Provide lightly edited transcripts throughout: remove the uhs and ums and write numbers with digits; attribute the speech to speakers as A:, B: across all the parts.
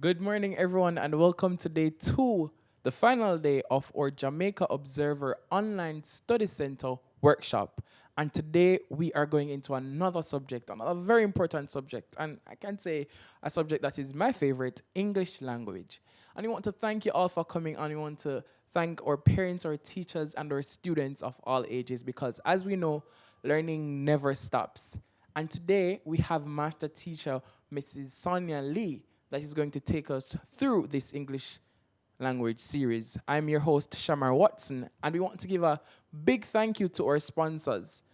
A: Good morning, everyone, and welcome to day two, the final day of our Jamaica Observer Online Study Center workshop. And today we are going into another subject, another very important subject, and I can say a subject that is my favorite, English language. And we want to thank you all for coming on. We want to thank our parents, our teachers, and our students of all ages because, as we know, learning never stops. And today we have master teacher Mrs. Sonia Lee that is going to take us through this English language series. I'm your host, Shamar Watson, and we want to give a big thank you to our sponsors,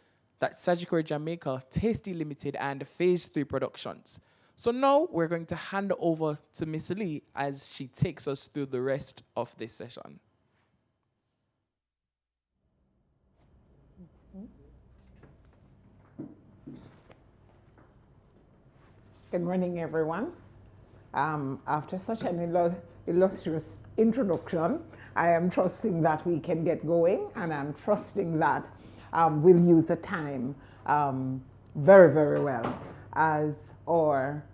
A: that's Sagicor Jamaica, Tasty Limited, and Phase 3 Productions. So now we're going to hand over to Miss Lee as she takes us through the rest of this session.
B: Good morning, everyone. After such an illustrious introduction, I am trusting that we can get going, and I'm trusting that we'll use the time very, very well. As our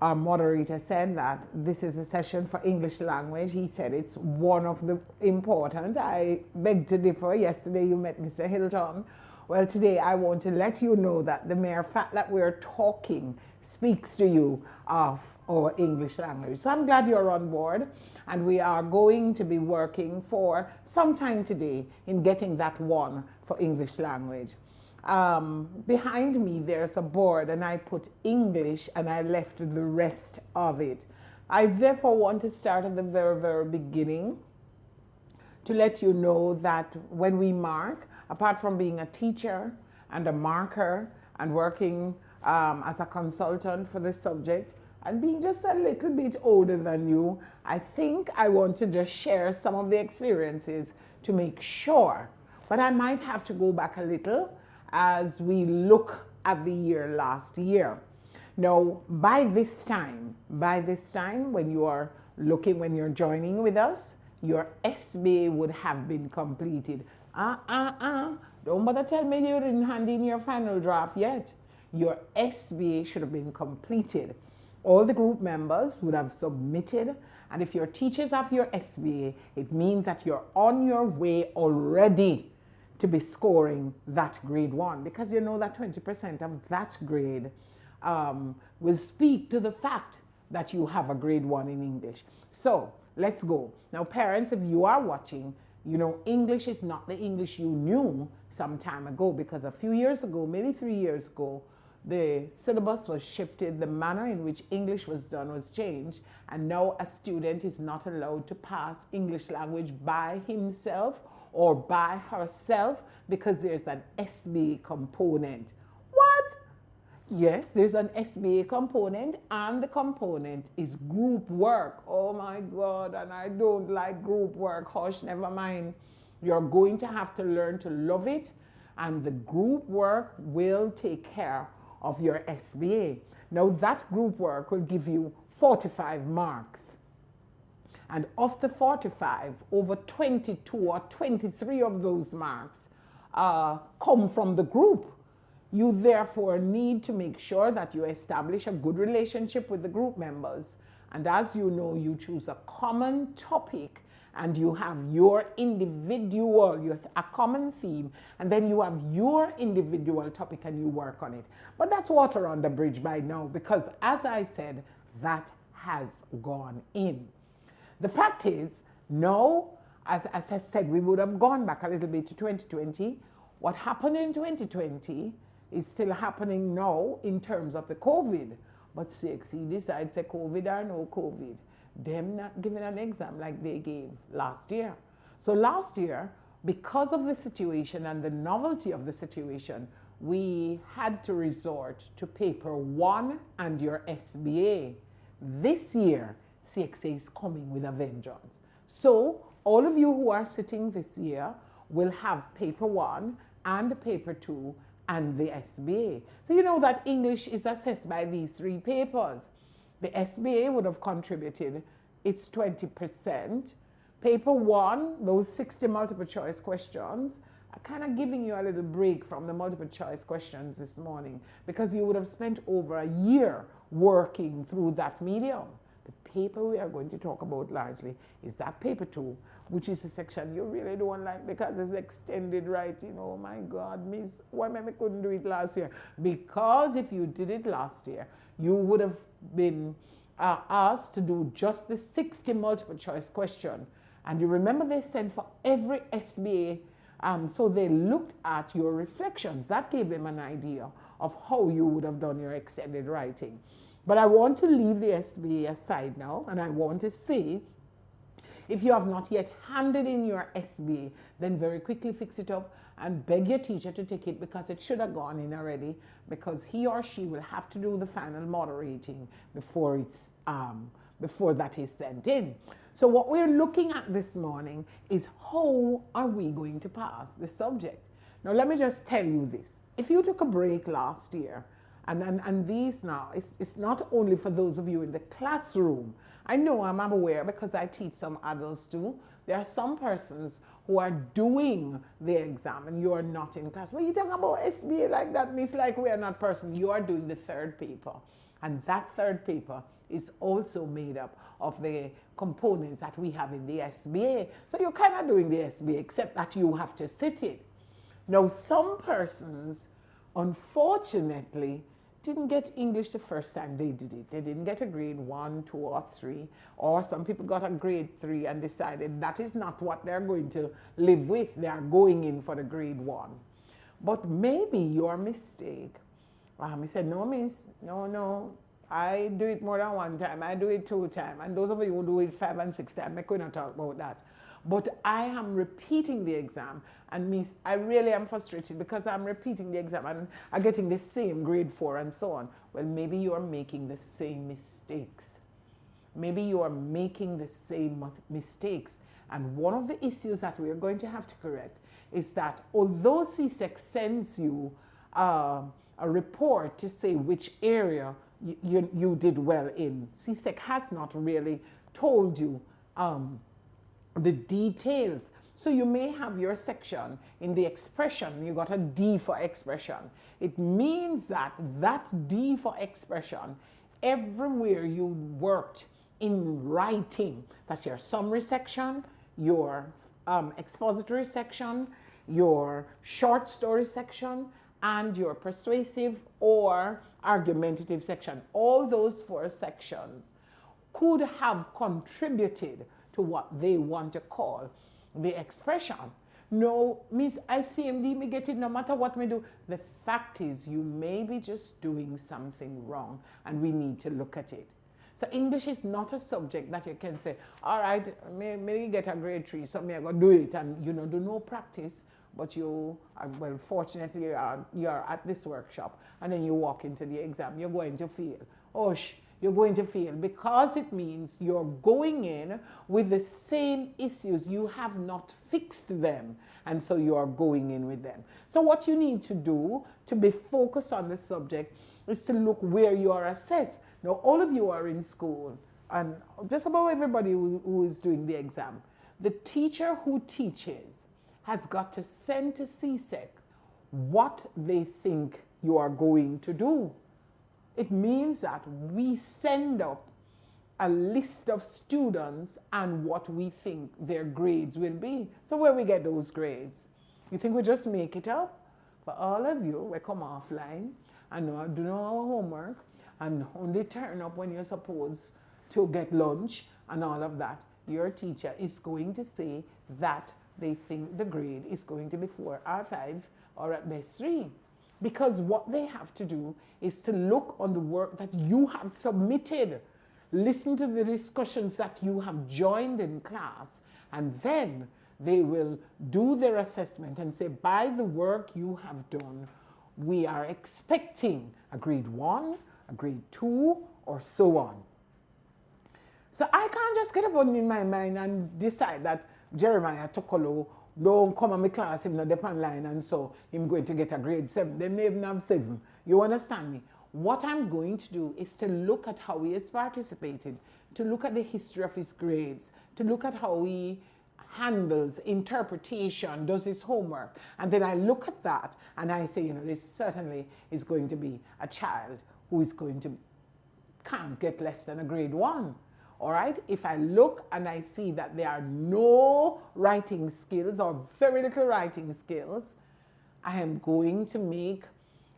B: moderator said that this is a session for English language. He said it's one of the important. I beg to differ. Yesterday you met Mr. Hilton. Well, today I want to let you know that the mere fact that we're talking speaks to you of our English language. So I'm glad you're on board, and we are going to be working for some time today in getting that one for English language. Behind me there's a board, and I put English and I left the rest of it. I therefore want to start at the very, very beginning to let you know that when we mark, apart from being a teacher and a marker and working as a consultant for this subject and being just a little bit older than you, I think I want to just share some of the experiences to make sure. But I might have to go back a little as we look at the year last year. Now, by this time, when you are looking, when you're joining with us, your SBA would have been completed. Don't bother tell me you didn't hand in your final draft yet. Your SBA should have been completed. All the group members would have submitted, and if your teachers have your SBA, it means that you're on your way already to be scoring that grade 1, because you know that 20% of that grade will speak to the fact that you have a grade 1 in English. So let's go. Now, parents, if you are watching, you know English is not the English you knew some time ago, because a few years ago, maybe 3 years ago, the syllabus was shifted, the manner in which English was done was changed, and now a student is not allowed to pass English language by himself or by herself because there's an SBA component. What? Yes, there's an SBA component, and the component is group work. Oh my God, and I don't like group work. Hush, never mind. You're going to have to learn to love it, and the group work will take care of your SBA. Now that group work will give you 45 marks. And of the 45, over 22 or 23 of those marks come from the group. You therefore need to make sure that you establish a good relationship with the group members. And as you know, you choose a common topic, and you have your individual, you have a common theme, and then you have your individual topic and you work on it. But that's water on the bridge by now, because as I said, that has gone in. The fact is, now, as I said, we would have gone back a little bit to 2020. What happened in 2020 is still happening now in terms of the COVID. But CSEC decides, say COVID or no COVID, them not giving an exam like they gave last year. So last year, because of the situation and the novelty of the situation, we had to resort to paper 1 and your SBA. This year, CSEC is coming with a vengeance. So all of you who are sitting this year will have paper 1 and paper 2 and the SBA. So you know that English is assessed by these 3 papers. The SBA would have contributed its 20%. Paper 1, those 60 multiple choice questions, are kind of giving you a little break from the multiple choice questions this morning, because you would have spent over a year working through that medium. The paper we are going to talk about largely is that paper 2, which is a section you really don't like because it's extended writing. Oh my God, miss, why maybe couldn't do it last year? Because if you did it last year, you would have been asked to do just the 60 multiple choice question. And you remember they sent for every SBA, so they looked at your reflections. That gave them an idea of how you would have done your extended writing. But I want to leave the SBA aside now, and I want to see, if you have not yet handed in your SBA, then very quickly fix it up and beg your teacher to take it, because it should have gone in already, because he or she will have to do the final moderating before that is sent in. So what we're looking at this morning is how are we going to pass the subject. Now let me just tell you this. If you took a break last year, and these now, it's not only for those of you in the classroom. I know, I'm aware, because I teach some adults too. There are some persons who are doing the exam and you are not in class. Well, you talk about SBA like that, miss, like we are not person. You are doing the third paper. And that third paper is also made up of the components that we have in the SBA. So you're kind of doing the SBA, except that you have to sit it. Now, some persons, unfortunately, didn't get English the first time they did it. They didn't get a grade 1, 2, or 3. Or some people got a grade 3 and decided that is not what they're going to live with. They are going in for the grade 1. But maybe your mistake. He said, no, miss, no. I do it more than 1 time. I do it 2 times. And those of you who do it 5 and 6 times, I couldn't talk about that. But I am repeating the exam, and miss, I really am frustrated because I'm repeating the exam and I'm getting the same grade 4 and so on. Well, maybe you are making the same mistakes. Maybe you are making the same mistakes. And one of the issues that we are going to have to correct is that although CSEC sends you a report to say which area you did well in, CSEC has not really told you the details. So you may have your section in the expression, you got a D for expression. It means that that D for expression, everywhere you worked in writing, that's your summary section, your expository section, your short story section, and your persuasive or argumentative section. All those 4 sections could have contributed to what they want to call the expression. No, miss, I CMD, me get it no matter what me do. The fact is, you may be just doing something wrong, and we need to look at it. So English is not a subject that you can say, all right, may get a grade 3, so me I go do it, and do no practice, but you are, well, fortunately you are at this workshop, and then you walk into the exam, you're going to feel, you're going to fail, because it means you're going in with the same issues. You have not fixed them, and so you are going in with them. So what you need to do to be focused on the subject is to look where you are assessed. Now, all of you are in school, and just about everybody who is doing the exam. The teacher who teaches has got to send to CSEC what they think you are going to do. It means that we send up a list of students and what we think their grades will be. So where we get those grades? You think we just make it up? For all of you, we come offline and do our homework and only turn up when you're supposed to get lunch and all of that. Your teacher is going to say that they think the grade is going to be 4 or 5 or at best 3. Because what they have to do is to look on the work that you have submitted, listen to the discussions that you have joined in class, and then they will do their assessment and say, by the work you have done, we are expecting a grade 1, a grade 2, or so on. So I can't just get up in my mind and decide that Jeremiah Tokolo don't come on my class, him not depend line, and so him going to get a grade 7. They may even have 7. You understand me? What I'm going to do is to look at how he has participated, to look at the history of his grades, to look at how he handles interpretation, does his homework. And then I look at that and I say, this certainly is going to be a child who is going to can't get less than a grade 1. All right, if I look and I see that there are no writing skills or very little writing skills, I am going to make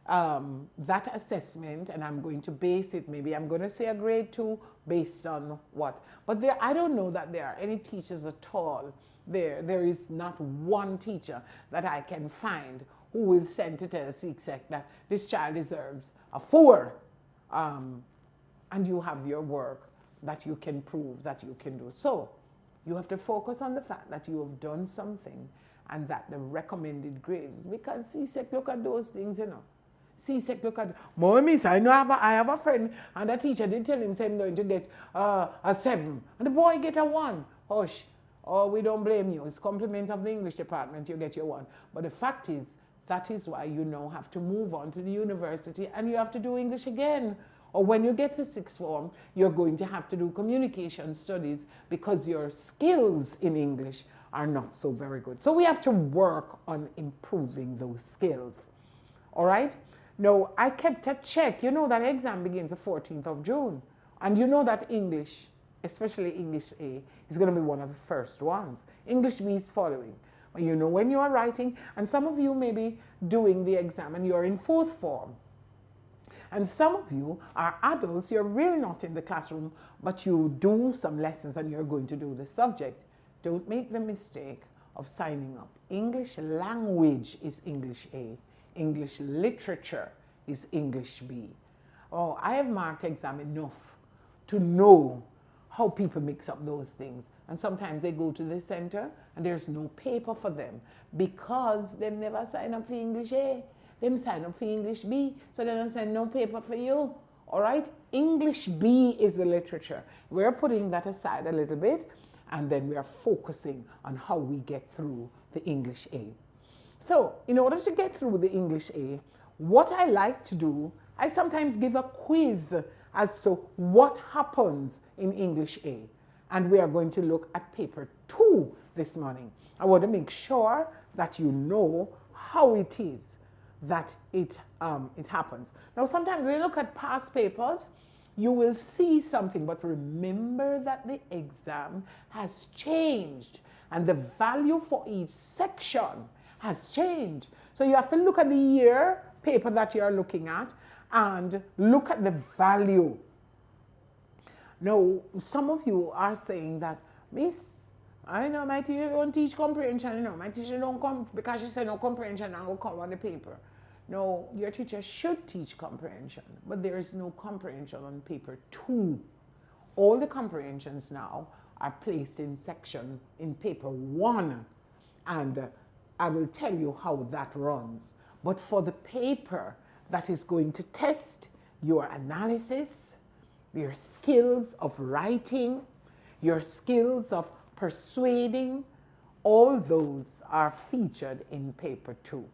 B: that assessment, and I'm going to base it, maybe I'm going to say a grade 2 based on what. But there, I don't know that there are any teachers at all. There is not one teacher that I can find who will send to tell CSEC that this child deserves a 4. And you have your work that you can prove that you can do. So you have to focus on the fact that you have done something and that the recommended grades, because CSEC look at those things, you know. CSEC look at, Miss, I know I have a friend and the teacher did tell him, say I'm going to get a 7 and the boy get a 1. Hush. Oh, we don't blame you. It's compliments of the English department, you get your 1. But the fact is, that is why you now have to move on to the university and you have to do English again. Or when you get to sixth form, you're going to have to do communication studies because your skills in English are not so very good. So we have to work on improving those skills. All right? Now, I kept a check. You know that exam begins the 14th of June. And you know that English, especially English A, is going to be one of the first ones. English B is following. You know when you are writing, and some of you may be doing the exam and you're in 4th form. And some of you are adults, you're really not in the classroom, but you do some lessons and you're going to do the subject. Don't make the mistake of signing up. English language is English A. English literature is English B. Oh, I have marked exam enough to know how people mix up those things. And sometimes they go to the center and there's no paper for them because they've never signed up for English A. Them sign up for English B, so they don't send no paper for you. All right? English B is the literature. We're putting that aside a little bit, and then we are focusing on how we get through the English A. So, in order to get through the English A, what I like to do, I sometimes give a quiz as to what happens in English A. And we are going to look at paper 2 this morning. I want to make sure that you know how it is that it happens. Now, sometimes when you look at past papers, you will see something, but remember that the exam has changed and the value for each section has changed. So you have to look at the year paper that you're looking at and look at the value. Now, some of you are saying that, Miss, I know my teacher don't teach comprehension, you know, my teacher don't come because she said no comprehension and go come on the paper. No, your teacher should teach comprehension, but there is no comprehension on paper 2. All the comprehensions now are placed in section in paper 1, and I will tell you how that runs. But for the paper that is going to test your analysis, your skills of writing, your skills of persuading, all those are featured in paper 2.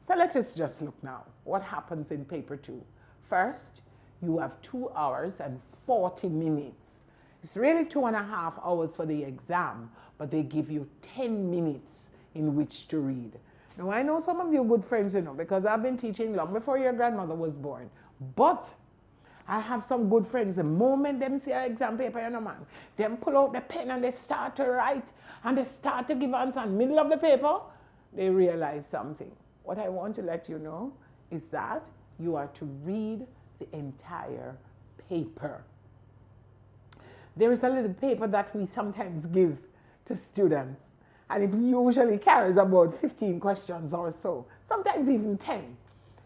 B: So let us just look now. What happens in paper 2? First, you have 2 hours and 40 minutes. It's really 2.5 hours for the exam, but they give you 10 minutes in which to read. Now, I know some of you good friends, you know, because I've been teaching long before your grandmother was born. But I have some good friends, the moment them see an exam paper, you know, man, them pull out the pen and they start to write and they start to give answer in the middle of the paper, they realize something. What I want to let you know is that you are to read the entire paper. There is a little paper that we sometimes give to students, and it usually carries about 15 questions or so, sometimes even 10.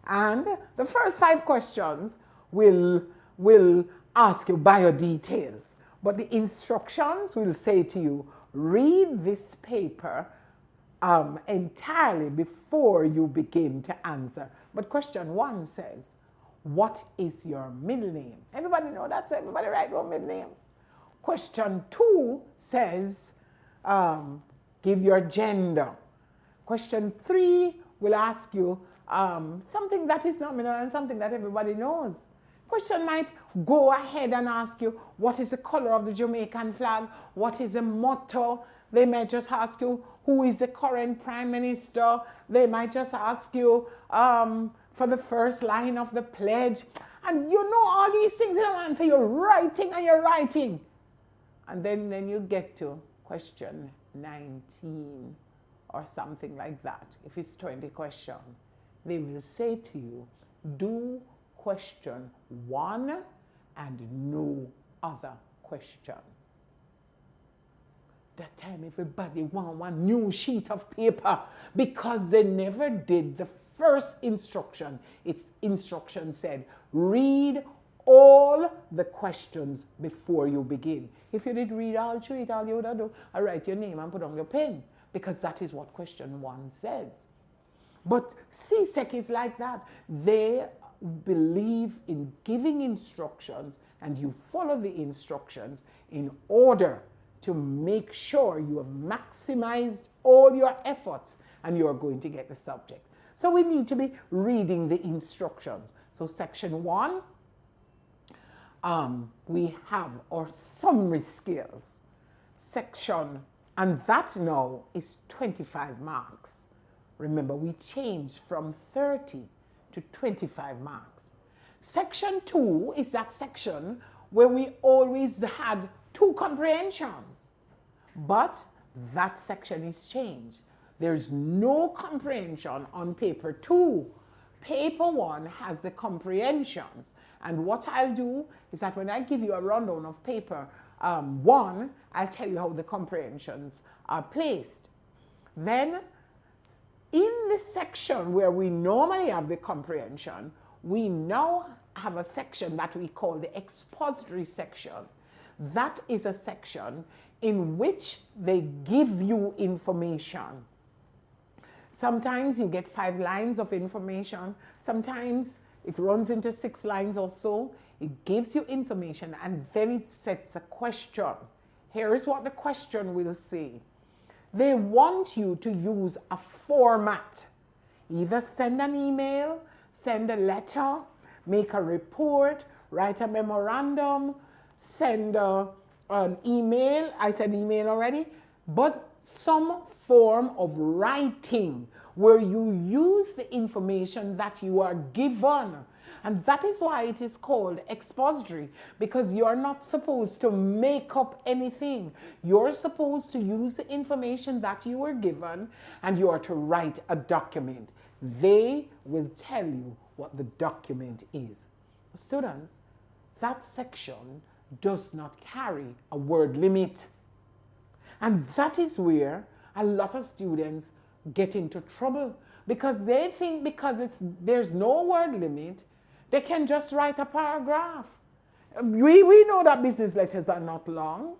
B: And the first 5 questions will ask you bio details, but the instructions will say to you, read this paper entirely before you begin to answer. But question 1 says, what is your middle name? Everybody know that, so everybody write your middle name. Question 2 says, give your gender. Question 3 will ask you something that is nominal and something that everybody knows. Question might go ahead and ask you, what is the color of the Jamaican flag? What is the motto? They might just ask you, who is the current prime minister? They might just ask you for the first line of the pledge. And you know all these things in answer. You're writing and you're writing. And then you get to question 19 or something like that. If it's 20 questions, they will say to you, do question 1 and no other question. That time everybody want one new sheet of paper because they never did the first instruction. Its instruction said, read all the questions before you begin. If you did read all through it, all you would do, I write your name and put on your pen, because that is what question 1 says. But CSEC is like that. They believe in giving instructions, and you follow the instructions in order to make sure you have maximized all your efforts and you are going to get the subject. So we need to be reading the instructions. So section 1, we have our summary skills section, and that now is 25 marks. Remember, we changed from 30 to 25 marks. Section 2 is that section where we always had 2 comprehensions, but that section is changed. There's no comprehension on paper 2. Paper 1 has the comprehensions. And what I'll do is that when I give you a rundown of paper 1, I'll tell you how the comprehensions are placed. Then, in the section where we normally have the comprehension, we now have a section that we call the expository section. That is a section in which they give you information. Sometimes you get 5 lines of information. Sometimes it runs into 6 lines or so. It gives you information and then it sets a question. Here is what the question will say. They want you to use a format. Either send an email, send a letter, make a report, write a memorandum, send an email. I said email already, but some form of writing where you use the information that you are given. And that is why it is called expository, because you're not supposed to make up anything. You're supposed to use the information that you were given and you are to write a document. They will tell you what the document is. Students, that section does not carry a word limit. And that is where a lot of students get into trouble, because they think because there's no word limit, they can just write a paragraph. We know that business letters are not long,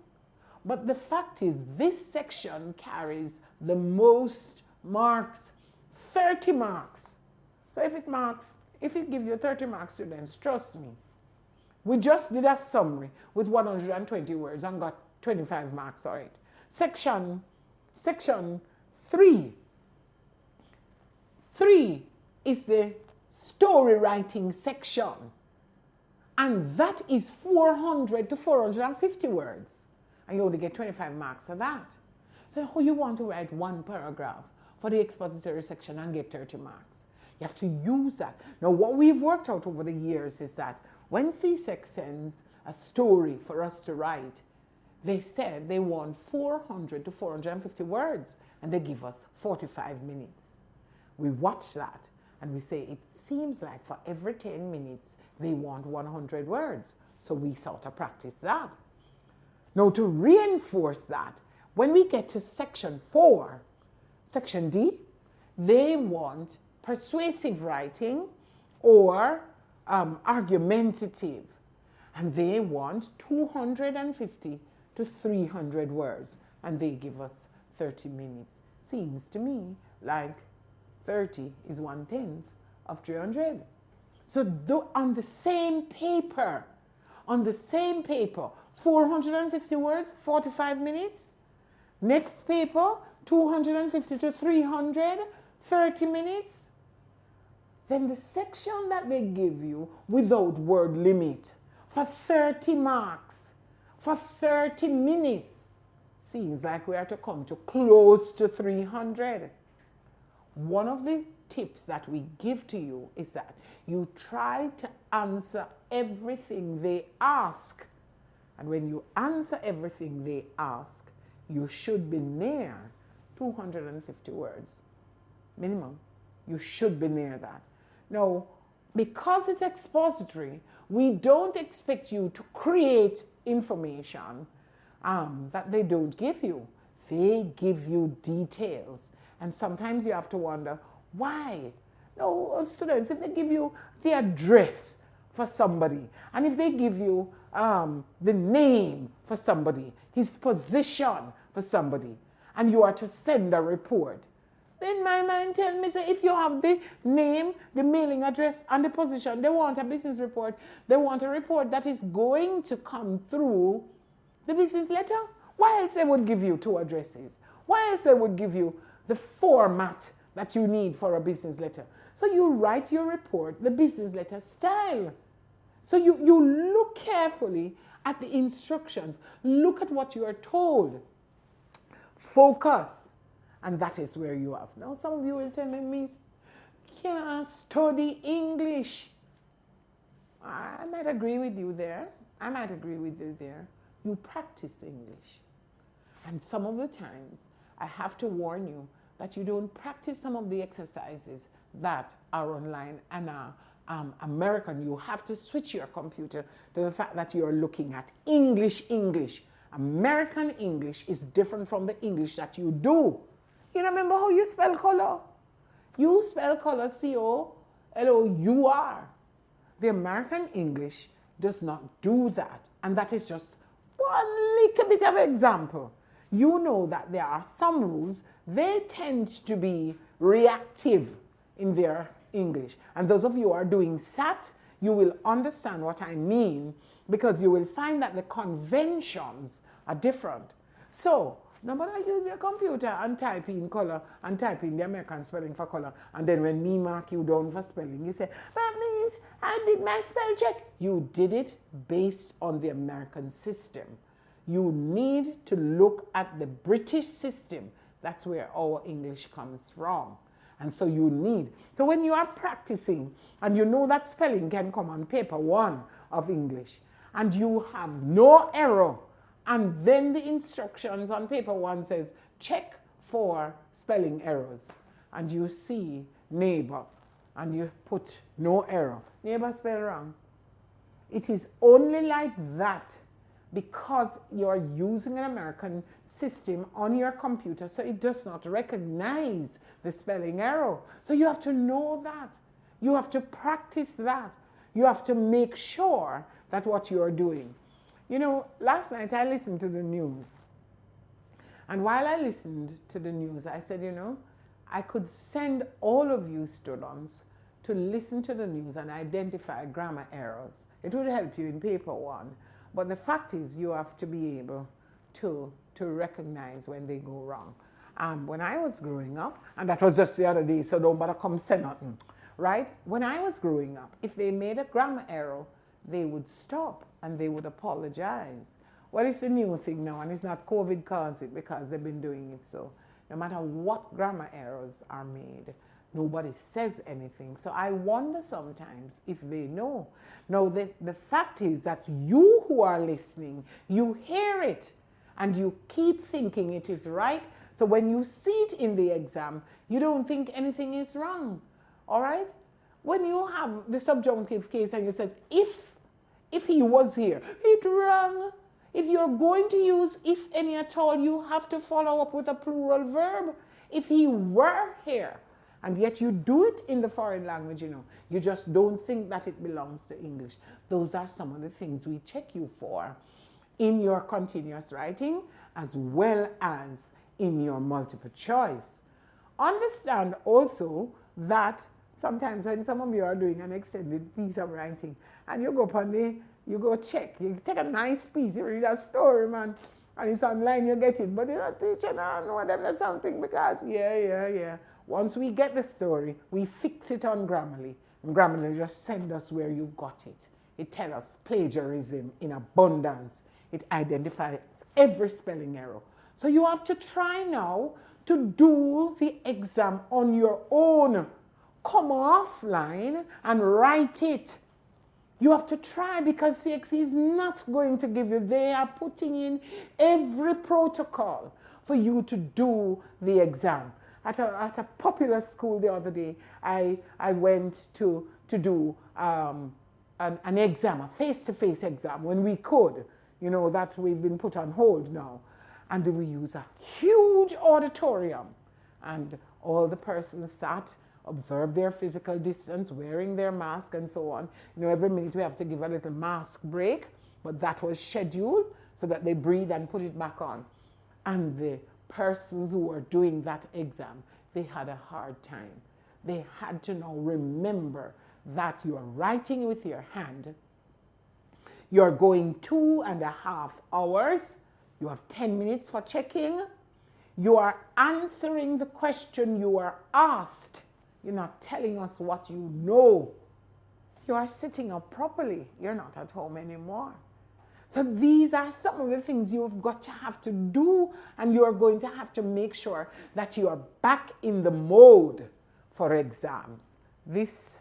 B: but the fact is this section carries the most marks, 30 marks. So if it gives you 30 marks, students, trust me, we just did a summary with 120 words and got 25 marks for it. Section 3. 3 is the story writing section, and that is 400 to 450 words, and you only get 25 marks for that. So how you want to write 1 paragraph for the expository section and get 30 marks? You have to use that. Now what we've worked out over the years is that when CSEC sends a story for us to write, they said they want 400 to 450 words, and they give us 45 minutes. We watch that and we say, it seems like for every 10 minutes, they want 100 words. So we sort of practice that. Now to reinforce that, when we get to section 4, section D, they want persuasive writing or argumentative. And they want 250 to 300 words. And they give us 30 minutes. Seems to me like 30 is 1/10 of 300. So on the same paper, 450 words, 45 minutes. Next paper, 250 to 300, 30 minutes. Then the section that they give you without word limit for 30 marks, for 30 minutes, seems like we are to come to close to 300. One of the tips that we give to you is that you try to answer everything they ask And when you answer everything they ask, you should be near 250 words minimum. You should be near that. Now, because it's expository, we don't expect you to create information that they don't give you. They give you details. And sometimes you have to wonder, why? No, students, if they give you the address for somebody, and if they give you the name for somebody, his position for somebody, and you are to send a report, then my mind tells me, say, if you have the name, the mailing address, and the position, they want a business report. They want a report that is going to come through the business letter. Why else they would give you 2 addresses? Why else they would give you the format that you need for a business letter? So you write your report the business letter style. So you look carefully at the instructions. Look at what you are told. Focus. And that is where you have. Now some of you will tell me, Miss, can't study English. I might agree with you there. You practice English. And some of the times, I have to warn you that you don't practice some of the exercises that are online and are American. You have to switch your computer to the fact that you're looking at English. American English is different from the English that you do. You remember how you spell color? You spell color C-O-L-O-U-R. The American English does not do that. And that is just one little bit of example. You know that there are some rules, they tend to be reactive in their English. And those of you who are doing SAT, you will understand what I mean, because you will find that the conventions are different. So, no matter use your computer and type in color and type in the American spelling for color, and then when me mark you down for spelling, you say, that means I did my spell check. You did it based on the American system. You need to look at the British system. That's where our English comes from. And so so when you are practicing and you know that spelling can come on paper 1 of English and you have no error, and then the instructions on paper 1 says, check for spelling errors. And you see neighbor and you put no error. Neighbor spell wrong. It is only like that because you're using an American system on your computer, so it does not recognize the spelling error. So you have to know that. You have to practice that. You have to make sure that what you're doing. You know, last night I listened to the news. And while I listened to the news, I said, you know, I could send all of you students to listen to the news and identify grammar errors. It would help you in paper 1. But the fact is, you have to be able to recognize when they go wrong. When I was growing up, and that was just the other day, so don't bother come say nothing, right? When I was growing up, if they made a grammar error, they would stop and they would apologize. Well, it's a new thing now, and it's not COVID caused it, because they've been doing it. So no matter what grammar errors are made, nobody says anything. So I wonder sometimes if they know. Now, the fact is that you who are listening, you hear it and you keep thinking it is right. So when you see it in the exam, you don't think anything is wrong. All right? When you have the subjunctive case and you says, if he was here, it's wrong. If you're going to use if any at all, you have to follow up with a plural verb. If he were here. And yet you do it in the foreign language, you know. You just don't think that it belongs to English. Those are some of the things we check you for in your continuous writing as well as in your multiple choice. Understand also that sometimes when some of you are doing an extended piece of writing and you go upon you go check, you take a nice piece, you read a story, man, and it's online, you get it, but you're not teaching on whatever something because, yeah. Once we get the story, we fix it on Grammarly. And Grammarly just send us where you got it. It tells us plagiarism in abundance. It identifies every spelling error. So you have to try now to do the exam on your own. Come offline and write it. You have to try because CXC is not going to give you. They are putting in every protocol for you to do the exam. At a popular school the other day, I went to do an exam, a face-to-face exam, when we could. You know, that we've been put on hold now. And we use a huge auditorium. And all the persons sat, observed their physical distance, wearing their mask and so on. You know, every minute we have to give a little mask break, but that was scheduled so that they breathe and put it back on. And the persons who were doing that exam, they had a hard time. They had to now remember that you're writing with your hand. You're going 2.5 hours. You have 10 minutes for checking. You are answering the question you are asked. You're not telling us what you know. You are sitting up properly. You're not at home anymore. So these are some of the things you've got to have to do, and you're going to have to make sure that you are back in the mode for exams. This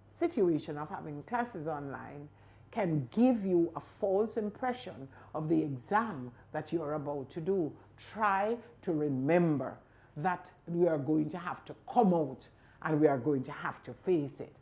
B: situation of having classes online can give you a false impression of the exam that you're about to do. Try to remember that we are going to have to come out and we are going to have to face it.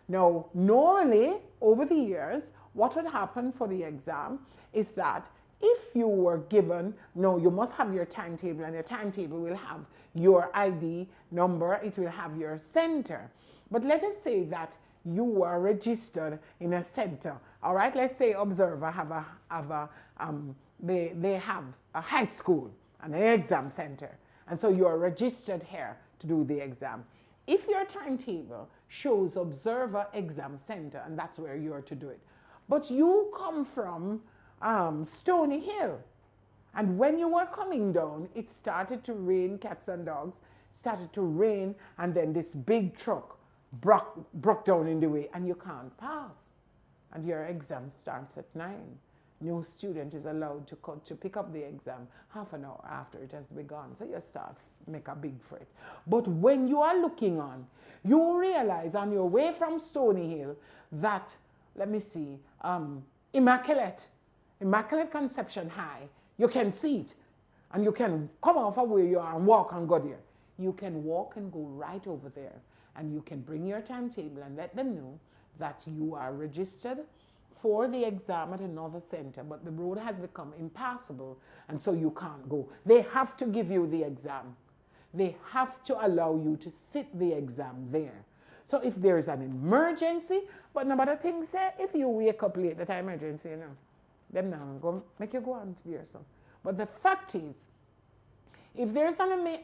B: Now, normally, over the years, what would happen for the exam is that if you were given, no, you must have your timetable, and your timetable will have your ID number, it will have your center. But let us say that you are registered in a center. All right, let's say Observer they have a high school and an exam center. And so you are registered here to do the exam. If your timetable shows Observer Exam Center, and that's where you are to do it, but you come from Stony Hill, and when you were coming down, it started to rain, cats and dogs, started to rain, and then this big truck broke down in the way, and you can't pass. And your exam starts at 9. No student is allowed to pick up the exam half an hour after it has begun. So you start make a big fret. But when you are looking on, you realize on your way from Stony Hill that, let me see, Immaculate Conception High, you can see it, and you can come off of where you are and walk and go there. You can walk and go right over there, and you can bring your timetable and let them know that you are registered for the exam at another center, but the road has become impassable, and so you can't go. They have to give you the exam. They have to allow you to sit the exam there. So if there is an emergency, but no matter things say, if you wake up late, that's an emergency, you know, them now go make you go on to your son. But the fact is, if there's an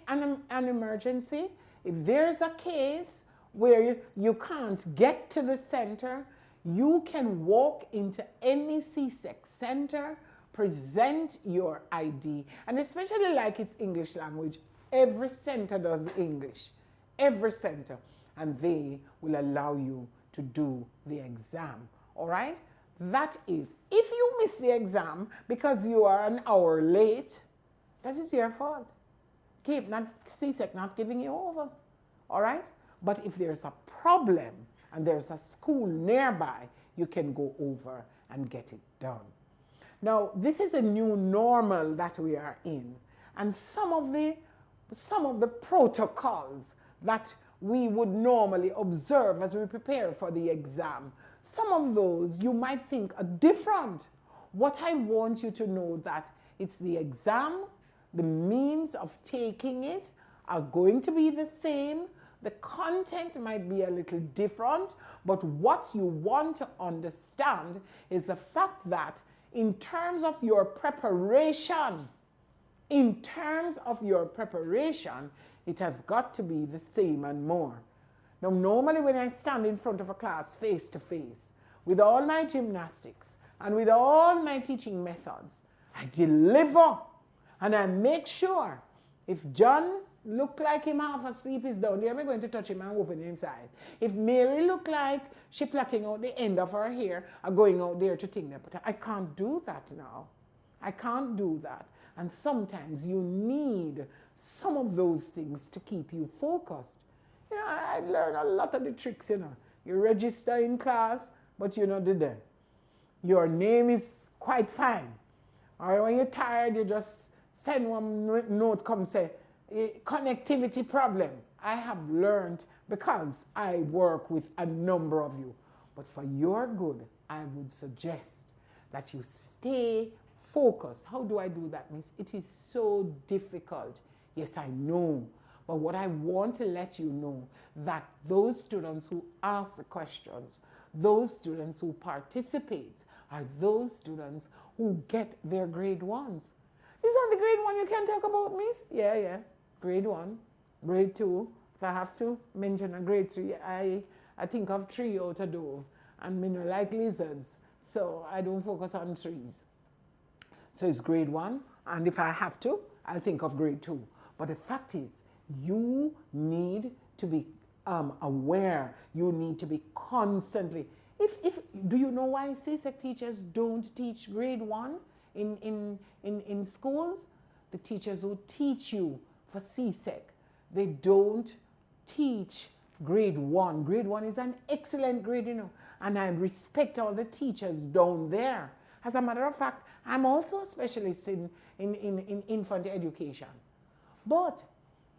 B: emergency, if there's a case where you can't get to the center, you can walk into any CSEC center, present your ID, and especially like it's English language, every center does English, every center, and they will allow you to do the exam, all right? That is, if you miss the exam because you are an hour late, that is your fault. Keep CSEC not giving you over, all right? But if there's a problem and there's a school nearby, you can go over and get it done. Now, this is a new normal that we are in, and some of the protocols that we would normally observe as we prepare for the exam, some of those you might think are different. What I want you to know that it's the exam, the means of taking it are going to be the same. The content might be a little different, but what you want to understand is the fact that in terms of your preparation, it has got to be the same and more. Now, normally when I stand in front of a class face to face, with all my gymnastics and with all my teaching methods, I deliver and I make sure if John look like him half asleep is down there, I'm going to touch him and open him inside. If Mary look like she plaiting out the end of her hair, I'm going out there to think that. But I can't do that now. I can't do that. And sometimes you need some of those things to keep you focused. You know, I learned a lot of the tricks, you know. You register in class, but you know did that. Your name is quite fine. Or when you're tired, you just send one note, come say, connectivity problem. I have learned because I work with a number of you. But for your good, I would suggest that you stay focused. How do I do that, Miss? It is so difficult. Yes, I know. But what I want to let you know that those students who ask the questions, those students who participate, are those students who get their grade ones. Is that the grade one you can talk about, Miss? Yeah. Grade one, grade two. If I have to mention a grade three, I think of three out of door. And me no like lizards, so I don't focus on trees. So it's grade one, and if I have to, I'll think of grade two. But the fact is, you need to be aware. You need to be constantly. Do you know why CSEC teachers don't teach grade one in schools? The teachers who teach you for CSEC, they don't teach grade one. Grade one is an excellent grade, you know, and I respect all the teachers down there. As a matter of fact, I'm also a specialist in infant education. But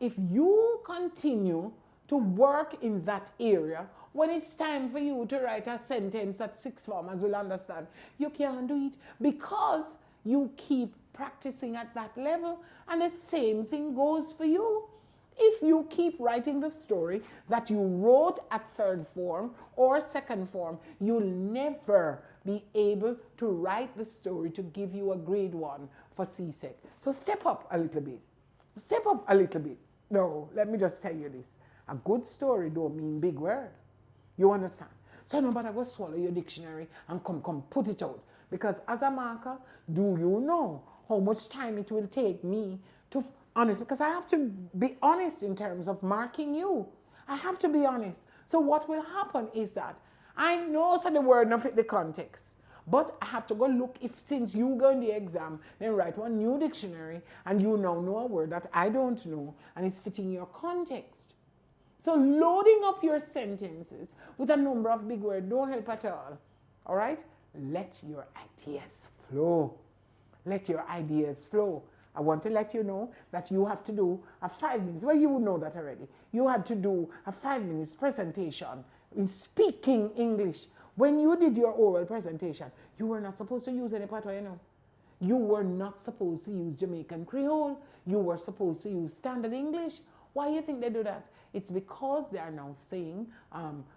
B: if you continue to work in that area, when it's time for you to write a sentence that sixth formers will understand, you can't do it because you keep practicing at that level. And the same thing goes for you. If you keep writing the story that you wrote at third form or second form, you'll never be able to write the story to give you a grade one for CSEC. So step up a little bit. Step up a little bit. No, let me just tell you this. A good story don't mean big word. You understand? So nobody go swallow your dictionary and come put it out. Because as a marker, do you know how much time it will take me to honest? Because I have to be honest in terms of marking you. I have to be honest. So what will happen is that I know so the word not fit the context. But I have to go look if since you go in the exam, then write one new dictionary and you now know a word that I don't know and it's fitting your context. So loading up your sentences with a number of big words don't help at all. All right? Let your ideas flow. Let your ideas flow. I want to let you know that you have to do a 5 minutes. Well, you know that already. You had to do a 5 minutes presentation in speaking English. When you did your oral presentation, you were not supposed to use any patois, you know. You were not supposed to use Jamaican Creole. You were supposed to use standard English. Why do you think they do that? It's because they are now saying,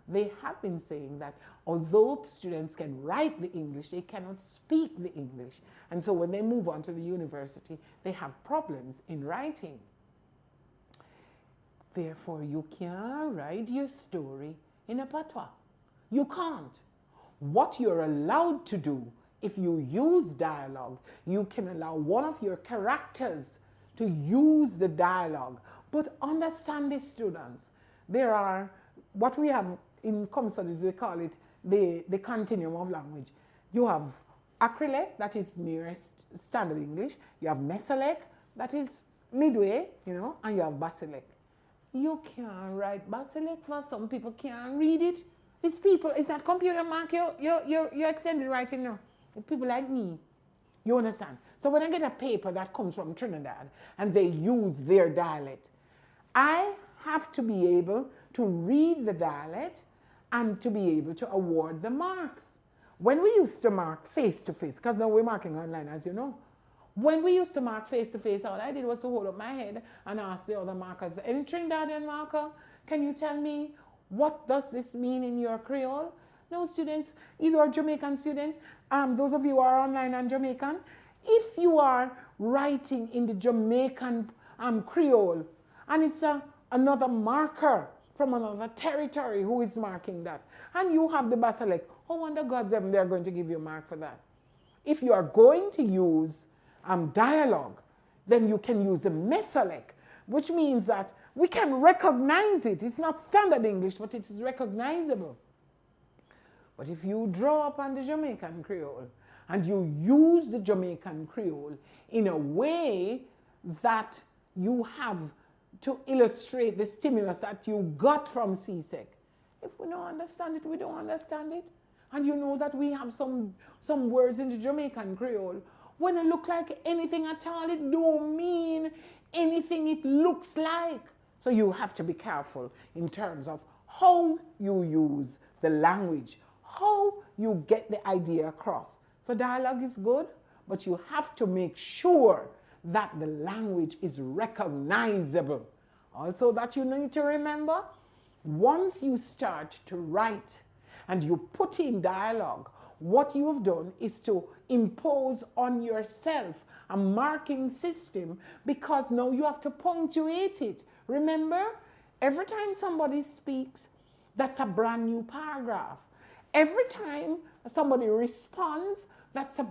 B: they have been saying that although students can write the English, they cannot speak the English. And so when they move on to the university, they have problems in writing. Therefore, you can't write your story in a patois. You can't. What you're allowed to do, if you use dialogue, you can allow one of your characters to use the dialogue. But understand this, students. There are, what we have in Com Studies, we call it the continuum of language. You have acrylate, that is nearest standard English. You have mesolec, that is midway, you know, and you have basilec. You can't write basilec for some people can't read it. It's people, it's not computer mark, you're extended writing now. It's people like me. You understand? So when I get a paper that comes from Trinidad and they use their dialect, I have to be able to read the dialect and to be able to award the marks. When we used to mark face-to-face, because now we're marking online, as you know. When we used to mark face-to-face, all I did was to hold up my head and ask the other markers, any Trinidadian marker, can you tell me what does this mean in your Creole? No, students, if you are Jamaican students, those of you who are online and Jamaican, if you are writing in the Jamaican Creole, and it's another marker from another territory who is marking that, and you have the basilec, how under God's heaven they're going to give you a mark for that? If you are going to use dialogue, then you can use the mesolec, which means that we can recognize it. It's not standard English, but it is recognizable. But if you draw upon the Jamaican Creole and you use the Jamaican Creole in a way that you have to illustrate the stimulus that you got from CSEC, if we don't understand it, we don't understand it. And you know that we have some words in the Jamaican Creole. When it look like anything at all, it don't mean anything it looks like. So you have to be careful in terms of how you use the language, how you get the idea across. So dialogue is good, but you have to make sure that the language is recognizable. Also, that you need to remember, once you start to write and you put in dialogue, what you have done is to impose on yourself a marking system, because now you have to punctuate it. Remember, every time somebody speaks, that's a brand new paragraph. Every time somebody responds, that's a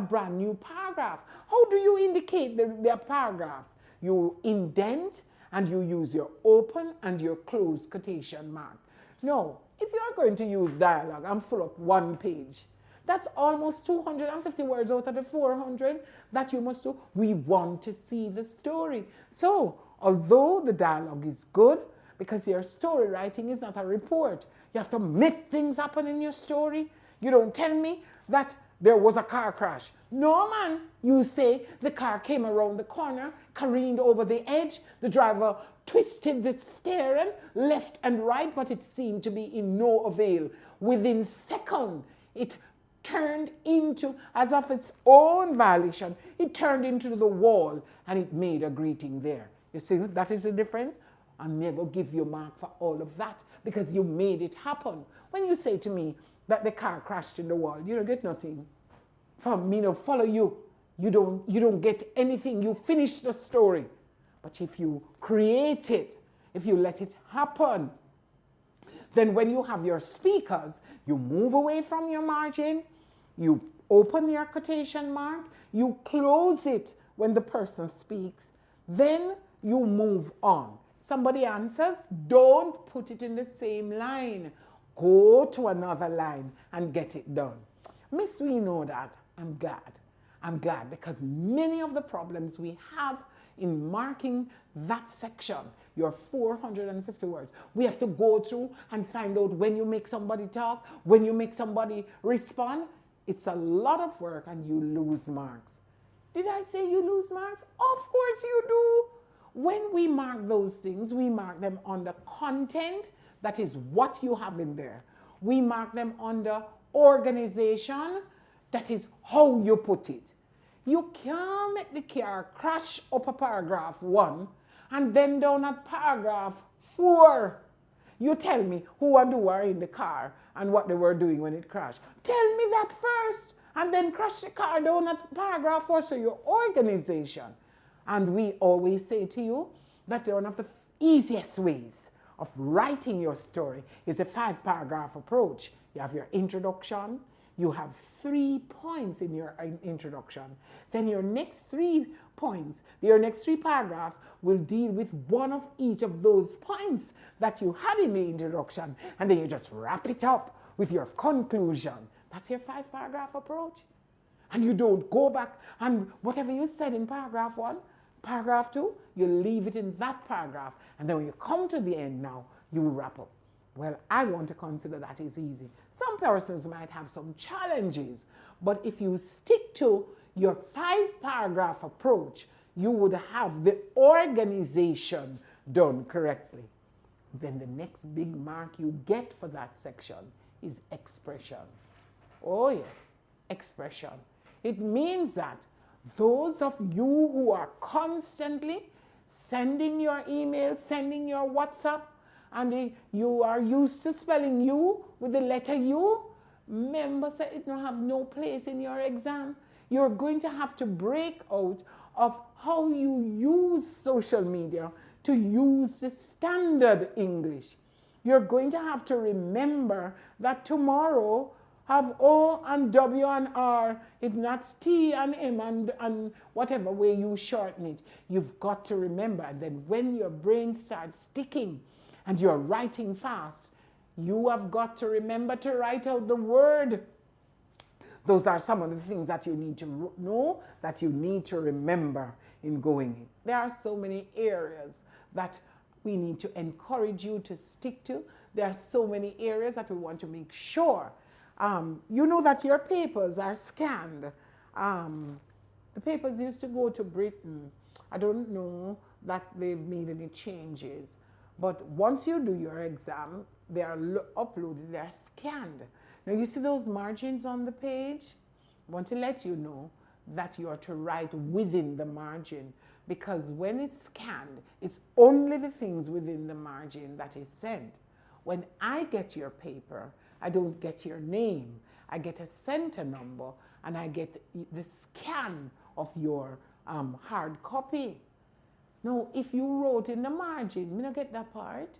B: brand new paragraph. How do you indicate the paragraphs? You indent and you use your open and your close quotation mark. No, if you are going to use dialogue and fill up one page, that's almost 250 words out of the 400 that you must do. We want to see the story. So, although the dialogue is good, because your story writing is not a report, you have to make things happen in your story. You don't tell me that there was a car crash. No, man. You say the car came around the corner, careened over the edge, the driver twisted the steering left and right, but it seemed to be in no avail. Within seconds, it turned into, as of its own volition, it turned into the wall and it made a greeting there. You see, that is the difference. I'm never give you a mark for all of that because you made it happen. When you say to me that the car crashed in the wall, you don't get nothing. From me to follow you, you don't get anything. You finish the story. But if you create it, if you let it happen, then when you have your speakers, you move away from your margin, you open your quotation mark, you close it when the person speaks, then you move on. Somebody answers, don't put it in the same line. Go to another line and get it done. Miss, we know that. I'm glad. I'm glad because many of the problems we have in marking that section, your 450 words, we have to go through and find out when you make somebody talk, when you make somebody respond. It's a lot of work and you lose marks. Did I say you lose marks? Of course you do. When we mark those things, we mark them on the content, that is what you have in there. We mark them on the organization, that is how you put it. You can't make the car crash up a paragraph 1 and then down at paragraph 4. You tell me who and who are in the car and what they were doing when it crashed. Tell me that first and then crash the car down at paragraph 4. So your organization. And we always say to you that one of the easiest ways of writing your story is a 5-paragraph approach. You have your introduction, you have 3 points in your introduction. Then your next 3 points, your next 3 paragraphs will deal with one of each of those points that you had in the introduction. And then you just wrap it up with your conclusion. That's your 5-paragraph approach. And you don't go back and whatever you said in paragraph 1, paragraph 2, you leave it in that paragraph. And then when you come to the end now, you wrap up. Well, I want to consider that is easy. Some persons might have some challenges, but if you stick to your 5-paragraph approach, you would have the organization done correctly. Then the next big mark you get for that section is expression. Oh yes, expression. It means that those of you who are constantly sending your emails, sending your WhatsApp, and you are used to spelling you with the letter U, remember say it don't have no place in your exam. You're going to have to break out of how you use social media to use the standard English. You're going to have to remember that tomorrow have O and W and R. It's not T and M and whatever way you shorten it. You've got to remember. And then when your brain starts sticking and you're writing fast, you have got to remember to write out the word. Those are some of the things that you need to know, that you need to remember in going in. There are so many areas that we need to encourage you to stick to. There are so many areas that we want to make sure You know that your papers are scanned. The papers used to go to Britain. I don't know that they've made any changes. But once you do your exam, they are uploaded, they are scanned. Now you see those margins on the page? I want to let you know that you are to write within the margin, because when it's scanned, it's only the things within the margin that is sent. When I get your paper, I don't get your name. I get a center number and I get the scan of your hard copy. Now, if you wrote in the margin, I don't get that part.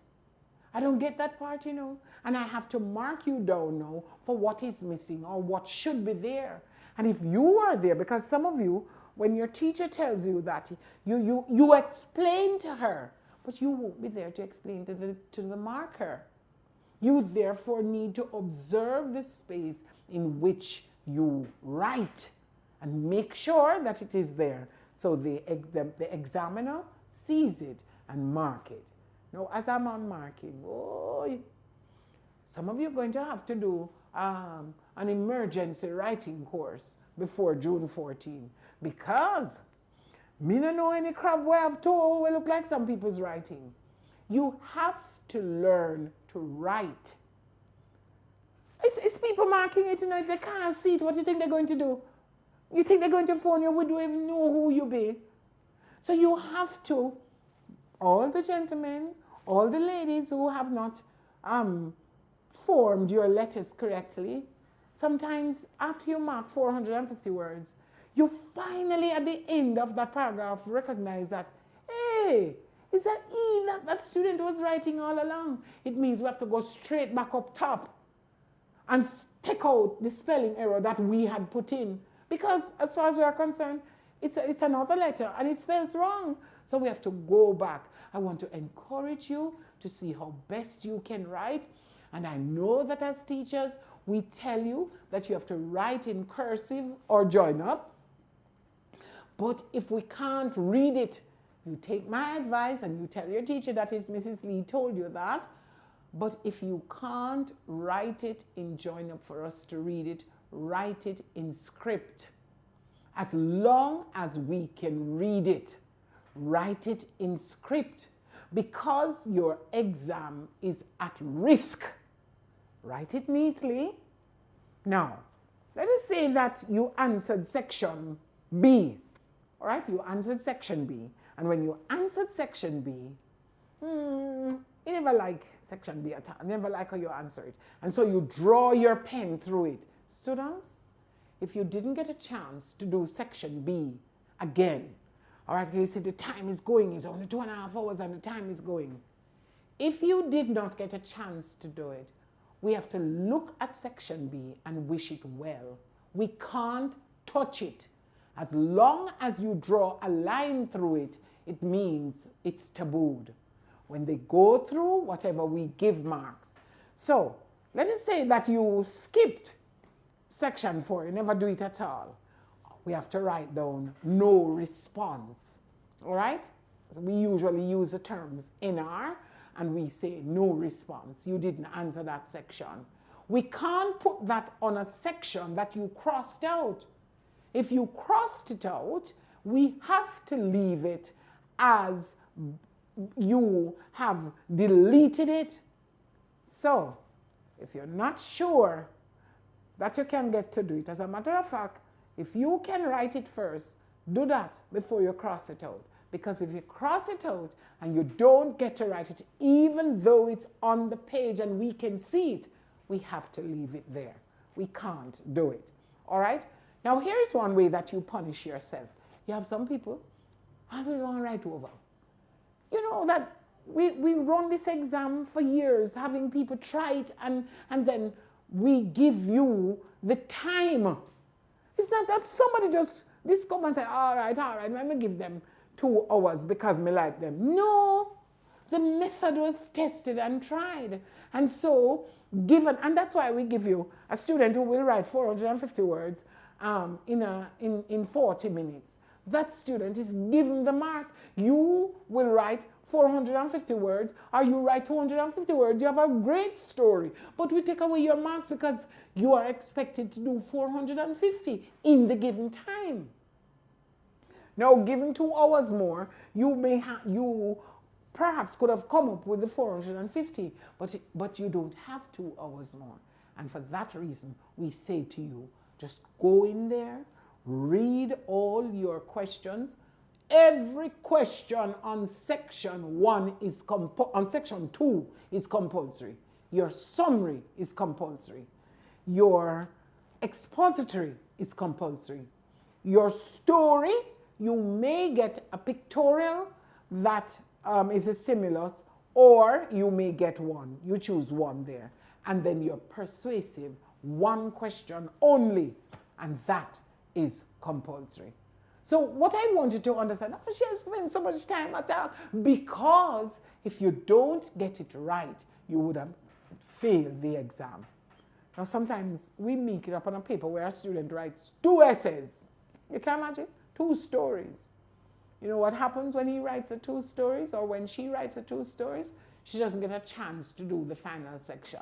B: I don't get that part, you know. And I have to mark you down now for what is missing or what should be there. And if you are there, because some of you, when your teacher tells you that, you explain to her, but you won't be there to explain to the marker. You therefore need to observe the space in which you write and make sure that it is there. So the examiner sees it and mark it. Now, as I'm on marking, some of you are going to have to do an emergency writing course before June 14, because me don't know any crap where I've told will look like some people's writing. You have to learn to write. It's people marking it, you know, if they can't see it, what do you think they're going to do? You think they're going to phone you? We don't even know who you be. So you have to, all the gentlemen, all the ladies who have not formed your letters correctly, sometimes after you mark 450 words, you finally at the end of that paragraph recognize that, hey, is that E that student was writing all along? It means we have to go straight back up top and take out the spelling error that we had put in. Because as far as we are concerned, it's another letter and it spells wrong. So we have to go back. I want to encourage you to see how best you can write. And I know that as teachers, we tell you that you have to write in cursive or join up. But if we can't read it, you take my advice and you tell your teacher that is Mrs. Lee told you that. But if you can't write it in join up for us to read it, write it in script. As long as we can read it, write it in script, because your exam is at risk. Write it neatly. Now, let us say that you answered section B. All right, you answered section B. And when you answered section B, you never like section B at all. Never like how you answer it. And so you draw your pen through it. Students, if you didn't get a chance to do section B again, all right, you see the time is going, it's only 2.5 hours and the time is going. If you did not get a chance to do it, we have to look at section B and wish it well. We can't touch it. As long as you draw a line through it, it means it's tabooed. When they go through, whatever, we give marks. So let us say that you skipped section 4, you never do it at all. We have to write down no response. All right? So we usually use the terms NR and we say no response. You didn't answer that section. We can't put that on a section that you crossed out. If you crossed it out, we have to leave it as you have deleted it. So, if you're not sure that you can get to do it, as a matter of fact, if you can write it first, do that before you cross it out. Because if you cross it out and you don't get to write it, even though it's on the page and we can see it, we have to leave it there. We can't do it. All right? Now, here's one way that you punish yourself. You have some people always want to write over. You know that we run this exam for years, having people try it, and then we give you the time. It's not that somebody just come and say, all right, let me give them 2 hours because me like them. No, the method was tested and tried. And so, and that's why we give you a student who will write 450 words in 40 minutes. That student is given the mark. You will write 450 words, or you write 250 words, you have a great story. But we take away your marks because you are expected to do 450 in the given time. Now, given 2 hours more, you perhaps could have come up with the 450, but you don't have 2 hours more. And for that reason, we say to you, just go in there, read all your questions. Every question on section 1 is on section 2 is compulsory. Your summary is compulsory. Your expository is compulsory. Your story, you may get a pictorial that is a simulus, or you may get one. You choose one there. And then your persuasive, 1 question only, and that is compulsory. So what I want you to understand, she has spent so much time at that, because if you don't get it right, you would have failed the exam. Now sometimes we make it up on a paper where a student writes 2 essays. You can imagine? 2 stories. You know what happens when he writes the 2 stories, or when she writes the 2 stories? She doesn't get a chance to do the final section.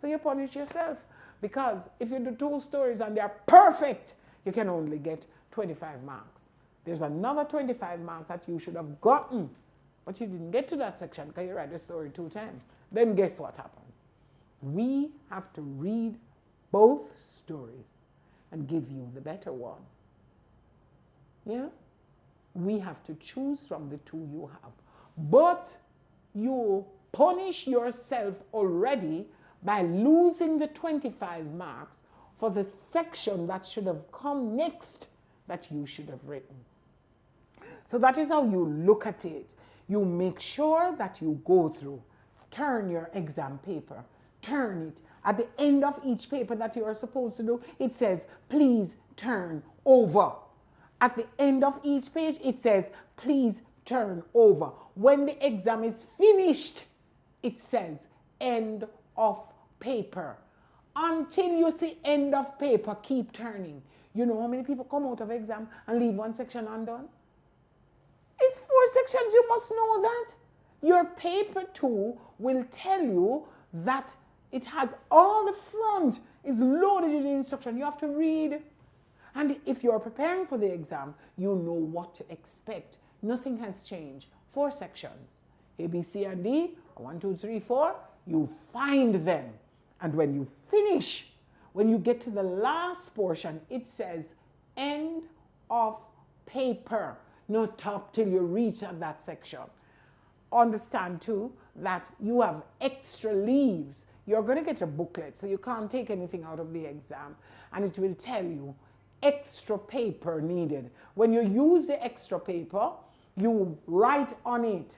B: So you punish yourself, because if you do 2 stories and they're perfect, you can only get 25 marks. There's another 25 marks that you should have gotten, but you didn't get to that section because you write the story 2 times. Then guess what happened? We have to read both stories and give you the better one. Yeah? We have to choose from the 2 you have. But you punish yourself already by losing the 25 marks for the section that should have come next that you should have written. So that is how you look at it. You make sure that you go through, turn your exam paper, turn it. At the end of each paper that you are supposed to do, it says, please turn over. At the end of each page, it says, please turn over. When the exam is finished, it says, end of paper. Until you see end of paper, keep turning. You know how many people come out of exam and leave 1 section undone? It's 4 sections, you must know that. Your paper 2 will tell you that it has all the front is loaded with instruction. You have to read. And if you're preparing for the exam, you know what to expect. Nothing has changed. 4 sections. A, B, C, and D, 1, 2, 3, 4. You find them. And when you finish, when you get to the last portion, it says end of paper. Not up till you reach that section. Understand too that you have extra leaves. You're going to get a booklet, so you can't take anything out of the exam. And it will tell you extra paper needed. When you use the extra paper, you write on it,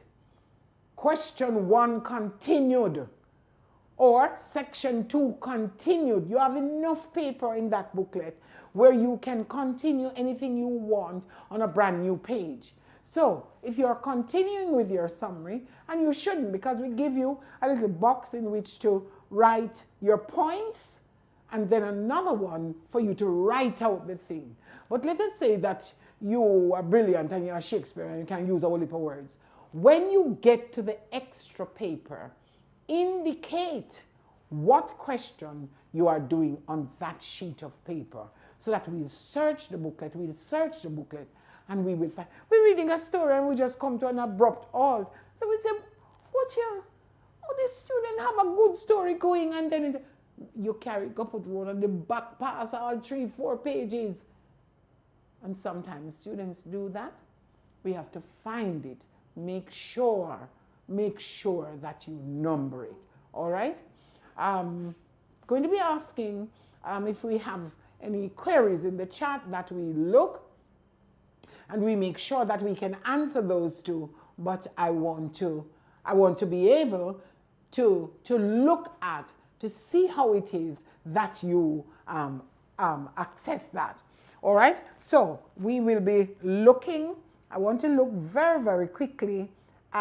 B: question 1 continued, or section 2 continued. You have enough paper in that booklet where you can continue anything you want on a brand new page. So if you're continuing with your summary, and you shouldn't, because we give you a little box in which to write your points, and then another one for you to write out the thing. But let us say that you are brilliant and you are Shakespeare and you can use a whole heap of words. When you get to the extra paper, indicate what question you are doing on that sheet of paper, so that we'll search the booklet, and we will find. We're reading a story and we just come to an abrupt halt. So we say, this student have a good story going, and then you carry it, go put roll on the back, pass all 3-4 pages. And sometimes students do that. We have to find it. Make sure that you number it. All right? Going to be asking if we have any queries in the chat that we look, and we make sure that we can answer those too. But I want to be able to look at, to see how it is that you access that. All right? So we will be looking. I want to look very, very quickly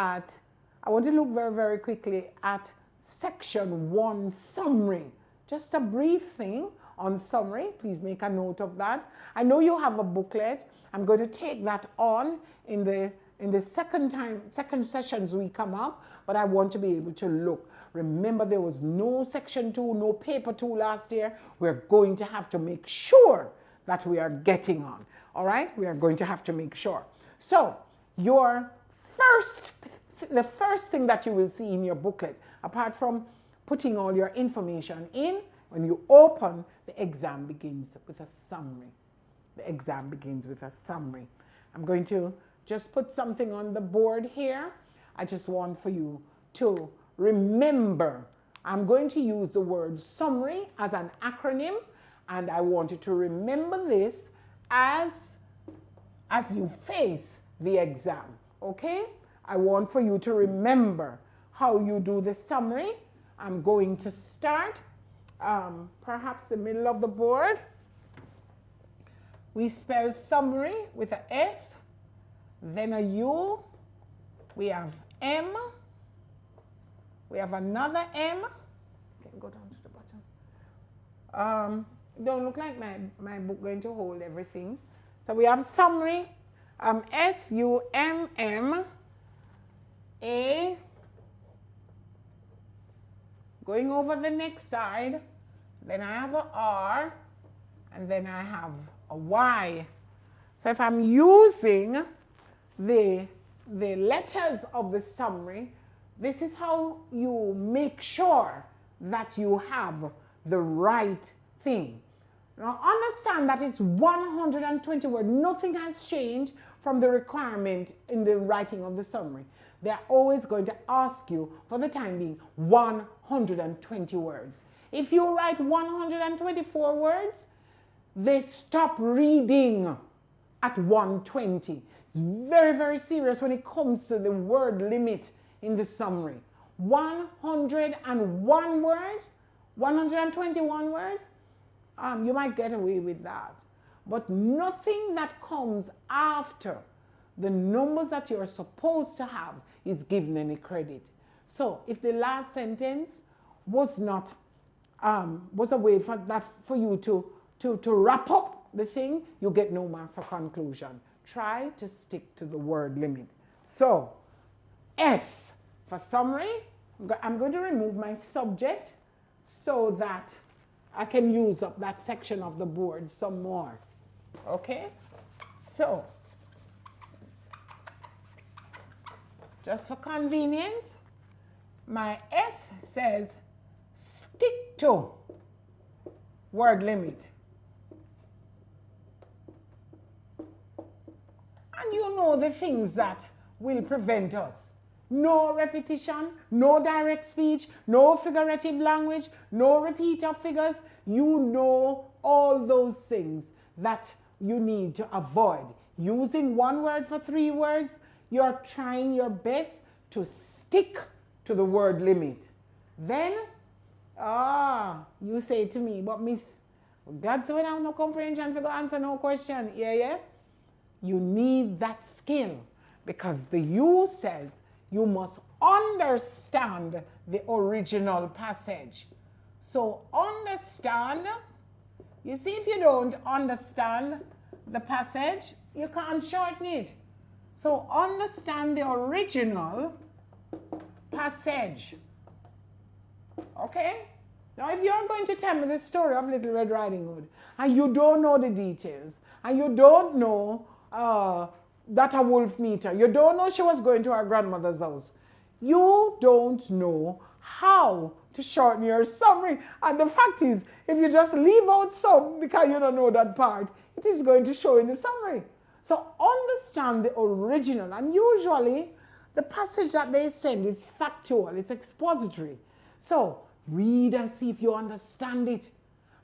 B: at section 1 summary. Just a brief thing on summary. Please make a note of that. I know you have a booklet. I'm going to take that on in the in the second sessions we come up, but I want to be able to look. Remember, there was no section 2, no paper 2 last year. We're going to have to make sure that we are getting on. All right? We are going to have to make sure. So, the first thing that you will see in your booklet, apart from putting all your information in, when you open, the exam begins with a summary. The exam begins with a summary. I'm going to just put something on the board here. I just want for you to remember. I'm going to use the word summary as an acronym, and I want you to remember this as you face the exam, okay? I want for you to remember how you do the summary. I'm going to start perhaps the middle of the board. We spell summary with a S, then a U, we have M, we have another M. Can go down to the bottom. Don't look like my book going to hold everything. So we have summary, S-U-M-M-A. Going over the next side, then I have a R, and then I have a Y. So if I'm using the letters of the summary, this is how you make sure that you have the right thing. Now understand that it's 120 words. Nothing has changed from the requirement in the writing of the summary. They're always going to ask you, for the time being, 120 words. If you write 124 words, they stop reading at 120. It's very, very serious when it comes to the word limit in the summary. 101 words, 121 words, you might get away with that. But nothing that comes after the numbers that you're supposed to have is given any credit. So if the last sentence was not, was a way for you to wrap up the thing, you get no marks or conclusion. Try to stick to the word limit. So, S for summary. I'm going to remove my subject so that I can use up that section of the board some more. Okay? So, just for convenience, my S says stick to word limit. And you know the things that will prevent us. No repetition, no direct speech, no figurative language, no repeat of figures. You know all those things that you need to avoid. Using one word for 3 words, you're trying your best to stick to the word limit. Then, you say to me, but miss, glad so we don't have no comprehension for go answer no question. Yeah? You need that skill because the U says you must understand the original passage. So understand, you see, if you don't understand the passage, you can't shorten it. So understand the original passage. Okay? Now if you're going to tell me the story of Little Red Riding Hood and you don't know the details and you don't know that a wolf meet her, you don't know she was going to her grandmother's house, you don't know how to shorten your summary. And the fact is, if you just leave out some because you don't know that part, it is going to show in the summary. So understand the original, and usually the passage that they send is factual, it's expository. So read and see if you understand it.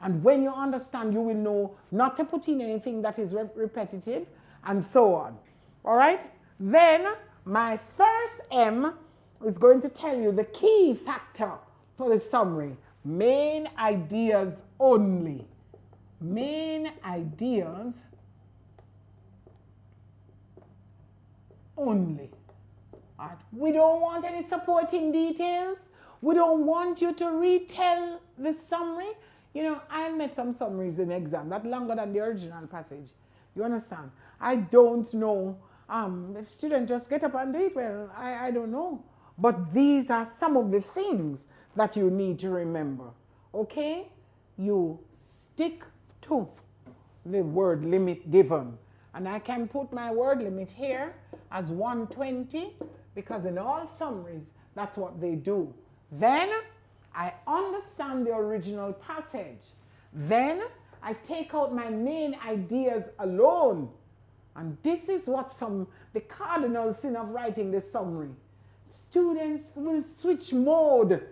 B: And when you understand, you will know not to put in anything that is repetitive and so on. All right? Then my first M is going to tell you the key factor for the summary. Main ideas only. Main ideas only. All right. We don't want any supporting details. We don't want you to retell the summary. You know, I met some summaries in exam that longer than the original passage. You understand? I don't know If students just get up and do it, well, I don't know. But these are some of the things that you need to remember. Okay? You stick to the word limit given. And I can put my word limit here as 120 because in all summaries, that's what they do. Then I understand the original passage. Then I take out my main ideas alone. And this is what the cardinal sin of writing the summary. Students will switch mode.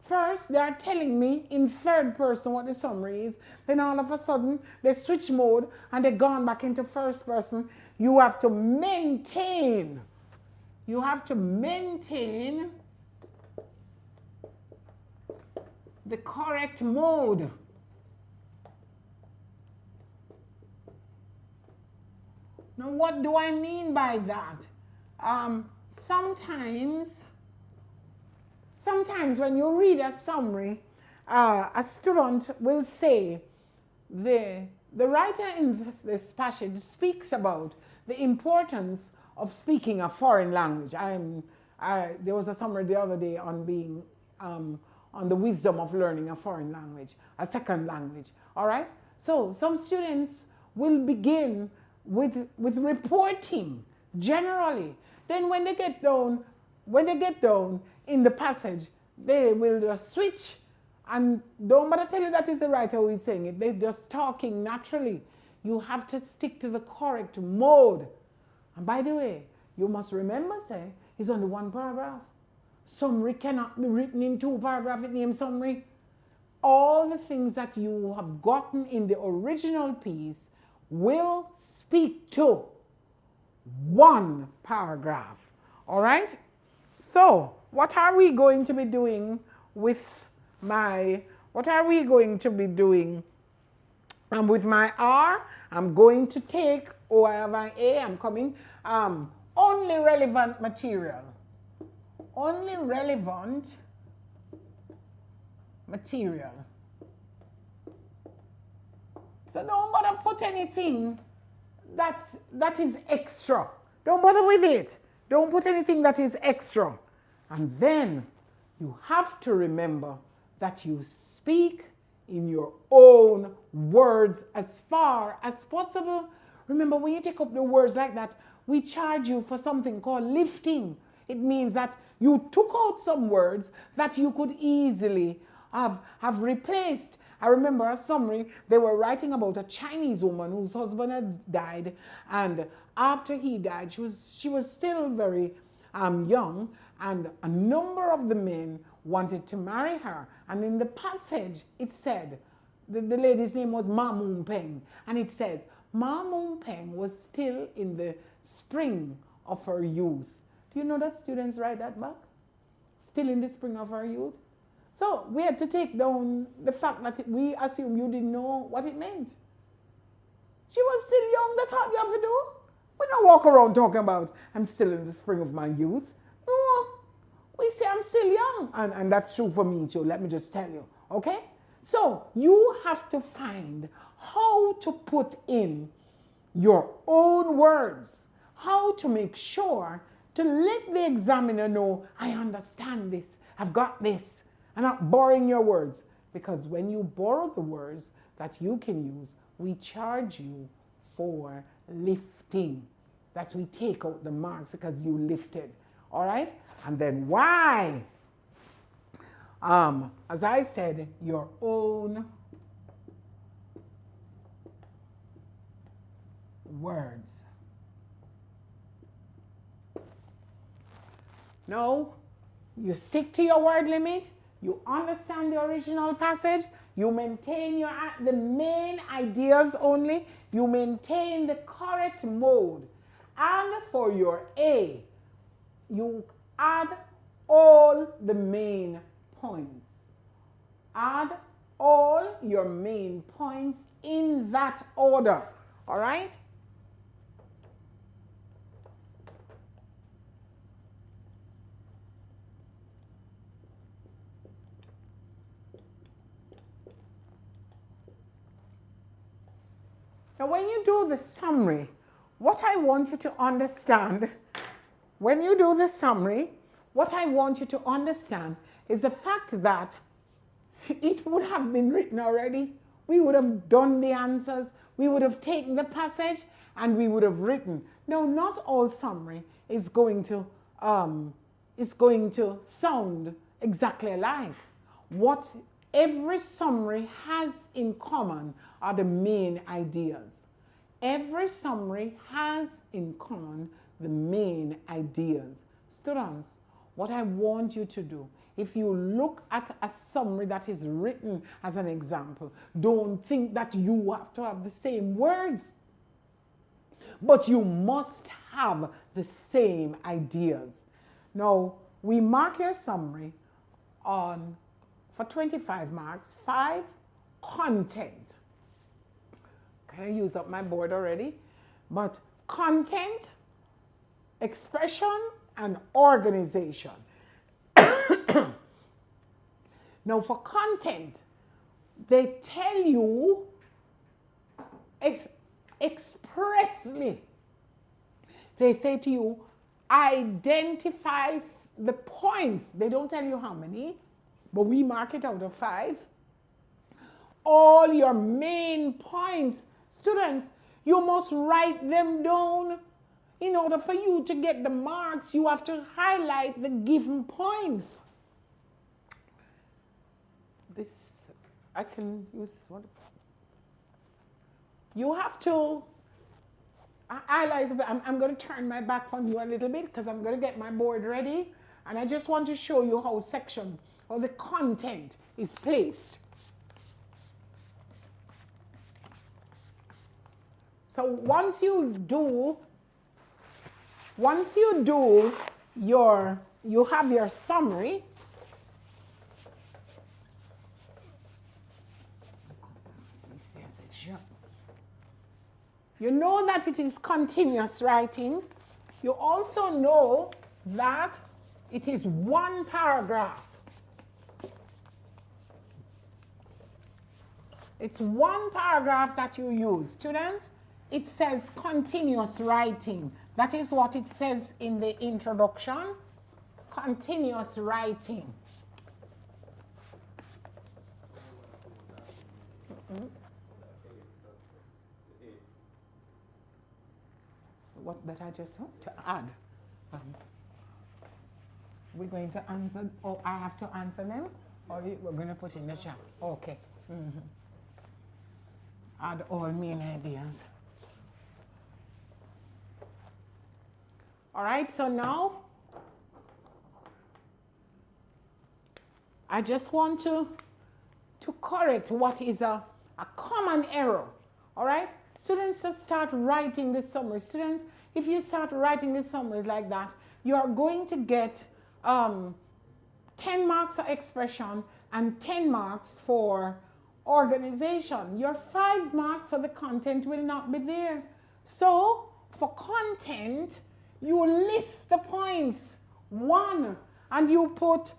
B: First, they are telling me in third person what the summary is. Then all of a sudden, they switch mode and they're gone back into first person. You have to maintain. You have to maintain the correct mode. Now, what do I mean by that? Sometimes when you read a summary, a student will say, the writer in this passage speaks about the importance of speaking a foreign language. There was a summary the other day on being, on the wisdom of learning a foreign language, a second language, all right? So some students will begin with reporting generally. Then when they get down in the passage, they will just switch and don't bother tell you that is the writer who is saying it. They're just talking naturally. You have to stick to the correct mode. And by the way, you must remember, say, it's only one paragraph. Summary cannot be written in 2 paragraphs. It names summary. All the things that you have gotten in the original piece will speak to 1 paragraph. All right? So, what are we going to be doing with my R? I'm going to take, oh, I have an A, I'm coming. Only relevant material. Only relevant material. So don't bother put anything that is extra. Don't bother with it. Don't put anything that is extra. And then you have to remember that you speak in your own words as far as possible. Remember, when you take up the words like that, we charge you for something called lifting. It means that you took out some words that you could easily have replaced. I remember a summary, they were writing about a Chinese woman whose husband had died, and after he died, she was still very young, and a number of the men wanted to marry her. And in the passage, it said, the lady's name was Ma Moon Peng, and it says, Ma Moon Peng was still in the spring of her youth. Do you know that students write that back? Still in the spring of her youth? So we had to take down the fact that we assume you didn't know what it meant. She was still young, that's what you have to do. We don't walk around talking about, I'm still in the spring of my youth. No, we say I'm still young. And that's true for me too, let me just tell you, okay? So you have to find how to put in your own words, how to make sure to let the examiner know, I understand this, I've got this. I'm not borrowing your words, because when you borrow the words that you can use, we charge you for lifting. That's we take out the marks because you lifted. All right? And then why? As I said, your own words. No, you stick to your word limit. You understand the original passage. You maintain the main ideas only. You maintain the correct mode. And for your A, you add all the main points. Add all your main points in that order. All right? Now, when you do the summary, what I want you to understand when you do the summary, what I want you to understand is the fact that it would have been written already. We would have done the answers. We would have taken the passage and we would have written. No, not all summary is going to sound exactly alike. What every summary has in common are the main ideas. Every summary has in common the main ideas. Students, what I want you to do, if you look at a summary that is written as an example, don't think that you have to have the same words, but you must have the same ideas. Now, we mark your summary on, for 25 marks, 5, content. Can I use up my board already? But content, expression, and organization. Now for content, they tell you expressly. They say to you, identify the points. They don't tell you how many, but we mark it out of 5. All your main points. Students, you must write them down. In order for you to get the marks, you have to highlight the given points. This, I can use this one. You have to highlight. I'm going to turn my back from you a little bit because I'm going to get my board ready. And I just want to show you how the content is placed. So once you have your summary. You know that it is continuous writing. You also know that it is one paragraph. It's one paragraph that you use. Students, it says continuous writing. That is what it says in the introduction. Continuous writing. What that I just want to add. We're going to answer, or I have to answer them, or we're going to put in the chat. Okay. Add all main ideas. All right, so now I just want to correct what is a common error. All right, students, just start writing the summary. Students, if you start writing the summaries like that, you are going to get 10 marks for expression and 10 marks for organization. Your 5 marks for the content will not be there. So for content, you list the points, 1, and you put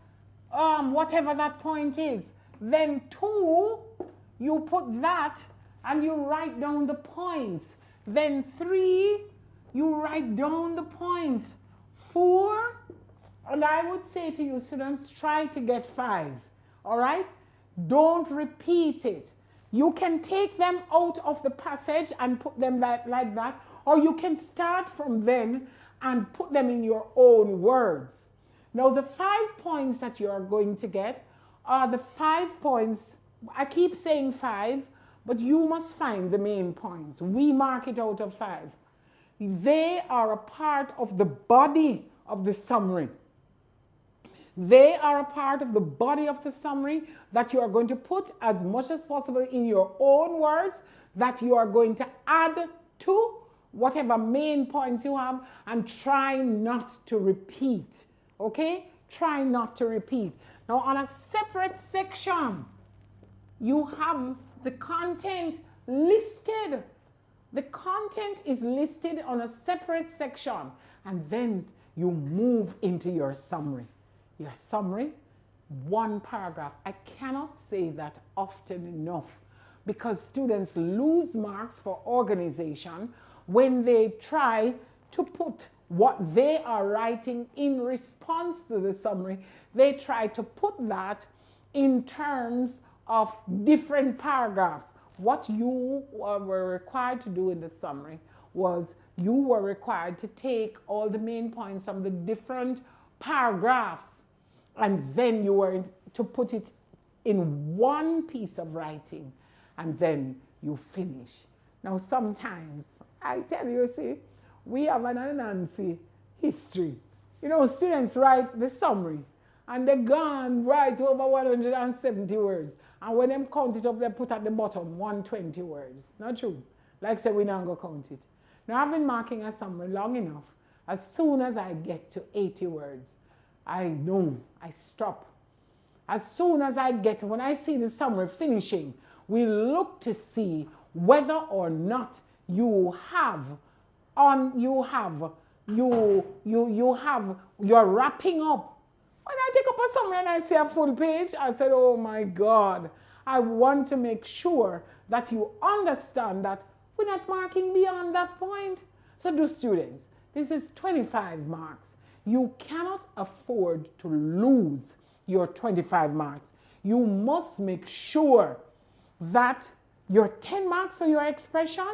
B: whatever that point is. Then 2, you put that and you write down the points. Then 3, you write down the points. 4, and I would say to you students, try to get 5, all right? Don't repeat it. You can take them out of the passage and put them like that, or you can start from then and put them in your own words. Now the 5 points that you are going to get are the 5 points. I keep saying 5, but you must find the main points. We mark it out of 5. They are a part of the body of the summary. They are a part of the body of the summary that you are going to put as much as possible in your own words, that you are going to add to whatever main points you have, and try not to repeat, okay? Try not to repeat. Now on a separate section, you have the content listed. The content is listed on a separate section, and then you move into your summary. Your summary, 1 paragraph. I cannot say that often enough, because students lose marks for organization when they try to put what they are writing in response to the summary, they try to put that in terms of different paragraphs. What you were required to do in the summary was you were required to take all the main points from the different paragraphs, and then you were to put it in one piece of writing, and then you finish. Now sometimes, I tell you, see, we have an Anansi history. You know, students write the summary, and they gone write over 170 words. And when them count it up, they put at the bottom 120 words. Not true. Like say, we not go count it. Now I've been marking a summary long enough. As soon as I get to 80 words, I know, I stop. As soon as I get, when I see the summary finishing, we look to see whether or not you're wrapping up. When I take up a summary and I see a full page, I said, oh my God, I want to make sure that you understand that we're not marking beyond that point. So do students, this is 25 marks. You cannot afford to lose your 25 marks. You must make sure that your 10 marks for your expression,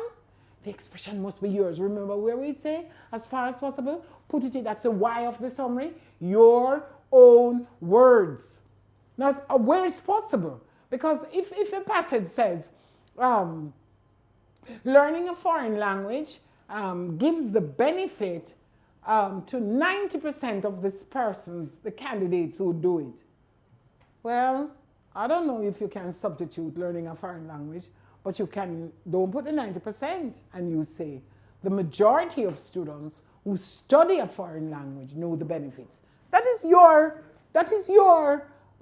B: the expression must be yours. Remember where we say, as far as possible, put it in, that's the why of the summary, your own words. Now, where it's possible. Because if a passage says, learning a foreign language gives the benefit to 90% of the candidates who do it. Well, I don't know if you can substitute learning a foreign language, but you can, don't put the 90%, and you say the majority of students who study a foreign language know the benefits. That is your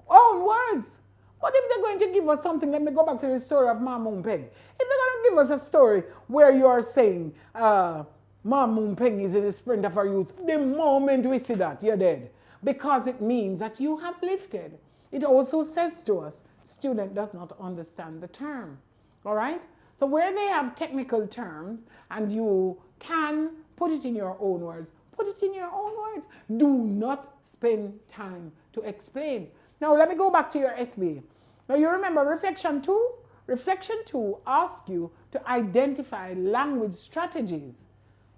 B: own words. But if they're going to give us something, let me go back to the story of Ma Moon Peng. If they're going to give us a story where you are saying Ma Moon Peng is in the sprint of our youth, the moment we see that, you're dead. Because it means that you have lifted. It also says to us, student does not understand the term. All right? So where they have technical terms and you can put it in your own words, put it in your own words. Do not spend time to explain. Now let me go back to your SBA. Now you remember reflection 2? Reflection 2 asks you to identify language strategies.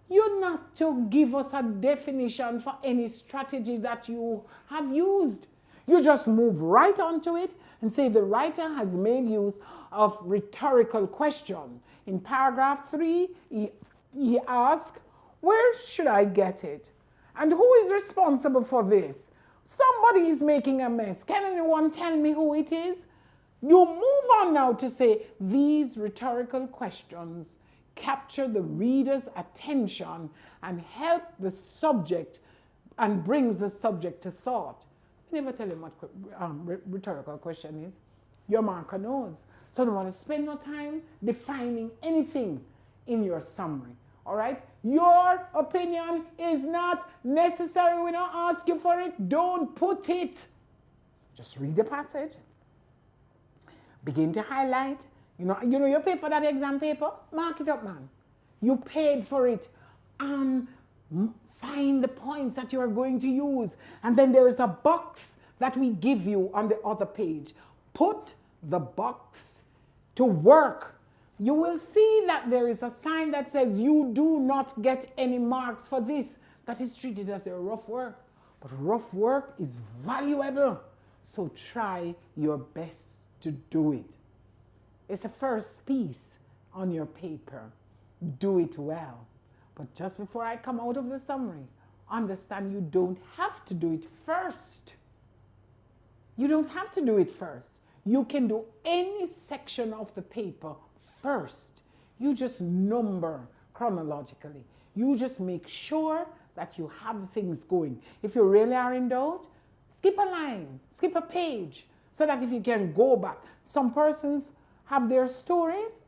B: You're not to give us a definition for any strategy that you have used. You just move right onto it and say the writer has made use of rhetorical question. In paragraph 3, he asks, where should I get it? And who is responsible for this? Somebody is making a mess. Can anyone tell me who it is? You move on now to say these rhetorical questions capture the reader's attention and help the subject and brings the subject to thought. I never tell him what rhetorical question is. Your marker knows. So don't want to spend no time defining anything in your summary. All right? Your opinion is not necessary. We don't ask you for it. Don't put it. Just read the passage. Begin to highlight. You know you pay for that exam paper? Mark it up, man. You paid for it. Find the points that you are going to use. And then there is a box that we give you on the other page. Put the box to work. You will see that there is a sign that says you do not get any marks for this. That is treated as a rough work. But rough work is valuable. So try your best to do it. It's the first piece on your paper. Do it well. But just before I come out of the summary, understand you don't have to do it first. You don't have to do it first. You can do any section of the paper first. You just number chronologically. You just make sure that you have things going. If you really are in doubt, skip a line, skip a page, so that if you can go back. Some persons have their stories.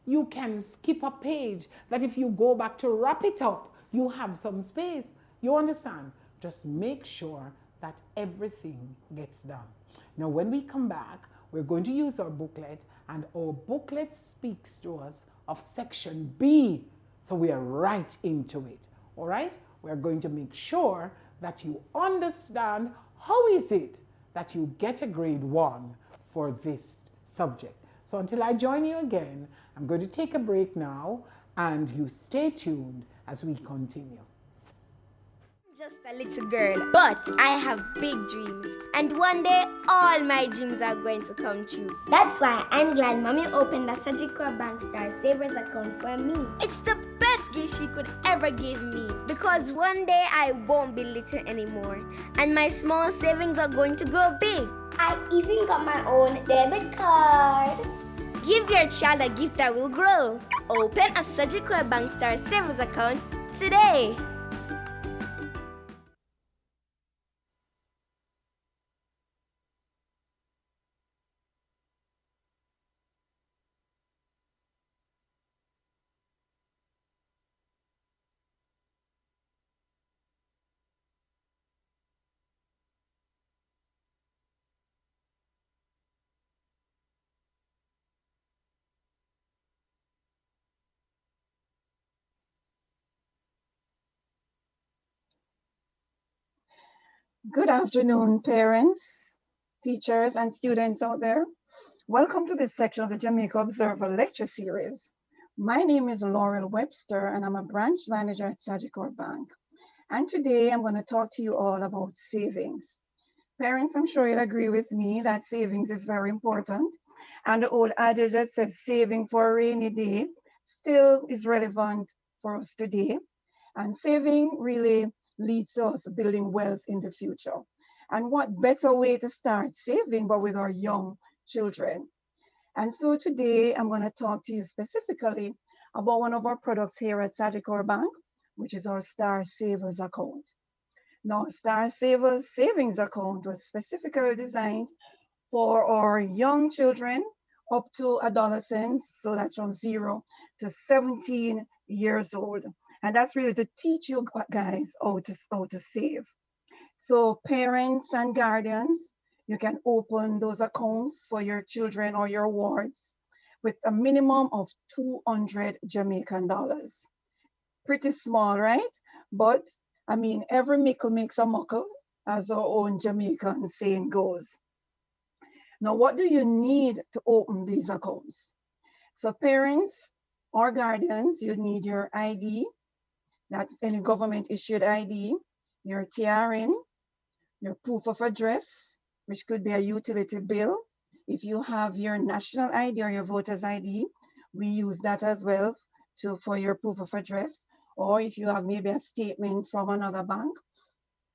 B: You can skip a page that if you go back to wrap it up, you have some space. You understand? Just make sure that everything gets done. Now, when we come back, we're going to use our booklet, and our booklet speaks to us of section B. So we are right into it. All right? We're going to make sure that you understand how is it that you get a grade 1 for this subject. So until I join you again, I'm going to take a break now and you stay tuned as we continue.
C: Just a little girl, but I have big dreams. And one day, all my dreams are going to come true.
D: That's why I'm glad Mommy opened a Sagicor Bank Star Savers account for me.
C: It's the best gift she could ever give me. Because one day I won't be little anymore. And my small savings are going to grow big.
D: I even got my own debit card.
C: Give your child a gift that will grow. Open a Sagicor Bank Star Savers account today.
E: Good afternoon, parents, teachers, and students out there. Welcome to this section of the Jamaica Observer Lecture Series. My name is Laurel Webster, and I'm a branch manager at Sagicor Bank. And today I'm going to talk to you all about savings. Parents, I'm sure you'll agree with me that savings is very important. And the old adage that says saving for a rainy day still is relevant for us today. And saving really leads to us building wealth in the future. And what better way to start saving but with our young children? And so today I'm going to talk to you specifically about one of our products here at Sagicor Bank, which is our Star Savers account. Now, Star Savers Savings account was specifically designed for our young children up to adolescents, so that's from 0 to 17 years old. And that's really to teach you guys how to save. So parents and guardians, you can open those accounts for your children or your wards with a minimum of 200 Jamaican dollars. Pretty small, right? But I mean, every mickle makes a muckle, as our own Jamaican saying goes. Now, what do you need to open these accounts? So parents or guardians, you need your ID, that's any government issued ID, your TRN, your proof of address, which could be a utility bill. If you have your national ID or your voter's ID, we use that as well for your proof of address. Or if you have maybe a statement from another bank,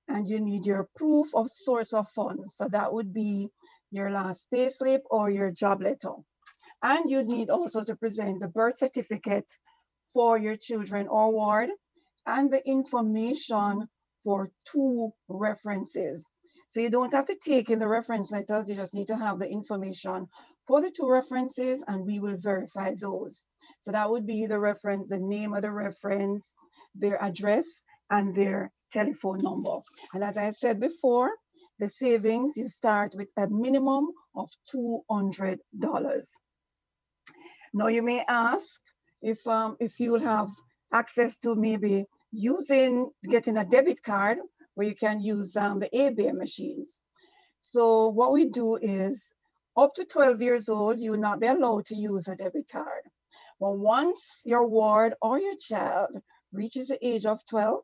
E: and you need your proof of source of funds. So that would be your last pay slip or your job letter. And you need also to present the birth certificate for your children or ward and the information for 2 references. So you don't have to take in the reference letters, you just need to have the information for the 2 references and we will verify those. So that would be the reference, the name of the reference, their address, and their telephone number. And as I said before, the savings, you start with a minimum of $200. Now you may ask if you will have access to maybe getting a debit card where you can use the ABM machines. So what we do is up to 12 years old, you will not be allowed to use a debit card. Well, once your ward or your child reaches the age of 12,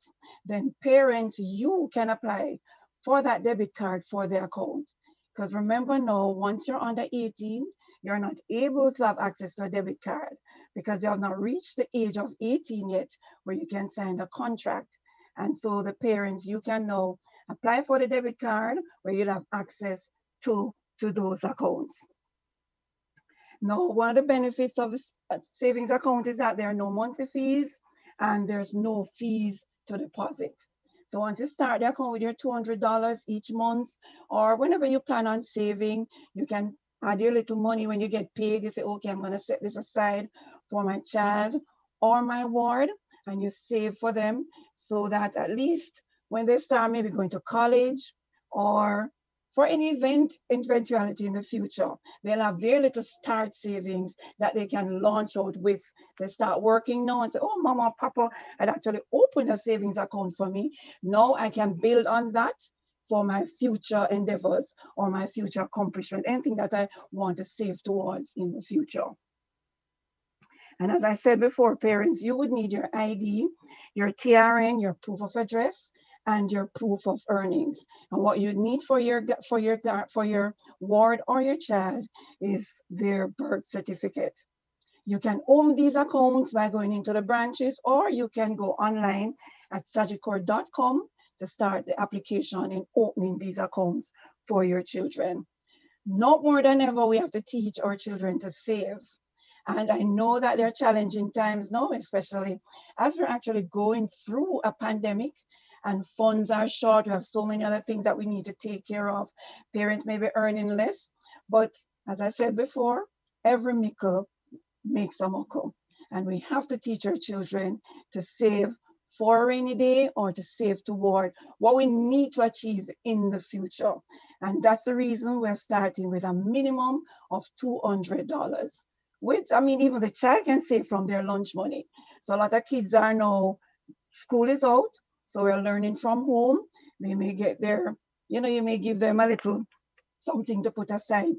E: then parents, you can apply for that debit card for their account. Because remember now, once you're under 18, you're not able to have access to a debit card because you have not reached the age of 18 yet where you can sign a contract. And so the parents, you can now apply for the debit card where you'll have access to those accounts. Now, one of the benefits of the savings account is that there are no monthly fees and there's no fees to deposit. So once you start the account with your $200 each month, or whenever you plan on saving, you can add your little money when you get paid. You say, okay, I'm going to set this aside for my child or my ward, and you save for them so that at least when they start maybe going to college or for any eventuality in the future. They'll have their little start savings that they can launch out with. They start working now and say, oh, mama, papa had actually opened a savings account for me. Now I can build on that for my future endeavors or my future accomplishment, anything that I want to save towards in the future. And as I said before, parents, you would need your ID, your TRN, your proof of address, and your proof of earnings. And what you need for your ward or your child is their birth certificate. You can own these accounts by going into the branches, or you can go online at sagicor.com to start the application in opening these accounts for your children. Not more than ever, we have to teach our children to save. And I know that there are challenging times now, especially as we're actually going through a pandemic and funds are short. We have so many other things that we need to take care of. Parents may be earning less, but as I said before, every mickle makes a muckle. And we have to teach our children to save for a rainy day or to save toward what we need to achieve in the future. And that's the reason we're starting with a minimum of $200, which, I mean, even the child can save from their lunch money. So a lot of kids are now, school is out, so we're learning from home. They may get their, you may give them a little something to put aside,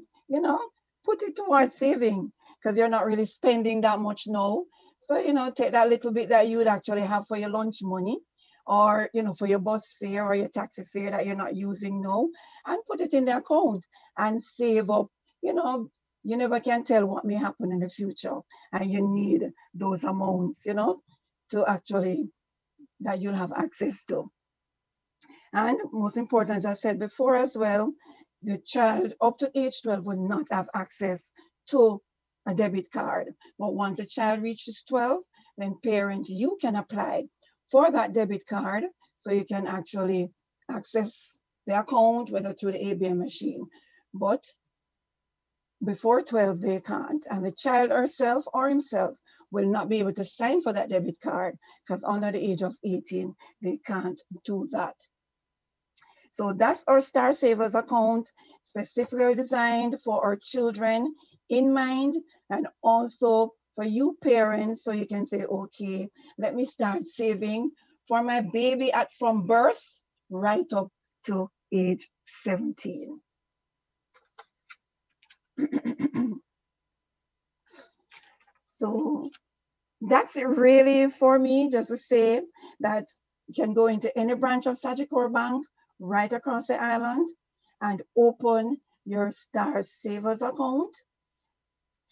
E: put it towards saving, because you're not really spending that much now. So, take that little bit that you would actually have for your lunch money or, for your bus fare or your taxi fare that you're not using now, and put it in the account and save up. You never can tell what may happen in the future, and you need those amounts, to actually, that you'll have access to. And most important, as I said before as well, the child up to age 12 will not have access to a debit card. But once a child reaches 12, then parents, you can apply for that debit card so you can actually access the account, whether through the ABM machine. But before 12, they can't. And the child herself or himself will not be able to sign for that debit card because under the age of 18, they can't do that. So that's our Star Savers account, specifically designed for our children in mind, and also for you parents, so you can say, okay, let me start saving for my baby from birth right up to age 17. So that's it really for me, just to say that you can go into any branch of Sagicor Bank right across the island and open your Star Savers account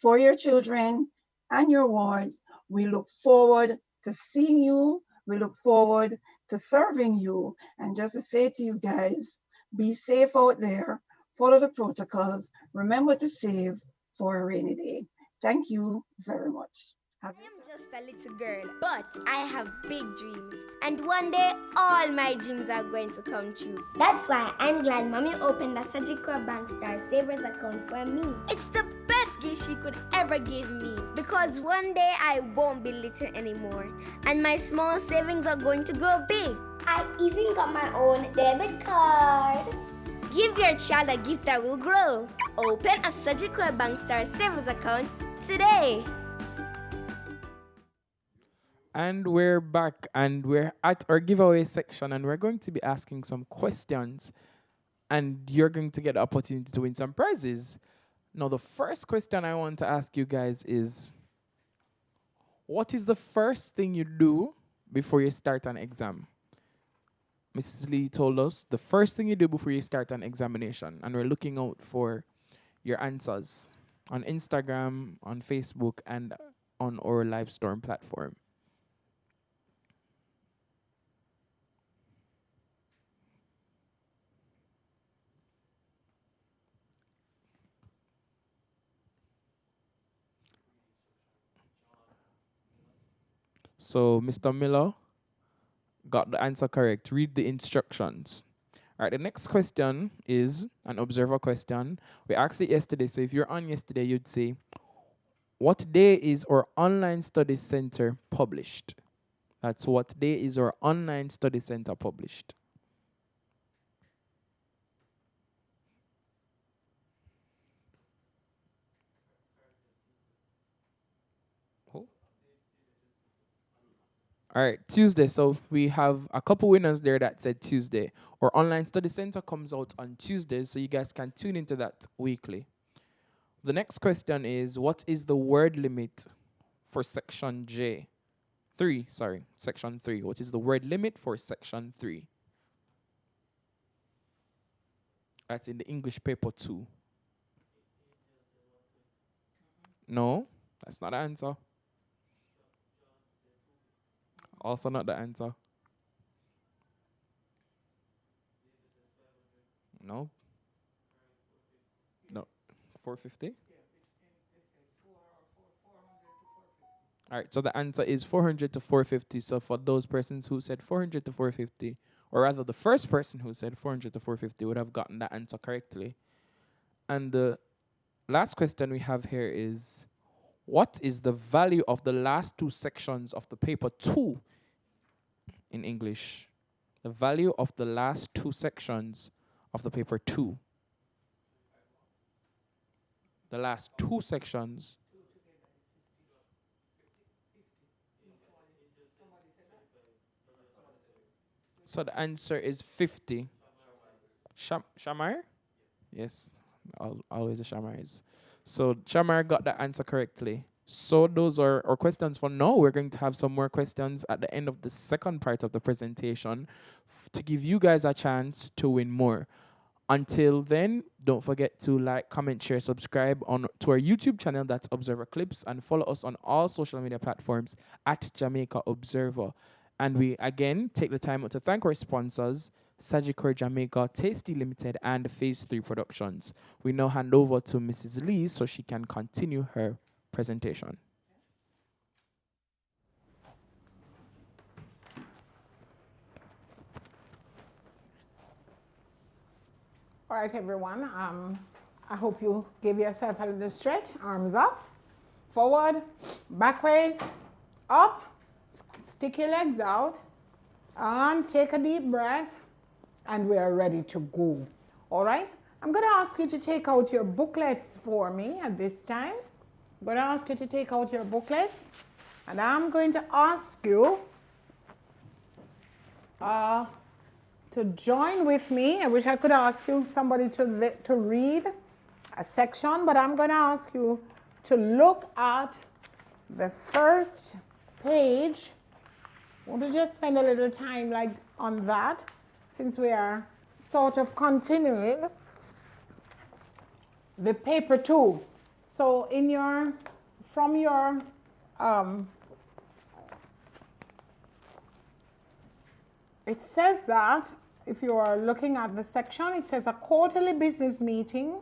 E: for your children and your wards. We look forward to seeing you. We look forward to serving you. And just to say to you guys, be safe out there, follow the protocols, remember to save for a rainy day. Thank you very much.
C: I am just a little girl, but I have big dreams. And one day, all my dreams are going to come true.
D: That's why I'm glad Mommy opened a Sagicor Bank Star Savers account for me.
C: It's the best gift she could ever give me, because one day I won't be little anymore, and my small savings are going to grow big.
D: I even got my own debit card.
C: Give your child a gift that will grow. Open a Sagicor Bank Star Savers account today.
A: And we're back, and we're at our giveaway section, and we're going to be asking some questions, and you're going to get the opportunity to win some prizes. Now, the first question I want to ask you guys is, what is the first thing you do before you start an exam? Mrs. Lee told us the first thing you do before you start an examination, and we're looking out for your answers on Instagram, on Facebook, and on our Livestorm platform. So, Mr. Miller got the answer correct. Read the instructions. All right, the next question is an observer question. We asked it yesterday, so if you're on yesterday, you'd say, what day is our online study center published? That's what day is our online study center published. All right, Tuesday. So we have a couple winners there that said Tuesday. Our online study center comes out on Tuesdays, so you guys can tune into that weekly. The next question is, what is the word limit for section J? 3, sorry, section 3. What is the word limit for section 3? That's in the English paper 2. No, that's not the answer. Also not the answer. No. No. 450? All right, so the answer is 400 to 450. So for those persons who said 400 to 450, or rather the first person who said 400 to 450 would have gotten that answer correctly. And the last question we have here is, what is the value of the last 2 sections of the paper 2 in English? The value of the last 2 sections of the paper 2. The last 2 sections. So the answer is 50. Shamar? Yes, always the Shamars. So Shamar got the answer correctly. So those are our questions for now. We're going to have some more questions at the end of the second part of the presentation to give you guys a chance to win more. Until then, don't forget to like, comment, share, subscribe to our YouTube channel, that's Observer Clips, and follow us on all social media platforms at Jamaica Observer. And we again take the time out to thank our sponsors, Sagicor Jamaica, Tasty Limited, and Phase 3 Productions. We now hand over to Mrs. Lee so she can continue her presentation.
B: All right, everyone. I hope you give yourself a little stretch. Arms up, forward, backwards, up. Stick your legs out, and take a deep breath, and we are ready to go. All right? I'm going to ask you to take out your booklets for me at this time. I'm going to ask you to take out your booklets, and I'm going to ask you to join with me. I wish I could ask you somebody to read a section, but I'm going to ask you to look at the first page. Want to just spend a little time on that, since we are sort of continuing the paper 2. So from your it says that if you are looking at the section, it says a quarterly business meeting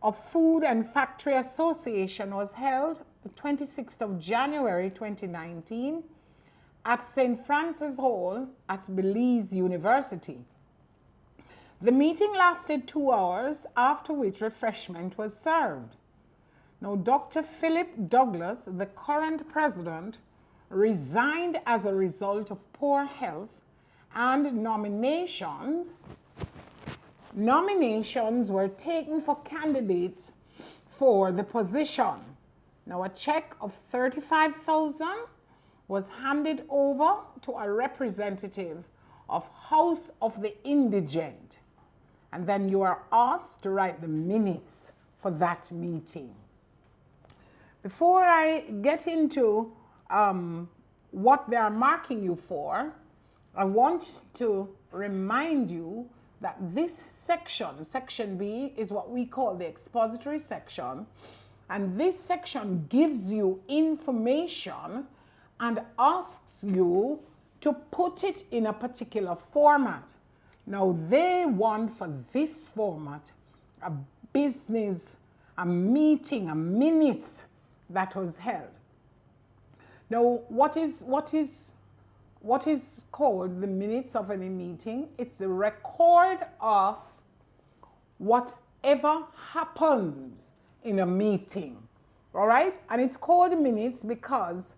B: of Food and Factory Association was held the 26th of January 2019 at St. Francis Hall at Belize University. The meeting lasted 2 hours, after which refreshment was served. Now, Dr. Philip Douglas, the current president, resigned as a result of poor health, and nominations were taken for candidates for the position. Now, a check of $35,000 was handed over to a representative of House of the Indigent. And then you are asked to write the minutes for that meeting. Before I get into what they are marking you for, I want to remind you that this section, Section B, is what we call the expository section. And this section gives you information and asks you to put it in a particular format. Now, they want for this format a business, a meeting, a minutes that was held. Now, what is called the minutes of any meeting? It's the record of whatever happens in a meeting, all right? And it's called minutes because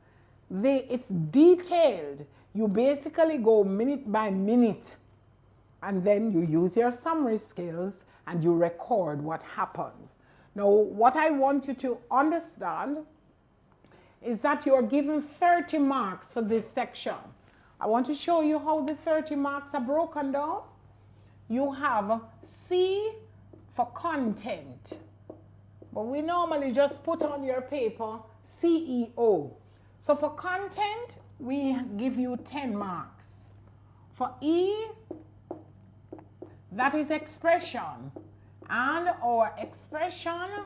B: it's detailed. You basically go minute by minute, and then you use your summary skills and you record what happens. Now, what I want you to understand is that you're given 30 marks for this section. I want to show you how the 30 marks are broken down. You have C for content, but we normally just put on your paper CEO. So for content, we give you 10 marks. For E, that is expression. And our expression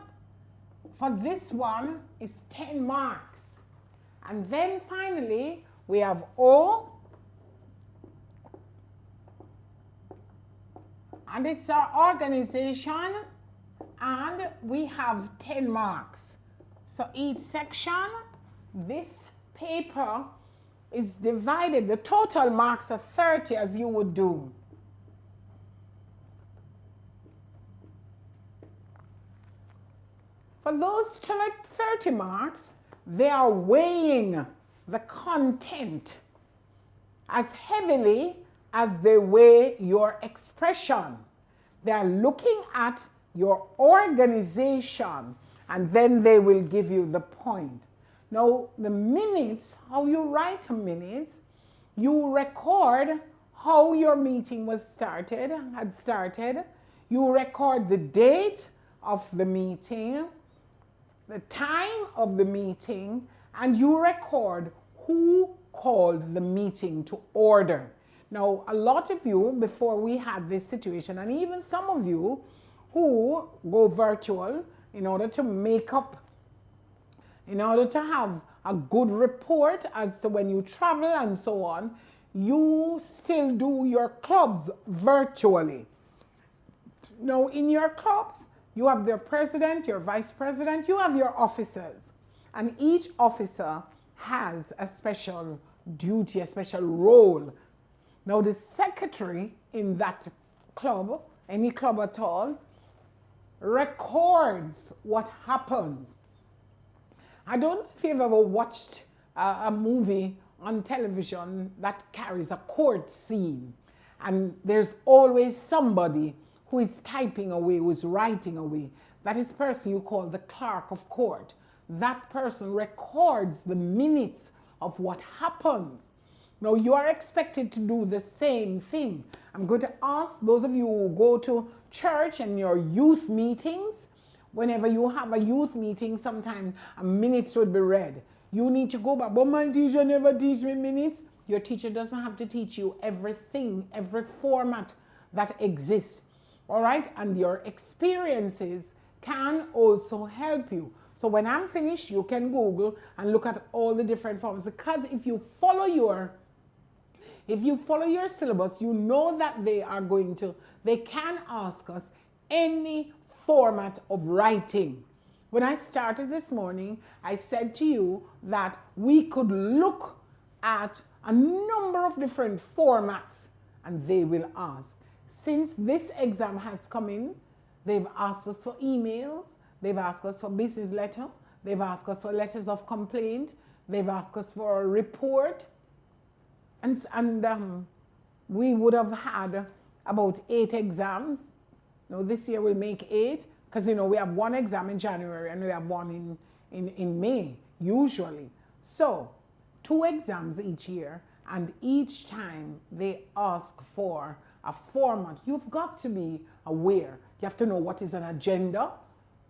B: for this one is 10 marks. And then finally, we have O, and it's our organization, and we have 10 marks. So each section, this paper is divided, the total marks are 30 as you would do. For those 30 marks, they are weighing the content as heavily as they weigh your expression. They are looking at your organization, and then they will give you the point. Now, the minutes, how you write a minute, you record how your meeting had started. You record the date of the meeting, the time of the meeting, and you record who called the meeting to order. Now, a lot of you, before we had this situation, and even some of you who go virtual in order to make up, in order to have a good report as to when you travel and so on, you still do your clubs virtually. Now, in your clubs, you have their president, your vice president, you have your officers, and each officer has a special duty, a special role. Now, the secretary in that club, any club at all, records what happens. I don't know if you've ever watched a movie on television that carries a court scene, and there's always somebody who is typing away, who is writing away. That is the person you call the clerk of court. That person records the minutes of what happens. Now, you are expected to do the same thing. I'm going to ask those of you who go to church and your youth meetings, whenever you have a youth meeting, sometimes minutes would be read. You need to go back, but my teacher never teach me minutes. Your teacher doesn't have to teach you everything, every format that exists. All right? And your experiences can also help you. So when I'm finished, you can Google and look at all the different forms. Because if you follow your syllabus, you know that they can ask us any format of writing. When I started this morning, I said to you that we could look at a number of different formats, and they will ask. Since this exam has come in, they've asked us for emails, they've asked us for business letter, they've asked us for letters of complaint, they've asked us for a report, and we would have had about 8 exams. Now this year we'll make 8, because we have 1 exam in January and we have 1 in May, usually. So 2 exams each year, and each time they ask for a format. You've got to be aware. You have to know what is an agenda,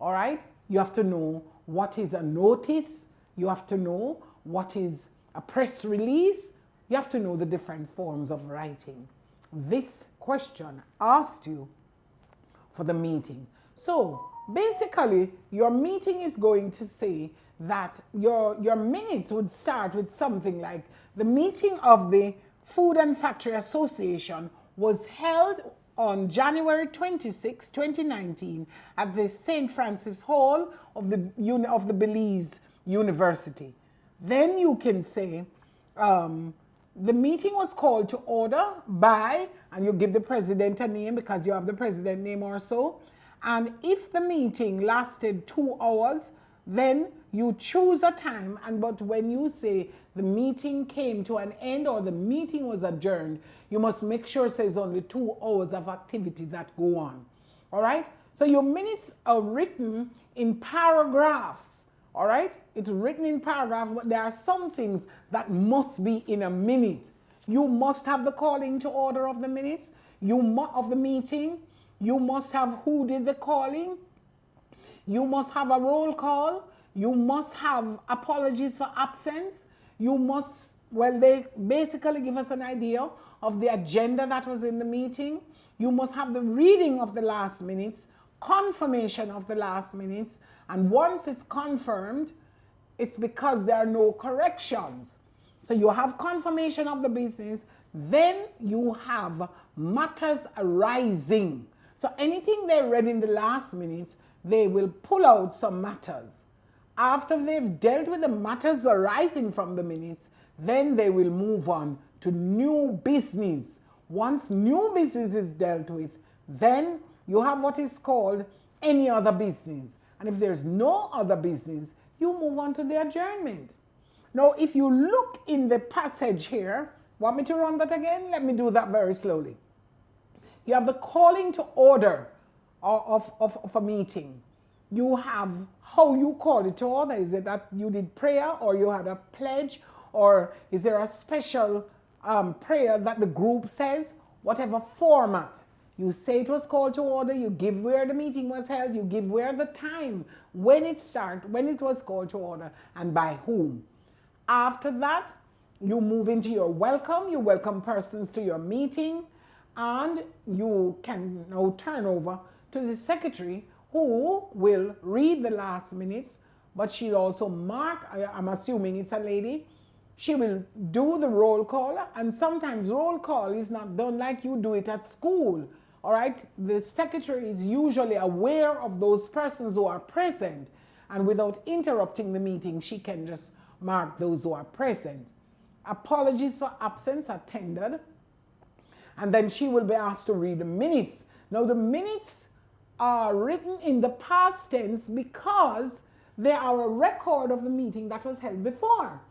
B: all right? You have to know what is a notice. You have to know what is a press release. You have to know the different forms of writing. This question asked you for the meeting. So basically, your meeting is going to say that your minutes would start with something like, the meeting of the Food and Factory Association was held on January 26, 2019 at the St. Francis Hall of the Belize University. Then you can say, the meeting was called to order by, and you give the president a name because you have the president name or so. And if the meeting lasted 2 hours, then you choose a time, but when you say the meeting came to an end or the meeting was adjourned, you must make sure it says only 2 hours of activity that go on. All right? So your minutes are written in paragraphs All right? It's written in paragraph, but there are some things that must be in a minute. You must have the calling to order of the minutes, of the meeting. You must have who did the calling. You must have a roll call. You must have apologies for absence. You must, well, they basically give us an idea of the agenda that was in the meeting. You must have the reading of the last minutes, confirmation of the last minutes, and once it's confirmed, it's because there are no corrections. So you have confirmation of the business, then you have matters arising. So anything they read in the last minutes, they will pull out some matters. After they've dealt with the matters arising from the minutes, then they will move on to new business. Once new business is dealt with, then you have what is called any other business. And if there's no other business, you move on to the adjournment. Now, if you look in the passage here, want me to run that again? Let me do that very slowly. You have the calling to order of a meeting. You have how you call it to order. Is it that you did prayer, or you had a pledge, or is there a special prayer that the group says? Whatever format. You say it was called to order, you give where the meeting was held, you give where the time, when it started, when it was called to order, and by whom. After that, you move into your welcome. You welcome persons to your meeting, and you can now turn over to the secretary, who will read the last minutes, but she'll also mark, I'm assuming it's a lady, she will do the roll call, and sometimes roll call is not done like you do it at school. All right, the secretary is usually aware of those persons who are present, and without interrupting the meeting, she can just mark those who are present. Apologies for absence are tendered, and then she will be asked to read the minutes. Now, the minutes are written in the past tense because they are a record of the meeting that was held before.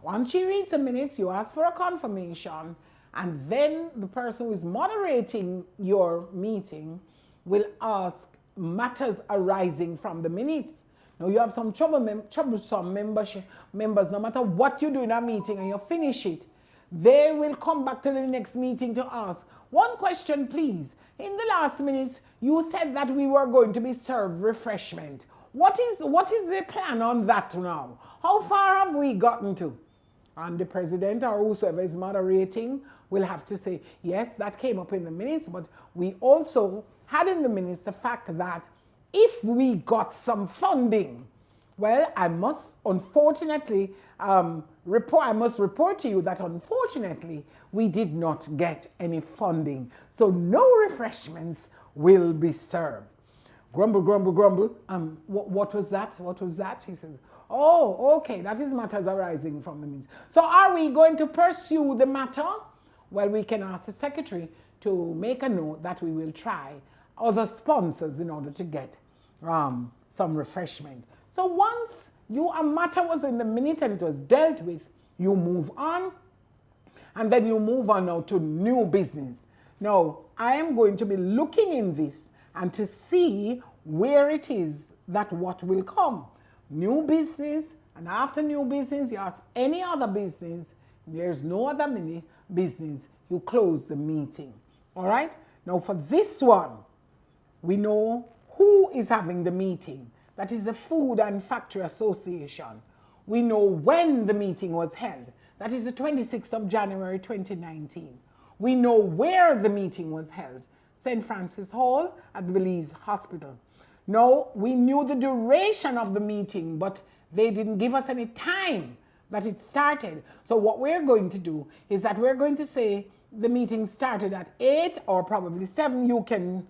B: Once she reads the minutes, you ask for a confirmation, and then the person who is moderating your meeting will ask matters arising from the minutes. Now, you have some troublesome members, no matter what you do in a meeting and you finish it, they will come back to the next meeting to ask, one question please. In the last minutes, you said that we were going to be served refreshment. What is the plan on that now? How far have we gotten to? And the president or whoever is moderating will have to say, yes, that came up in the minutes, but we also had in the minutes the fact that if we got some funding, well, I must unfortunately report to you that unfortunately we did not get any funding. So no refreshments will be served. Grumble, grumble, grumble. What was that? What was that? She says, oh, okay, that is matters arising from the means. So are we going to pursue the matter? Well, we can ask the secretary to make a note that we will try other sponsors in order to get some refreshment. So once a matter was in the minute and it was dealt with, you move on, and then you move on now to new business. Now, I am going to be looking in this and to see where it is that what will come. New business, and after new business, you ask any other business. There's no other mini business. You close the meeting. All right? Now, for this one, we know who is having the meeting. That is the Food and Factory Association. We know when the meeting was held. That is the 26th of January 2019. We know where the meeting was held. St. Francis Hall at the Belize Hospital. Now, we knew the duration of the meeting, but they didn't give us any time that it started. So what we're going to do is that we're going to say the meeting started at 8 or probably 7. You can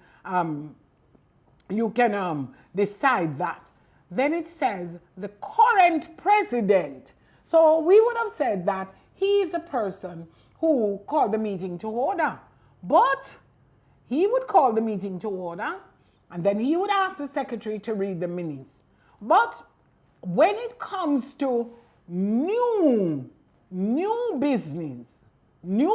B: decide that. Then it says the current president. So we would have said that he is a person who called the meeting to order. But he would call the meeting to order, and then he would ask the secretary to read the minutes. But when it comes to new business, we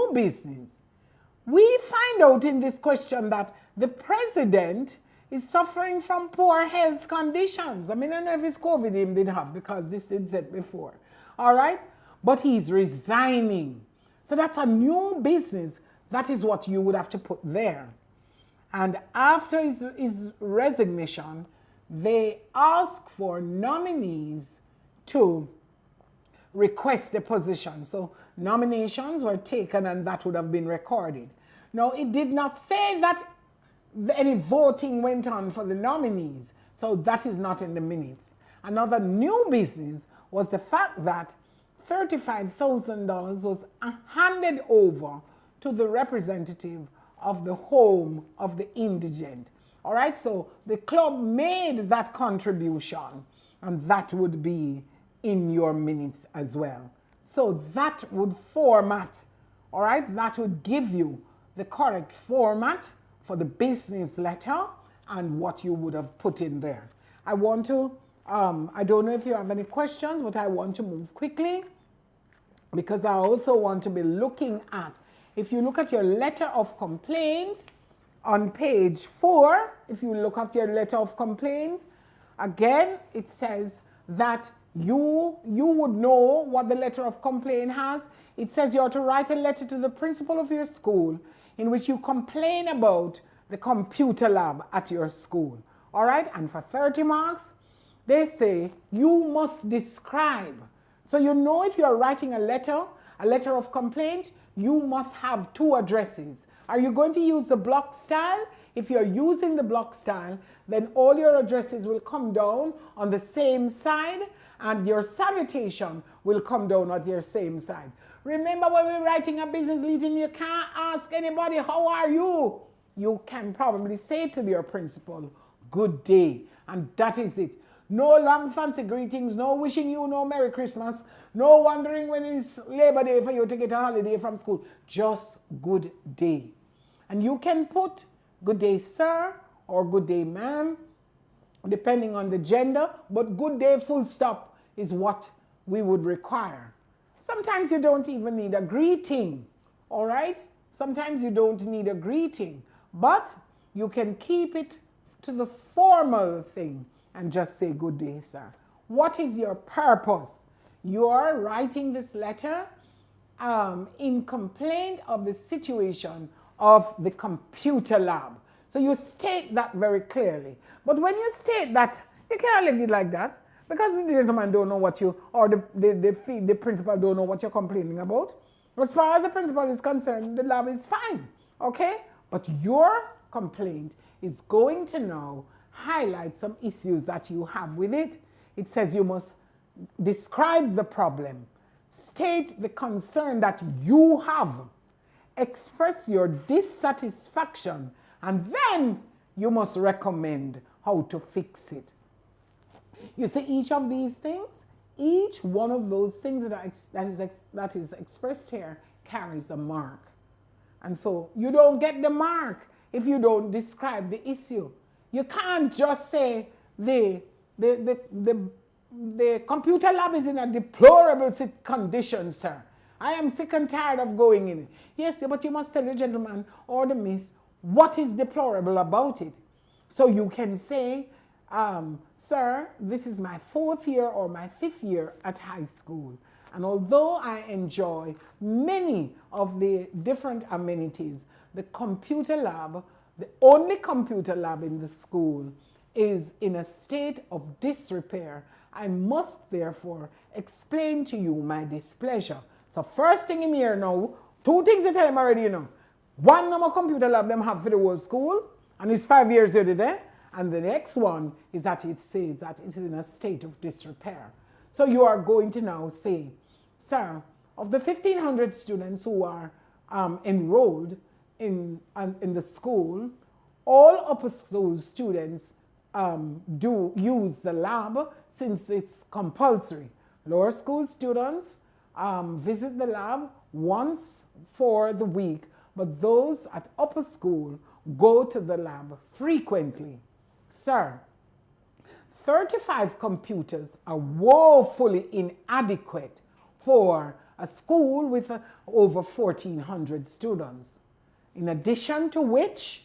B: find out in this question that the president is suffering from poor health conditions. I mean, I don't know if it's COVID he did have because this did said before. All right? But he's resigning. So that's a new business. That is what you would have to put there. And after his resignation, they ask for nominees to request the position. So nominations were taken and that would have been recorded. Now, it did not say that any voting went on for the nominees. So that is not in the minutes. Another new business was the fact that $35,000 was handed over to the representative of the home of the indigent. All right, so the club made that contribution, and that would be in your minutes as well. So that would format, all right, that would give you the correct format for the business letter and what you would have put in there. I want to, I don't know if you have any questions, but I want to move quickly because I also want to be looking at, if you look at your letter of complaints on page 4, if you look at your letter of complaints, again, it says that you would know what the letter of complaint has. It says you are to write a letter to the principal of your school in which you complain about the computer lab at your school. All right, and for 30 marks, they say you must describe. So you know if you are writing a letter of complaint, you must have 2 addresses. Are you going to use the block style? If you're using the block style, then all your addresses will come down on the same side and your salutation will come down at your same side. Remember when we're writing a business leading, you can't ask anybody, how are you? You can probably say to your principal, good day, and that is it. No long fancy greetings, no wishing you no Merry Christmas, no wondering when it's Labor Day for you to get a holiday from school. Just good day. And you can put good day, sir, or good day, ma'am, depending on the gender, but good day full stop is what we would require. Sometimes you don't even need a greeting, all right? Sometimes you don't need a greeting, but you can keep it to the formal thing and just say good day, sir. What is your purpose? You are writing this letter in complaint of the situation of the computer lab. So you state that very clearly. But when you state that, you can't leave it like that because the gentleman don't know what you, or the principal don't know what you're complaining about. As far as the principal is concerned, the lab is fine, okay? But your complaint is going to now highlight some issues that you have with it. It says you must describe the problem, state the concern that you have, express your dissatisfaction, and then you must recommend how to fix it. You see, each of these things, each one of those things that is expressed here carries a mark. And so you don't get the mark if you don't describe the issue. You can't just say the computer lab is in a deplorable condition, sir. I am sick and tired of going in it. Yes, but you must tell the gentleman or the miss what is deplorable about it. So you can say, sir, this is my 4th year or my 5th year at high school. And although I enjoy many of the different amenities, the computer lab, the only computer lab in the school, is in a state of disrepair. I must therefore explain to you my displeasure. So first thing in here now, 2 things I tell him already, you know. One number computer lab them have for the whole school, and it's 5 years already there. And the next one is that it says that it is in a state of disrepair. So you are going to now say, sir, of the 1,500 students who are enrolled in the school, all upper school students do use the lab since it's compulsory. Lower school students visit the lab once for the week, but those at upper school go to the lab frequently. Sir, 35 computers are woefully inadequate for a school with over 1,400 students. In addition to which,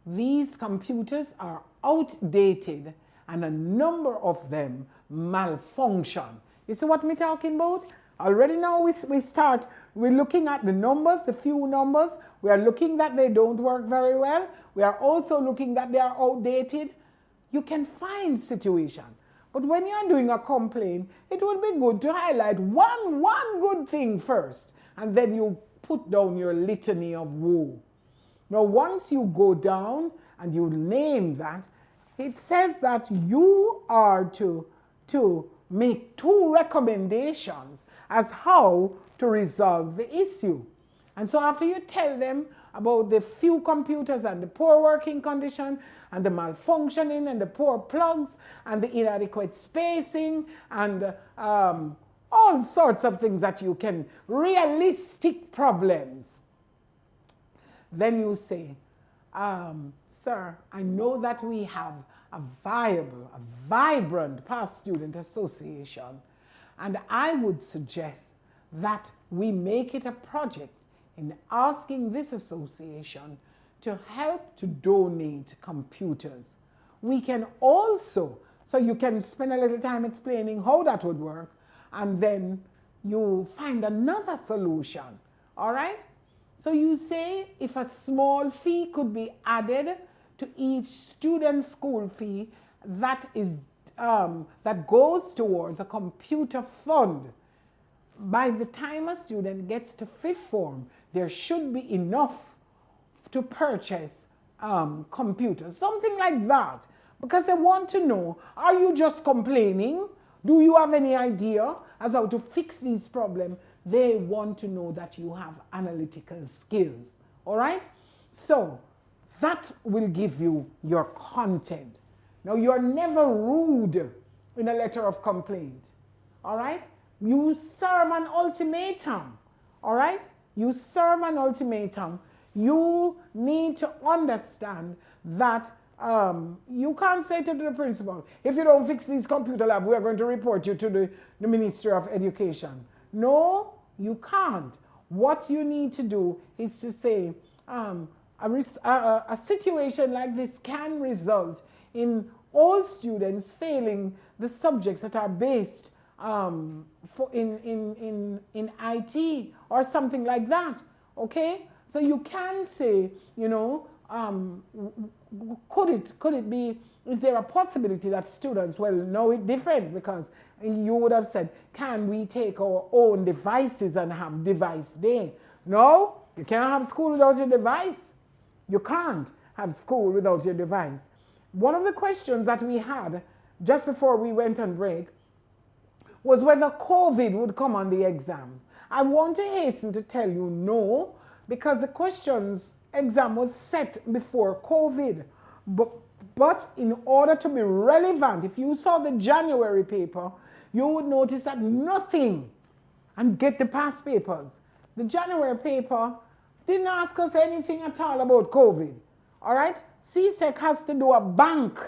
B: these computers are outdated and a number of them malfunction. You see what I'm talking about? Already now we're looking at the numbers, the few numbers. We are looking that they don't work very well. We are also looking that they are outdated. You can find situation. But when you're doing a complaint, it would be good to highlight one good thing first, and then you put down your litany of woe. Now, once you go down and you name that, it says that you are to make 2 recommendations as how to resolve the issue. And so after you tell them about the few computers and the poor working condition and the malfunctioning and the poor plugs and the inadequate spacing and all sorts of things that you can, realistic problems, then you say, sir, I know that we have a vibrant past student association, and I would suggest that we make it a project in asking this association to help to donate computers. We can also, so you can spend a little time explaining how that would work, and then you find another solution, all right? So you say if a small fee could be added to each student's school fee that goes towards a computer fund. By the time a student gets to 5th form, there should be enough to purchase computers, something like that. Because they want to know, are you just complaining? Do you have any idea as how to fix these problems? They want to know that you have analytical skills, all right? So that will give you your content. Now, you're never rude in a letter of complaint, all right? You serve an ultimatum, all right? You serve an ultimatum. You need to understand that you can't say to the principal, if you don't fix these computer lab, we are going to report you to the Ministry of Education. No, you can't. What you need to do is to say, a situation like this can result in all students failing the subjects that are based in IT or something like that, okay? So you can say, you know, could it be, is there a possibility that students will know it different? Because you would have said, can we take our own devices and have device day? No, you can't have school without your device. You can't have school without your device. One of the questions that we had just before we went on break was whether COVID would come on the exam. I want to hasten to tell you no, because the exam was set before COVID. But in order to be relevant, if you saw the January paper, you would notice that nothing, and get the past papers. The January paper didn't ask us anything at all about COVID, all right? CSEC has to do a bank.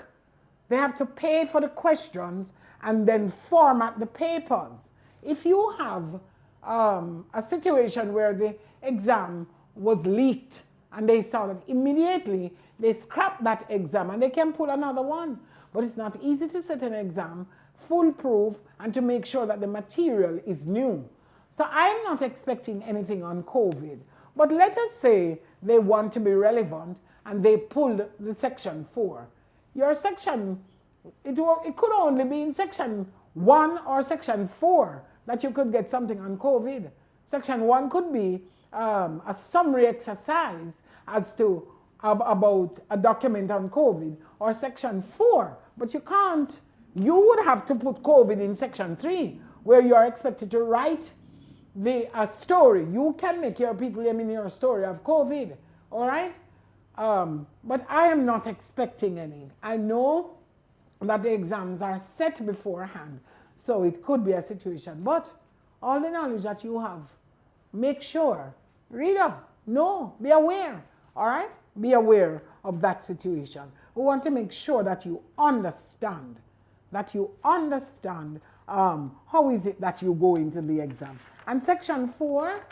B: They have to pay for the questions and then format the papers. If you have a situation where the exam was leaked and they saw that immediately, they scrap that exam and they can pull another one. But it's not easy to set an exam foolproof and to make sure that the material is new. So I'm not expecting anything on COVID. But let us say they want to be relevant and they pulled the section 4. Your section, it could only be in section 1 or section 4 that you could get something on COVID. Section 1 could be a summary exercise as to about a document on COVID, or section 4, but you can't. You would have to put COVID in section 3, where you are expected to write a story. You can make your people in your story of COVID, all right? But I am not expecting any. I know that the exams are set beforehand, so it could be a situation. But all the knowledge that you have, make sure, read up, know, be aware, all right? Be aware of that situation. We want to make sure that you understand, how is it that you go into the exam. And section 4,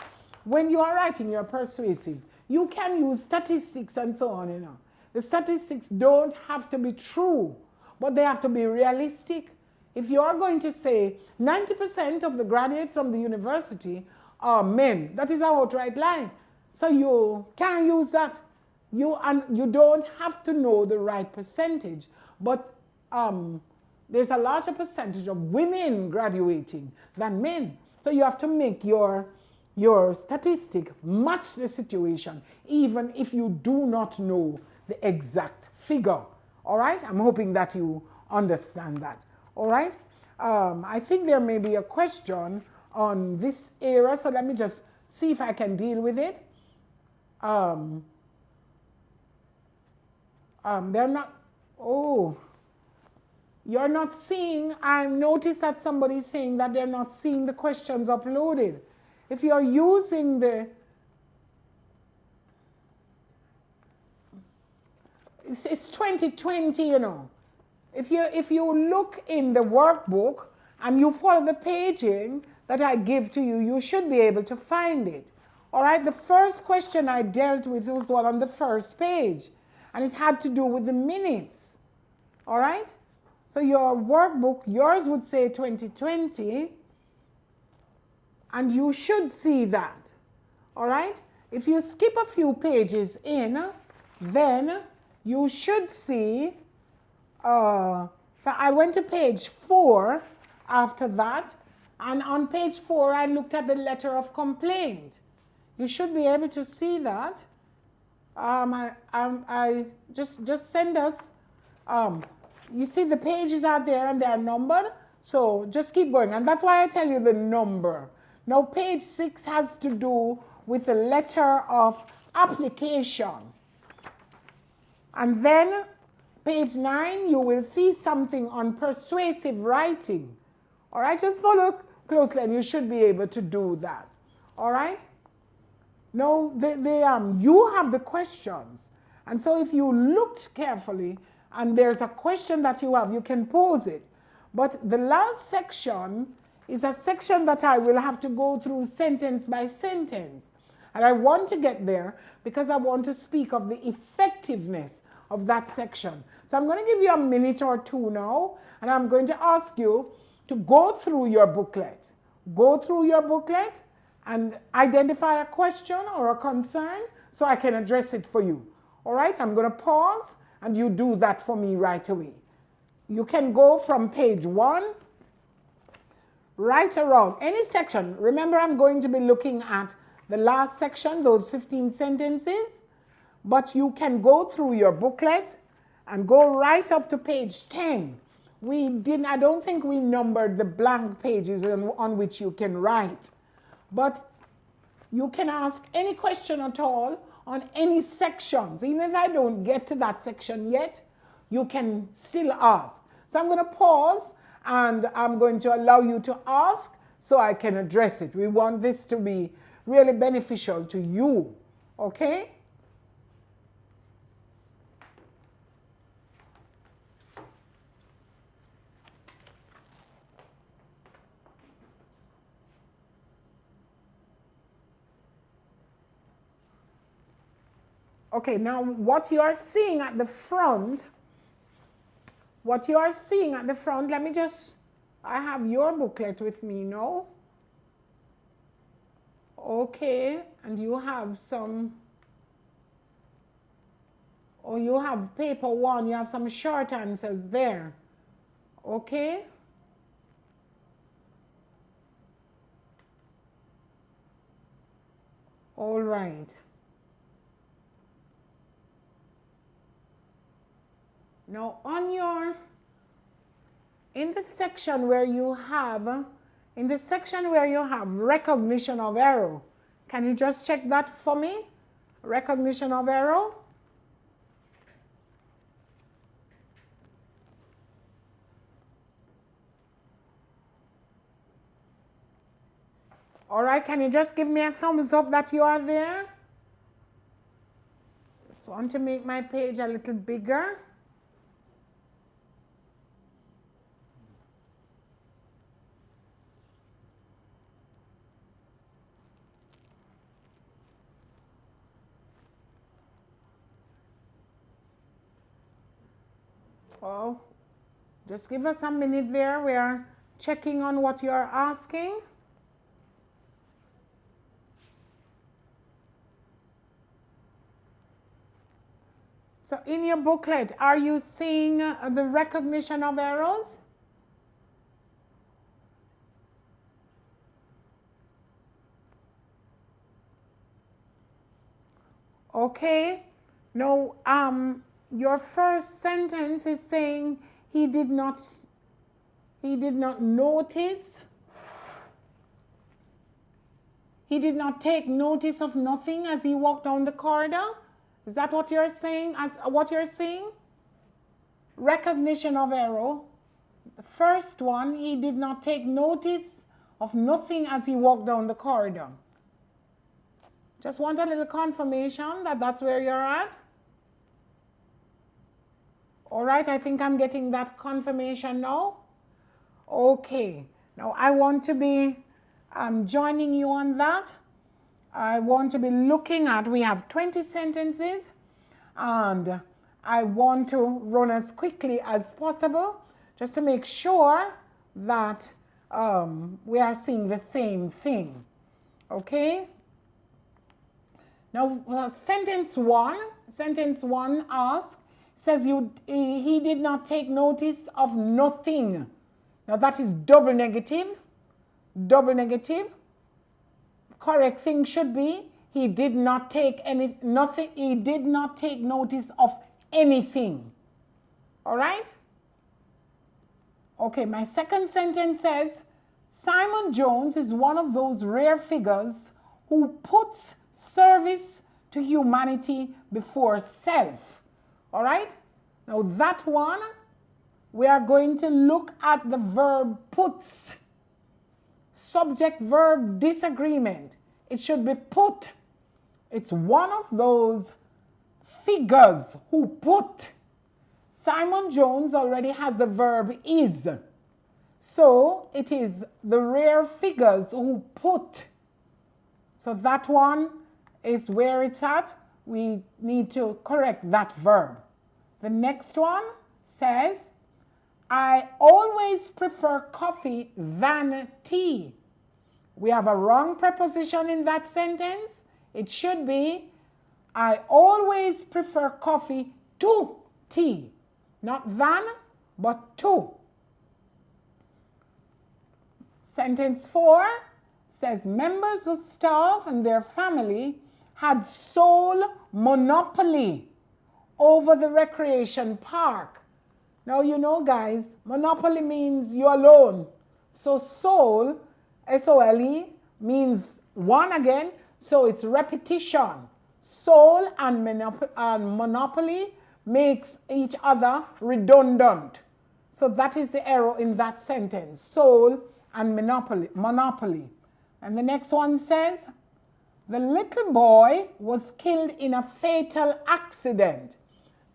B: when you are writing your persuasive, you can use statistics and so on, you know. The statistics don't have to be true, but they have to be realistic. If you are going to say 90% of the graduates from the university are men, that is an outright lie. So you can't use that. You don't have to know the right percentage, but there's a larger percentage of women graduating than men. So you have to make your statistic match the situation, even if you do not know the exact figure. All right? I'm hoping that you understand that. All right? I think there may be a question on this area, so let me just see if I can deal with it. They're not, oh, you're not seeing, I noticed that somebody's saying that they're not seeing the questions uploaded. If you're using it's 2020, you know. If you look in the workbook and you follow the paging that I give to you, you should be able to find it. All right, the first question I dealt with was one on the first page, and it had to do with the minutes. All right? So your workbook, yours would say 2020, and you should see that. All right? If you skip a few pages in, then you should see, I went to page 4 after that, and on page 4 I looked at the letter of complaint. You should be able to see that. I just send us, you see the pages are there and they are numbered, so just keep going. And that's why I tell you the number. Now page 6 has to do with the letter of application. And then page 9, you will see something on persuasive writing. All right, just follow closely and you should be able to do that. All right? No, you have the questions. And so if you looked carefully and there's a question that you have, you can pose it. But the last section is a section that I will have to go through sentence by sentence. And I want to get there because I want to speak of the effectiveness of that section. So I'm going to give you a minute or two now, and I'm going to ask you to go through your booklet. Go through your booklet and identify a question or a concern so I can address it for you. All right, I'm going to pause and you do that for me right away. You can go from page 1 right around any section. Remember, I'm going to be looking at the last section, those 15 sentences, but you can go through your booklet and go right up to page 10. I don't think we numbered the blank pages on which you can write. But you can ask any question at all on any sections. Even if I don't get to that section yet, you can still ask. So I'm going to pause and I'm going to allow you to ask so I can address it. We want this to be really beneficial to you. Okay? Okay, now what you are seeing at the front, let me just, I have your booklet with me now. Okay, and you have some, you have paper 1, you have some short answers there. Okay? All right. Now in the section where you have recognition of error, can you just check that for me? Recognition of error. All right, can you just give me a thumbs up that you are there? Just want to make my page a little bigger. Oh, just give us a minute there. We are checking on what you're asking. So in your booklet, are you seeing the recognition of errors? Okay. No, your first sentence is saying he did not notice. He did not take notice of nothing as he walked down the corridor. Is that what you're saying? As what you're saying? Recognition of error. The first one, he did not take notice of nothing as he walked down the corridor. Just want a little confirmation that that's where you're at. All right, I think I'm getting that confirmation now. Okay, now I want to be joining you on that. I want to be looking at, we have 20 sentences, and I want to run as quickly as possible just to make sure that we are seeing the same thing. Okay? Now, sentence one asks, says he did not take notice of nothing. Now that is double negative. Double negative. Correct thing should be he did not take nothing. He did not take notice of anything. All right? Okay, my second sentence says Simon Jones is one of those rare figures who puts service to humanity before self. All right? Now that one, we are going to look at the verb puts. Subject verb disagreement. It should be put. It's one of those figures who put. Simon Jones already has the verb is. So it is the rare figures who put. So that one is where it's at. We need to correct that verb. The next one says, I always prefer coffee than tea. We have a wrong preposition in that sentence. It should be, I always prefer coffee to tea. Not than, but to. Sentence 4 says, members of staff and their family had sole monopoly over the recreation park. Now, you know, guys, monopoly means you alone. So sole, S-O-L-E, means one again. So it's repetition. Sole and monopoly makes each other redundant. So that is the error in that sentence. Sole and monopoly. And the next one says, the little boy was killed in a fatal accident.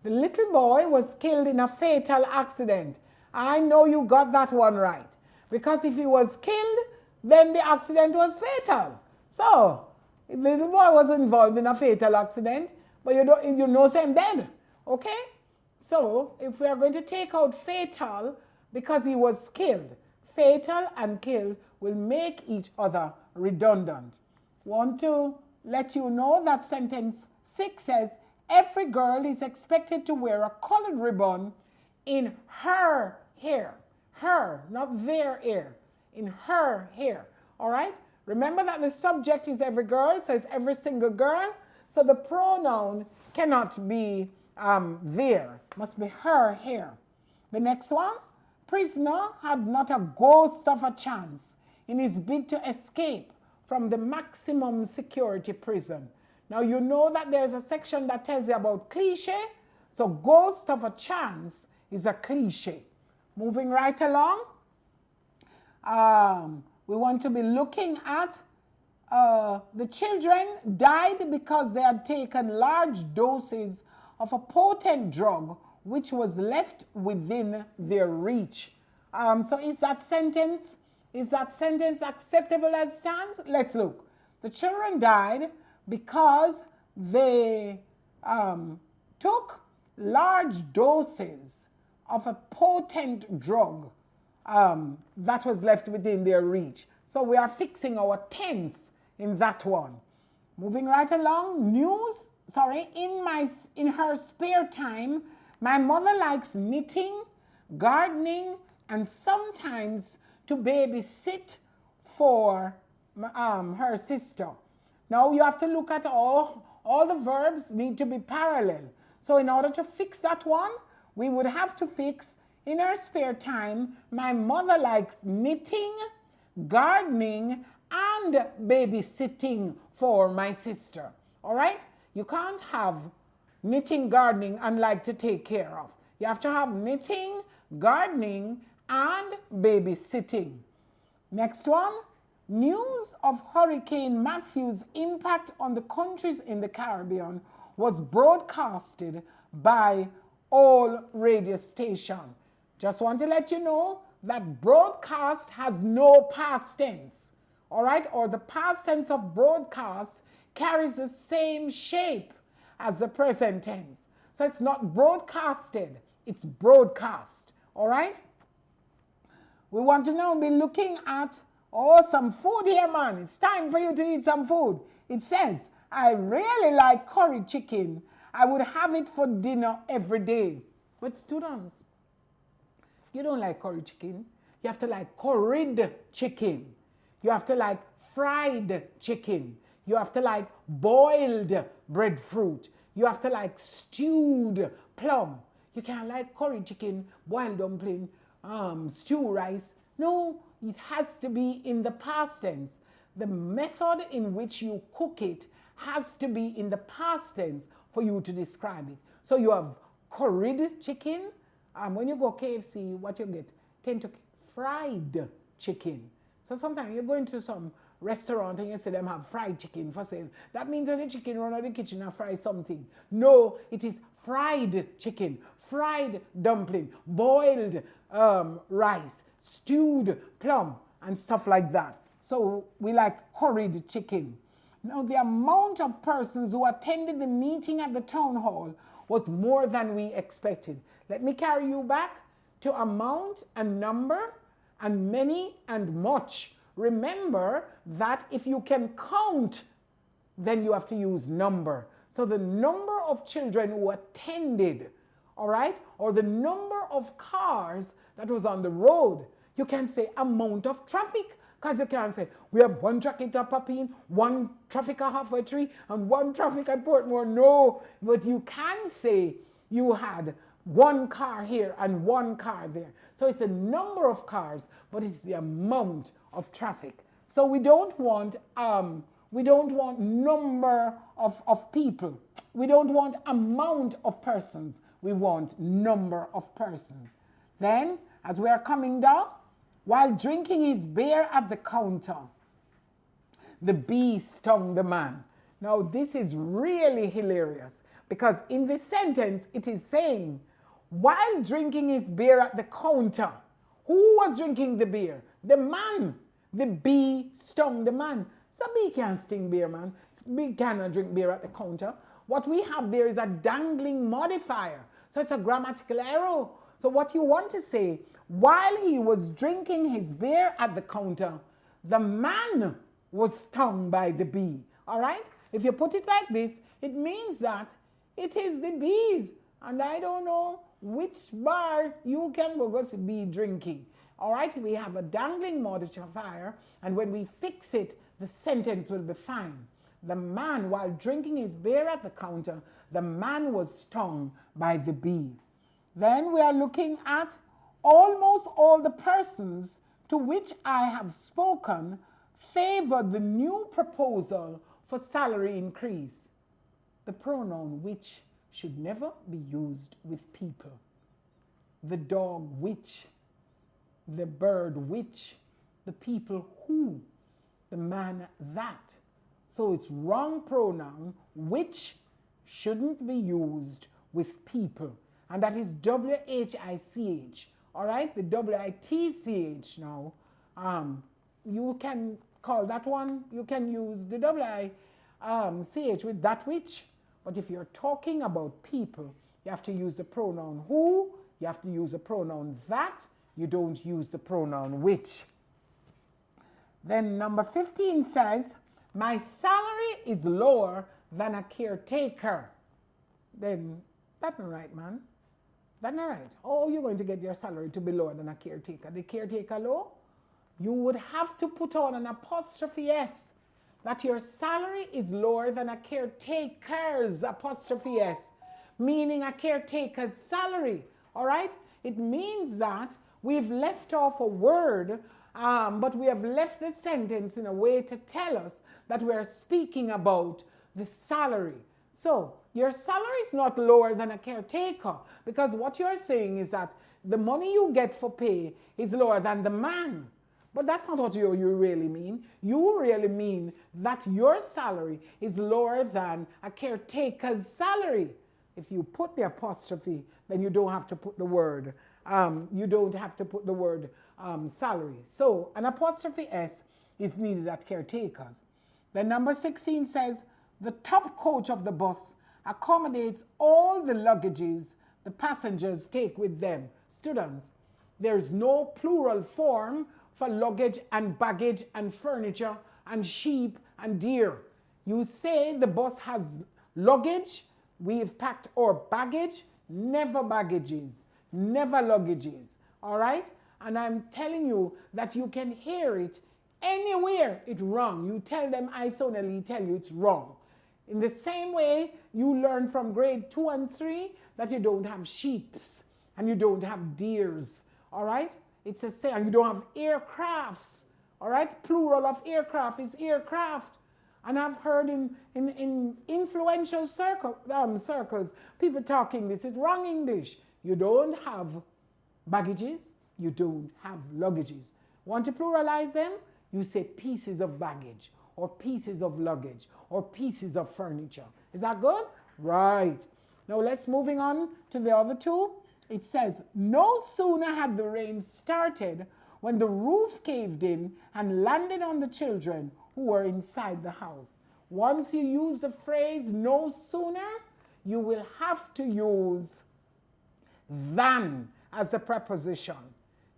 B: The little boy was killed in a fatal accident. I know you got that one right. Because if he was killed, then the accident was fatal. So, the little boy was involved in a fatal accident, but you know him dead. Okay? So, if we are going to take out fatal because he was killed, fatal and killed will make each other redundant. Want to let you know that sentence 6 says, every girl is expected to wear a colored ribbon in her hair. Her, not their hair. In her hair. All right? Remember that the subject is every girl, so it's every single girl. So the pronoun cannot be there. Must be her hair. The next one. Prisoner had not a ghost of a chance in his bid to escape from the maximum security prison. Now, you know that there's a section that tells you about cliche. So, ghost of a chance is a cliche. Moving right along, we want to be looking at the children died because they had taken large doses of a potent drug which was left within their reach. So, is that sentence acceptable as stands? Let's look. The children died because they took large doses of a potent drug that was left within their reach. So we are fixing our tense in that one. Moving right along, in her spare time, my mother likes knitting, gardening, and sometimes to babysit for her sister. Now you have to look at all the verbs need to be parallel. So in order to fix that one, we would have to fix, in her spare time, my mother likes knitting, gardening, and babysitting for my sister. All right? You can't have knitting, gardening, and like to take care of. You have to have knitting, gardening, and babysitting. Next one. News of Hurricane Matthew's impact on the countries in the Caribbean was broadcasted by all radio stations. Just want to let you know that broadcast has no past tense, all right? Or the past tense of broadcast carries the same shape as the present tense. So it's not broadcasted, it's broadcast, all right? We want to now be looking at some food here, man. It's time for you to eat some food. It says, I really like curry chicken. I would have it for dinner every day. But students, you don't like curry chicken. You have to like curried chicken. You have to like fried chicken. You have to like boiled breadfruit. You have to like stewed plum. You can't like curry chicken, boiled dumpling, stew rice. No, it has to be in the past tense. The method in which you cook it has to be in the past tense for you to describe it. So you have curried chicken. When you go KFC, what you get? Kentucky fried chicken. So sometimes you go into some restaurant and you see them have fried chicken for sale. That means that the chicken run out of the kitchen and fry something. No, it is fried chicken, fried dumpling, boiled rice, stewed plum, and stuff like that. So we like curried chicken. Now the amount of persons who attended the meeting at the town hall was more than we expected. Let me carry you back to amount and number and many and much. Remember that if you can count, then you have to use number. So the number of children who attended, all right, or the number of cars that was on the road. You can say amount of traffic, because you can say we have one traffic at Papine, one traffic at Halfway Tree, and one traffic at Portmore. No, but you can say you had one car here and one car there. So it's the number of cars, but it's the amount of traffic. So we don't want number of people. We don't want amount of persons. We want number of persons. Then, as we are coming down, while drinking his beer at the counter, the bee stung the man. Now, this is really hilarious because in this sentence, it is saying, while drinking his beer at the counter, who was drinking the beer? The man. The bee stung the man. So bee can't sting beer, man. Bee cannot drink beer at the counter. What we have there is a dangling modifier. So it's a grammatical error. So what you want to say, while he was drinking his beer at the counter, the man was stung by the bee. All right? If you put it like this, it means that it is the bees. And I don't know which bar you can go be drinking. All right? We have a dangling modifier. And when we fix it, the sentence will be fine. The man, while drinking his beer at the counter, the man was stung by the bee. Then we are looking at almost all the persons to which I have spoken favored the new proposal for salary increase. The pronoun which should never be used with people. The dog which, the bird which, the people who, the man that. So it's wrong pronoun which shouldn't be used with people. And that is W-H-I-C-H. All right, the W-I-T-C-H now. You can call that one, you can use the W-I-C-H with that which. But if you're talking about people, you have to use the pronoun who You have to use the pronoun that. You don't use the pronoun which. Then number 15 says, my salary is lower than a caretaker. Then that's not right, man. That's not right. Oh, you're going to get your salary to be lower than a caretaker. The caretaker low? You would have to put on an apostrophe S, that your salary is lower than a caretaker's apostrophe S, meaning a caretaker's salary. All right? It means that we've left off a word, but we have left the sentence in a way to tell us that we're speaking about the salary. So your salary is not lower than a caretaker, because what you're saying is that the money you get for pay is lower than the man. But that's not what you really mean. You really mean that your salary is lower than a caretaker's salary. If you put the apostrophe, then you don't have to put the word. Salary. So an apostrophe S is needed at caretakers. Then number 16 says, the top coach of the bus accommodates all the luggages the passengers take with them. Students, there's no plural form for luggage and baggage and furniture and sheep and deer. You say the bus has luggage, we've packed our baggage, never baggages, never luggages, all right? And I'm telling you that you can hear it anywhere it's wrong. You tell them isonally, tell you it's wrong. In the same way, you learn from grade 2 and 3 that you don't have sheeps and you don't have deers, all right? It's the same, and you don't have aircrafts, all right? Plural of aircraft is aircraft. And I've heard in influential circles, people talking, this is wrong English. You don't have baggages, you don't have luggages. Want to pluralize them? You say pieces of baggage, or pieces of luggage, or pieces of furniture. Is that good? Right. Now let's moving on to the other two. It says, no sooner had the rain started when the roof caved in and landed on the children who were inside the house. Once you use the phrase no sooner, you will have to use than as a preposition.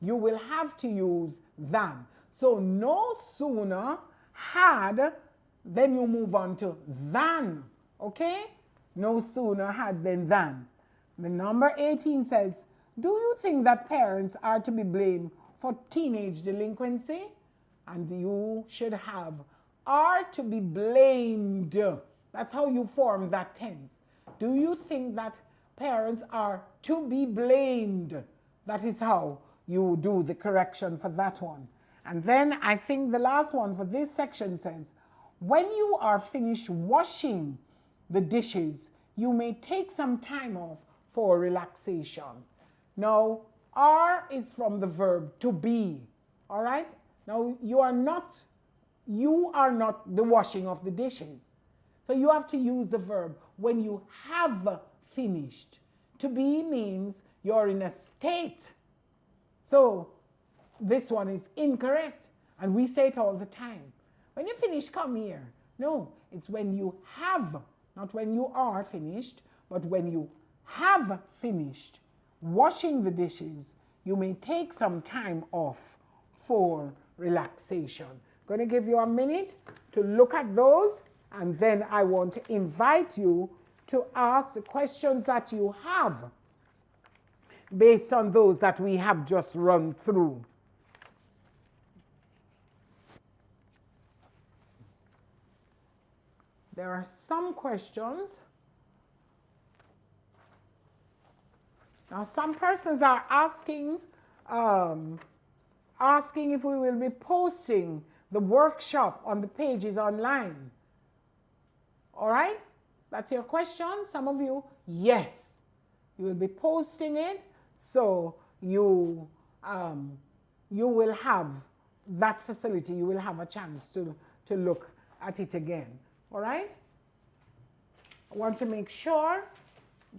B: You will have to use than. So no sooner had, then you move on to than, okay? No sooner had than. The number 18 says, do you think that parents are to be blamed for teenage delinquency? And you should have are to be blamed. That's how you form that tense. Do you think that parents are to be blamed? That is how you do the correction for that one. And then I think the last one for this section says, when you are finished washing the dishes, you may take some time off for relaxation. Now, are is from the verb to be, all right? Now, you are not the washing of the dishes. So you have to use the verb when you have finished. To be means you're in a state. So this one is incorrect. And we say it all the time. When you finish, come here. No, it's when you have, not when you are finished, but when you have finished washing the dishes, you may take some time off for relaxation. I'm going to give you a minute to look at those, and then I want to invite you to ask the questions that you have based on those that we have just run through. There are some questions. Now, some persons are asking if we will be posting the workshop on the pages online. All right? That's your question. Some of you, yes. You will be posting it, so you will have that facility. You will have a chance to look at it again. All right? I want to make sure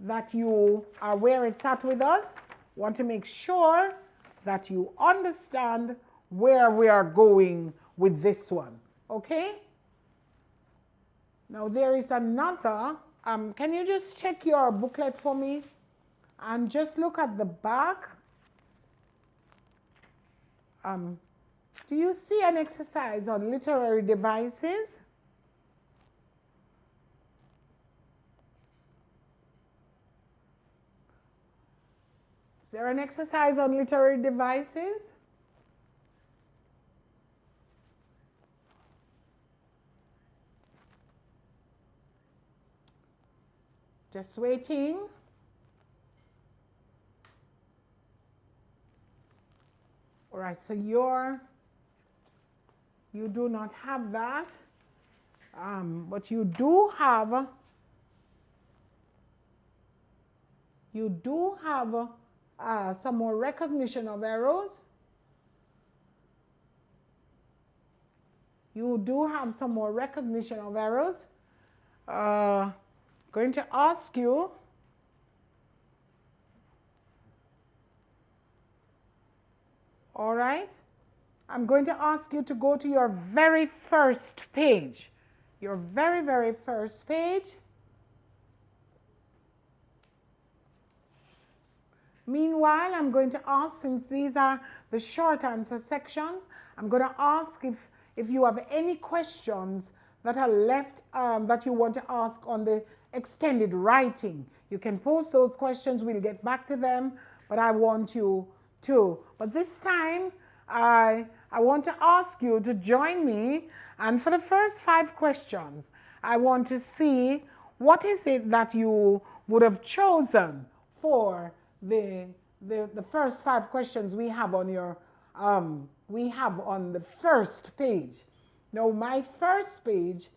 B: that you are where it's at with us. Want to make sure that you understand where we are going with this one. Okay? Now there is another. Can you just check your booklet for me? And just look at the back. Do you see an exercise on literary devices? Is there an exercise on literary devices? Just waiting. All right, so you do not have that, but you do have some more recognition of errors. You do have some more recognition of errors. Going to ask you all right, I'm going to ask you to go to your very first page. Your very, very first page. Meanwhile, I'm going to ask, since these are the short answer sections, I'm going to ask if you have any questions that are left that you want to ask on the extended writing. You can post those questions, we'll get back to them, but I want you to. But this time, I want to ask you to join me, and for the first 5 questions, I want to see what is it that you would have chosen for the first 5 questions we have on your the first page. Now, my first page,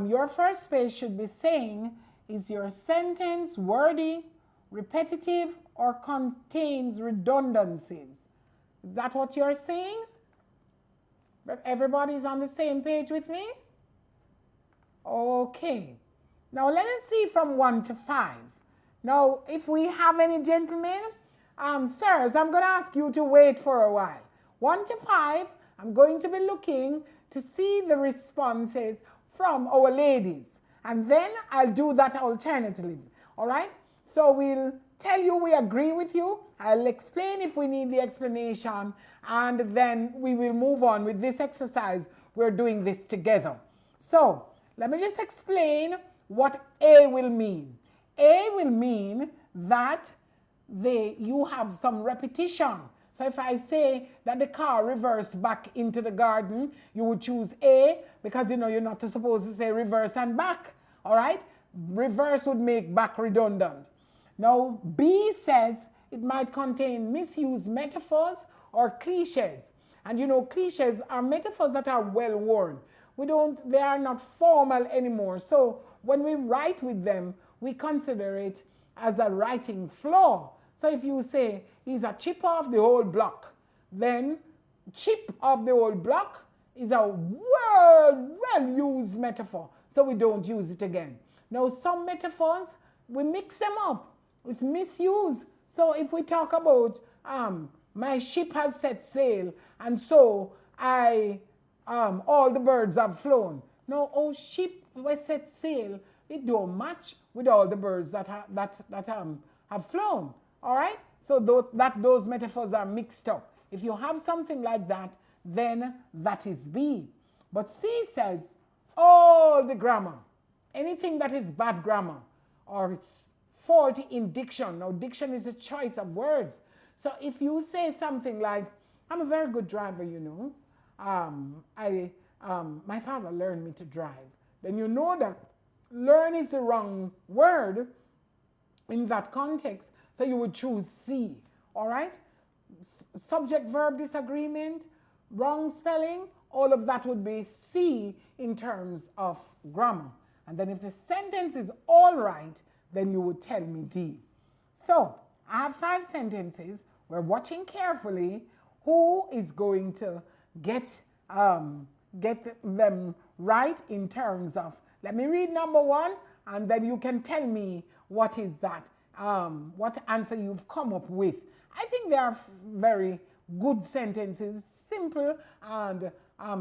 B: your first page should be saying, is your sentence wordy, repetitive, or contains redundancies? Is that what you're saying? Everybody's on the same page with me? Okay. Now let us see from 1 to 5. Now, if we have any gentlemen, sirs, I'm going to ask you to wait for a while. 1 to 5, I'm going to be looking to see the responses from our ladies. And then I'll do that alternatively. All right? So we'll tell you we agree with you. I'll explain if we need the explanation. And then we will move on with this exercise. We're doing this together. So let me just explain what A will mean. A will mean that you have some repetition. So if I say that the car reversed back into the garden, you would choose A because you know you're not supposed to say reverse and back. All right? Reverse would make back redundant. Now, B says it might contain misused metaphors or cliches. And you know, cliches are metaphors that are well worn. They are not formal anymore. So when we write with them, we consider it as a writing flaw. So if you say, he's a chip off the whole block, then chip off the whole block is a well-used metaphor. So we don't use it again. Now, some metaphors, we mix them up. It's misused. So if we talk about my ship has set sail, and so all the birds have flown. No, our ship was set sail. It don't match with all the birds that have flown. All right. So those metaphors are mixed up. If you have something like that, then that is B. But C says all the grammar, anything that is bad grammar or it's faulty in diction. Now, diction is a choice of words. So if you say something like, I'm a very good driver, you know. My father learned me to drive. Then you know that learn is the wrong word in that context. So you would choose C. All right? Subject-verb disagreement, wrong spelling, all of that would be C in terms of grammar. And then if the sentence is all right, then you would tell me D. So I have 5 sentences. We're watching carefully who is going to get them right in terms of, let me read number 1, and then you can tell me what is that, what answer you've come up with. I think they are very good sentences, simple, and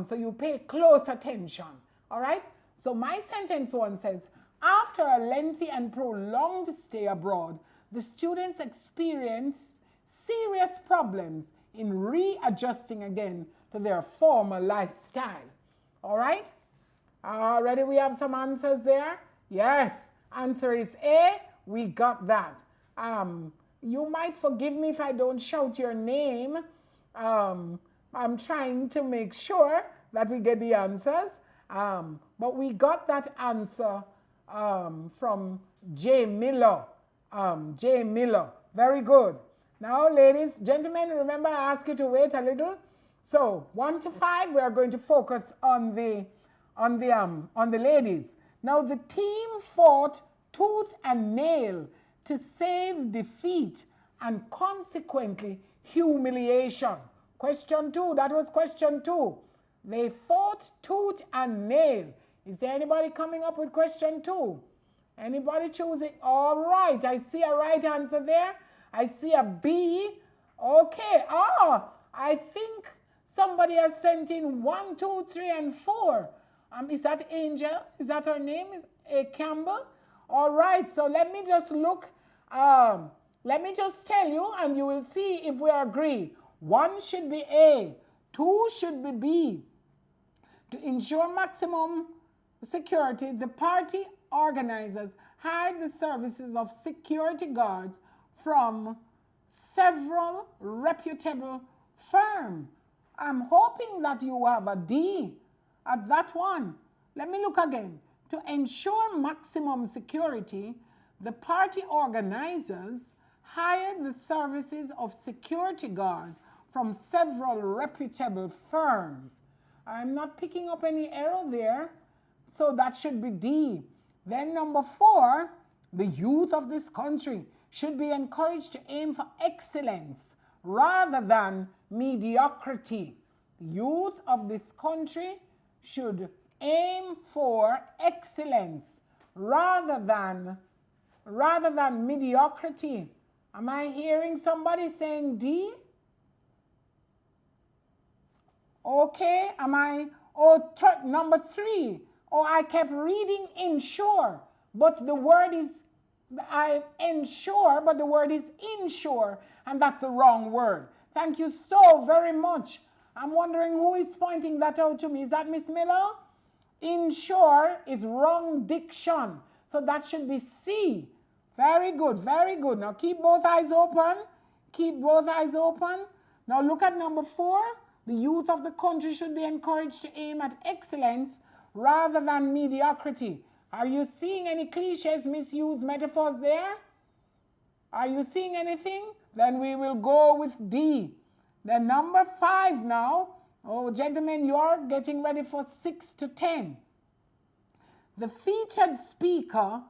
B: so you pay close attention. All right? So my sentence 1 says, after a lengthy and prolonged stay abroad, the students experience serious problems in readjusting again to their former lifestyle. All right? Already we have some answers there. Yes, answer is A. We got that. You might forgive me if I don't shout your name. I'm trying to make sure that we get the answers. But we got that answer from J. Miller. J. Miller. Very good. Now, ladies, gentlemen, remember I asked you to wait a little. So 1 to 5, we are going to focus on the ladies. Now, the team fought tooth and nail to save defeat and consequently humiliation. Question 2, that was question 2. They fought tooth and nail. Is there anybody coming up with question 2? Anybody choosing? All right, I see a right answer there. I see a B. Okay, I think somebody has sent in 1, 2, 3, and 4. Is that Angel? Is that her name? Campbell? All right, so let me just look. Let me just tell you, and you will see if we agree. 1 should be A. 2 should be B. To ensure maximum security, the party organizers hired the services of security guards from several reputable firms. I'm hoping that you have a D at that one. Let me look again. To ensure maximum security, the party organizers hired the services of security guards from several reputable firms. I'm not picking up any error there, so that should be D. Then number 4, the youth of this country should be encouraged to aim for excellence rather than mediocrity. The youth of this country should aim for excellence rather than mediocrity. Am I hearing somebody saying D? Okay, number 3. I kept reading ensure, but the word is ensure, but the word is insure, and that's the wrong word. Thank you so very much. I'm wondering who is pointing that out to me. Is that Miss Miller? Insure is wrong diction, so that should be C. Very good, very good. Now keep both eyes open. Keep both eyes open. Now look at number 4. The youth of the country should be encouraged to aim at excellence rather than mediocrity. Are you seeing any cliches, misused metaphors there? Are you seeing anything? Then we will go with D. Then number 5 now. Oh, gentlemen, you're getting ready for 6 to 10. The featured speaker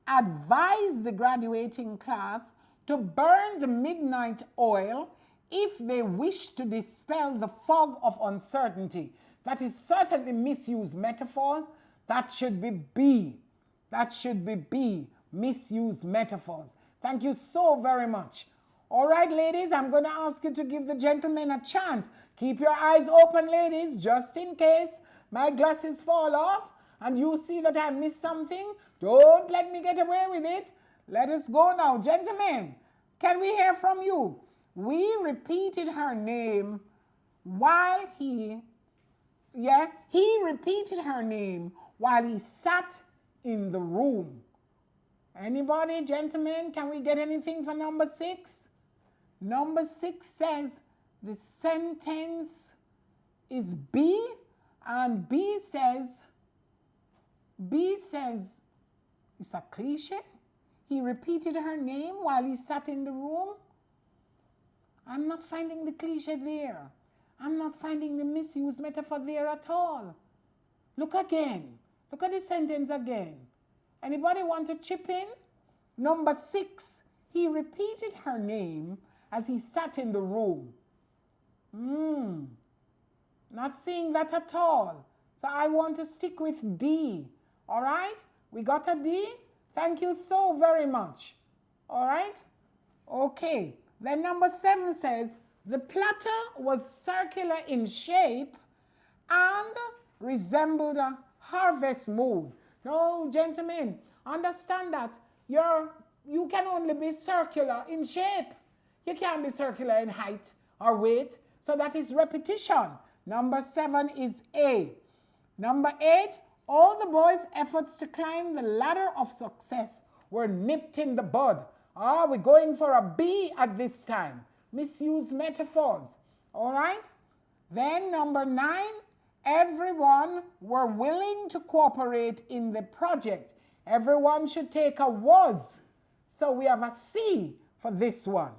B: advised the graduating class to burn the midnight oil if they wish to dispel the fog of uncertainty. That is certainly misused metaphors. That should be B. That should be B, misused metaphors. Thank you so very much. All right, ladies, I'm going to ask you to give the gentlemen a chance. Keep your eyes open, ladies, just in case my glasses fall off and you see that I missed something. Don't let me get away with it. Let us go now. Gentlemen, can we hear from you? We repeated her name while he repeated her name while he sat in the room. Anybody, gentlemen, can we get anything for number 6? Number 6 says the sentence is B, and B says it's a cliche. He repeated her name while he sat in the room. I'm not finding the cliche there. I'm not finding the misused metaphor there at all. Look again. Look at the sentence again. Anybody want to chip in? Number 6, he repeated her name as he sat in the room. Not seeing that at all. So I want to stick with D. All right? We got a D? Thank you so very much. All right? Okay. Then number 7 says, the platter was circular in shape and resembled a harvest moon. No, gentlemen, understand that your you can only be circular in shape. You can't be circular in height or weight. So that is repetition. Number 7 is A. Number 8, all the boys' efforts to climb the ladder of success were nipped in the bud. We're going for a B at this time. Misuse metaphors. All right? Then number 9, everyone were willing to cooperate in the project. Everyone should take a was. So we have a C for this one.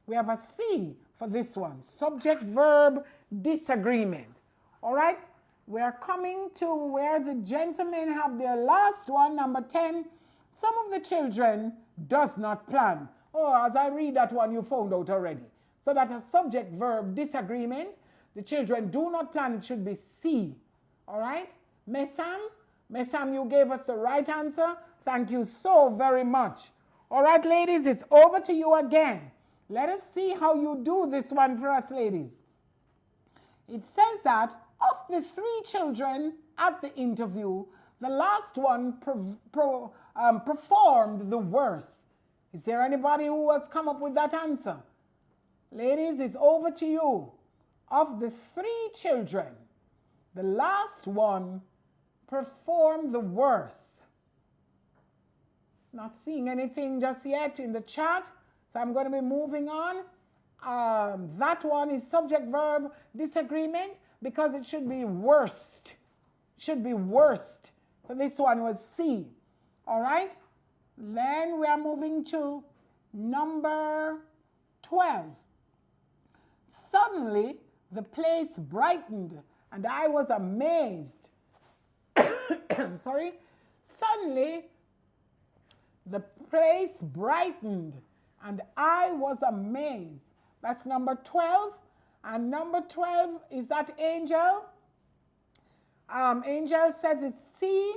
B: We have a C for this one. Subject verb disagreement. All right? We are coming to where the gentlemen have their last one, number 10. Some of the children does not plan. As I read that one, you found out already. So that's a subject verb disagreement. The children do not plan. It should be C. All right? Mesam, you gave us the right answer. Thank you so very much. All right, ladies, it's over to you again. Let us see how you do this one for us, ladies. It says that of the 3 children at the interview, the last one performed the worst. Is there anybody who has come up with that answer? Ladies, it's over to you. Of the 3 children, the last one performed the worst. Not seeing anything just yet in the chat, so I'm going to be moving on. That one is subject verb disagreement because it should be worst. It should be worst. So this one was C. All right? Then we are moving to number 12. Suddenly, the place brightened and I was amazed. Sorry. Suddenly, the place brightened and I was amazed. That's number 12. And number 12, is that Angel? Angel says it's C.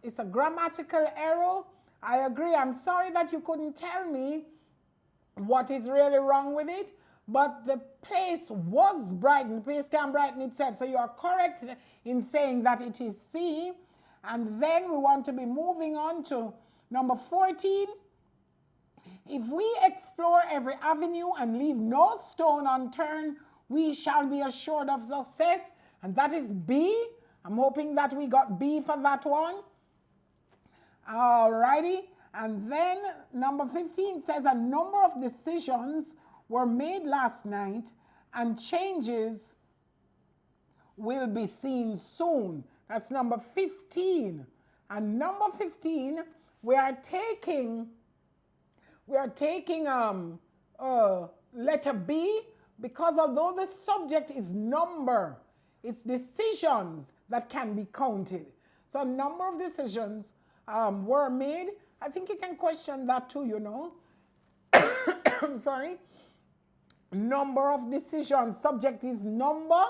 B: It's a grammatical error. I agree. I'm sorry that you couldn't tell me what is really wrong with it. But the place was brightened. The place can brighten itself. So you are correct in saying that it is C. And then we want to be moving on to number 14. If we explore every avenue and leave no stone unturned, we shall be assured of success. And that is B. I'm hoping that we got B for that one. All righty. And then number 15 says a number of decisions were made last night and changes will be seen soon. That's number 15. And number 15, we are taking letter B because although the subject is number, it's decisions that can be counted. So a number of decisions were made. I think you can question that too, you know. I'm sorry. Number of decisions. Subject is number.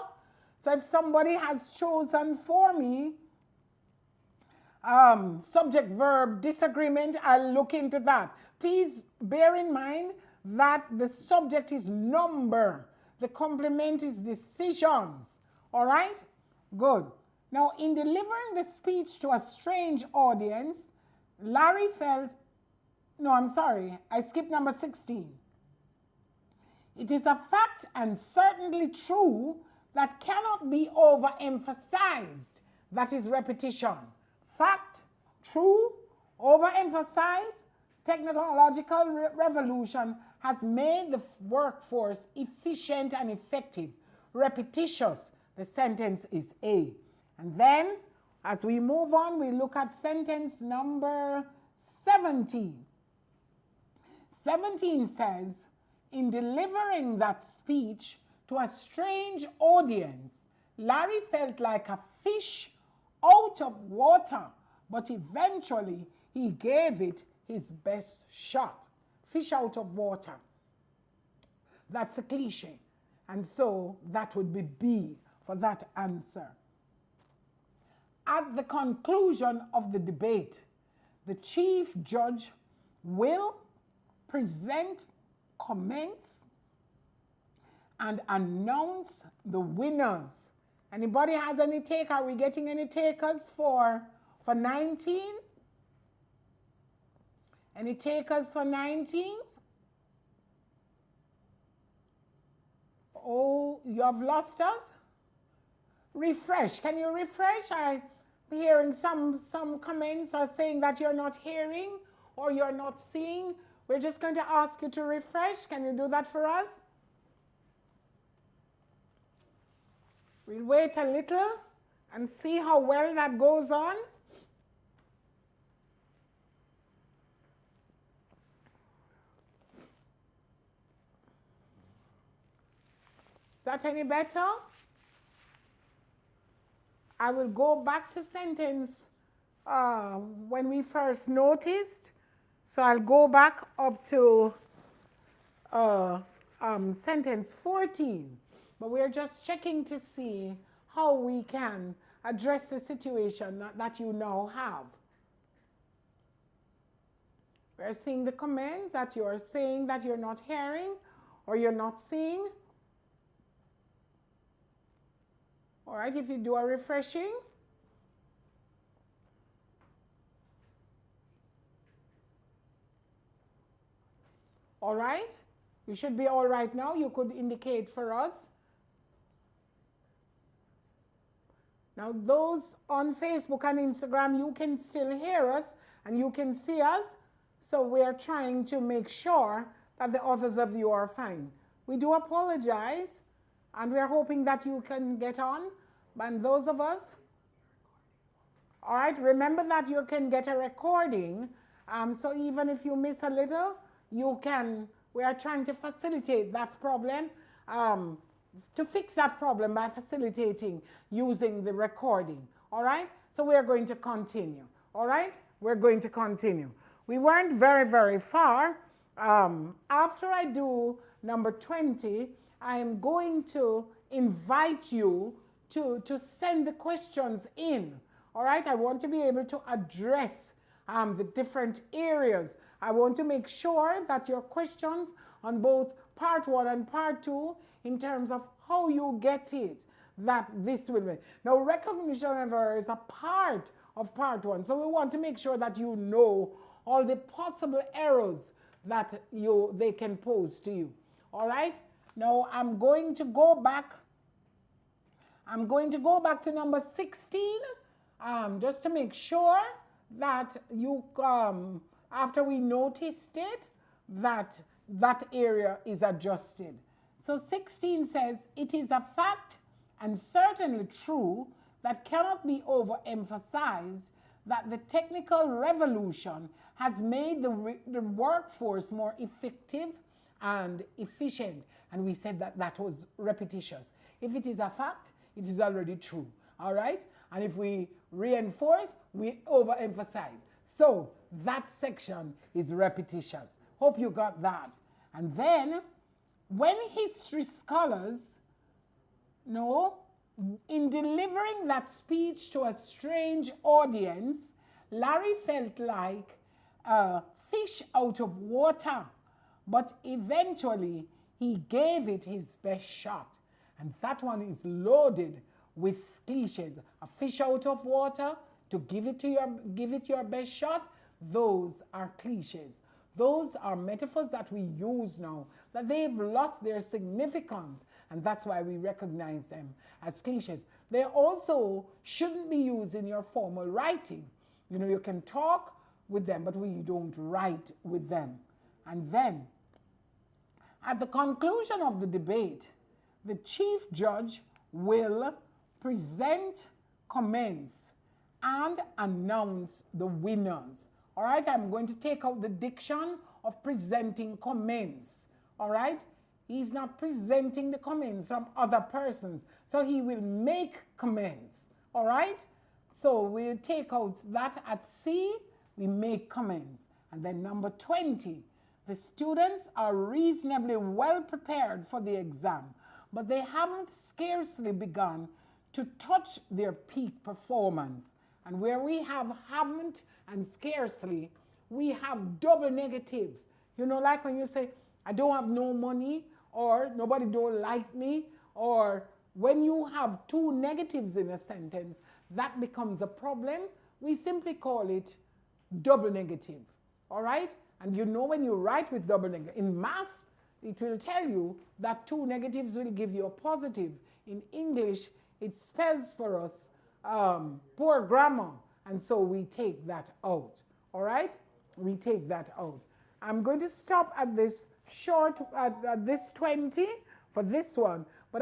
B: So if somebody has chosen for me subject verb disagreement, I'll look into that. Please bear in mind that the subject is number. The complement is decisions. All right? Good. Now, in delivering the speech to a strange audience, Larry felt, no, I'm sorry, I skipped number 16. It is a fact and certainly true that cannot be overemphasized. That is repetition. Fact, true, overemphasized. Technological revolution has made the workforce efficient and effective. Repetitious. The sentence is A. And then, as we move on, we look at sentence number 17. 17 says, in delivering that speech to a strange audience, Larry felt like a fish out of water, but eventually he gave it his best shot. Fish out of water. That's a cliche. And so that would be B for that answer. At the conclusion of the debate, the chief judge will present comments and announce the winners. Anybody has any take? Are we getting any takers for 19? Any takers for 19? Oh, you have lost us? Refresh. Can you refresh? I'm hearing some comments are saying that you're not hearing or you're not seeing. We're just going to ask you to refresh. Can you do that for us? We'll wait a little and see how well that goes on. Is that any better? I will go back to sentence when we first noticed. So I'll go back up to sentence 14. But we're just checking to see how we can address the situation that you now have. We're seeing the comments that you are saying that you're not hearing or you're not seeing. All right, if you do a refreshing. All right, you should be all right now. You could indicate for us. Now, those on Facebook and Instagram, you can still hear us and you can see us. So we are trying to make sure that the others of you are fine. We do apologize. And we are hoping that you can get on. And those of us, all right, remember that you can get a recording. So even if you miss a little, you can, we are trying to facilitate that problem, to fix that problem by facilitating using the recording. All right, so we are going to continue. All right, we're going to continue. We weren't very far. After I do number 20, I am going to invite you to send the questions in. All right, I want to be able to address the different areas. I want to make sure that your questions on both part 1 and part 2, in terms of how you get it, that this will be. Now, recognition of error is a part of part 1. So we want to make sure that you know all the possible errors that they can pose to you. All right? Now, I'm going to go back to number 16, just to make sure that you, after we noticed it, that area is adjusted. So 16 says, it is a fact and certainly true that cannot be overemphasized that the technical revolution has made the workforce more effective and efficient. And we said that was repetitious. If it is a fact, it is already true. All right? And if we reinforce, we overemphasize. So that section is repetitious. Hope you got that. And then, when history scholars, in delivering that speech to a strange audience, Larry felt like a fish out of water, but eventually he gave it his best shot. And that one is loaded with cliches. A fish out of water, to give it your best shot, those are cliches. Those are metaphors that we use now, that they've lost their significance, and that's why we recognize them as cliches. They also shouldn't be used in your formal writing. You can talk with them, but we don't write with them. And then, at the conclusion of the debate, the chief judge will present comments and announce the winners. All right, I'm going to take out the diction of presenting comments. All right, he's not presenting the comments from other persons, so he will make comments. All right, so we'll take out that at C, we make comments. And then number 20, the students are reasonably well prepared for the exam, but they haven't scarcely begun to touch their peak performance. And where we have haven't and scarcely, we have double negative. Like when you say, I don't have no money, or nobody don't like me, or when you have two negatives in a sentence, that becomes a problem. We simply call it double negative. All right? And you know when you write with double negative, in math, it will tell you that 2 negatives will give you a positive. In English, it spells for us poor grammar, and so we take that out. All right? We take that out. I'm going to stop at this short, at this 20 for this one, but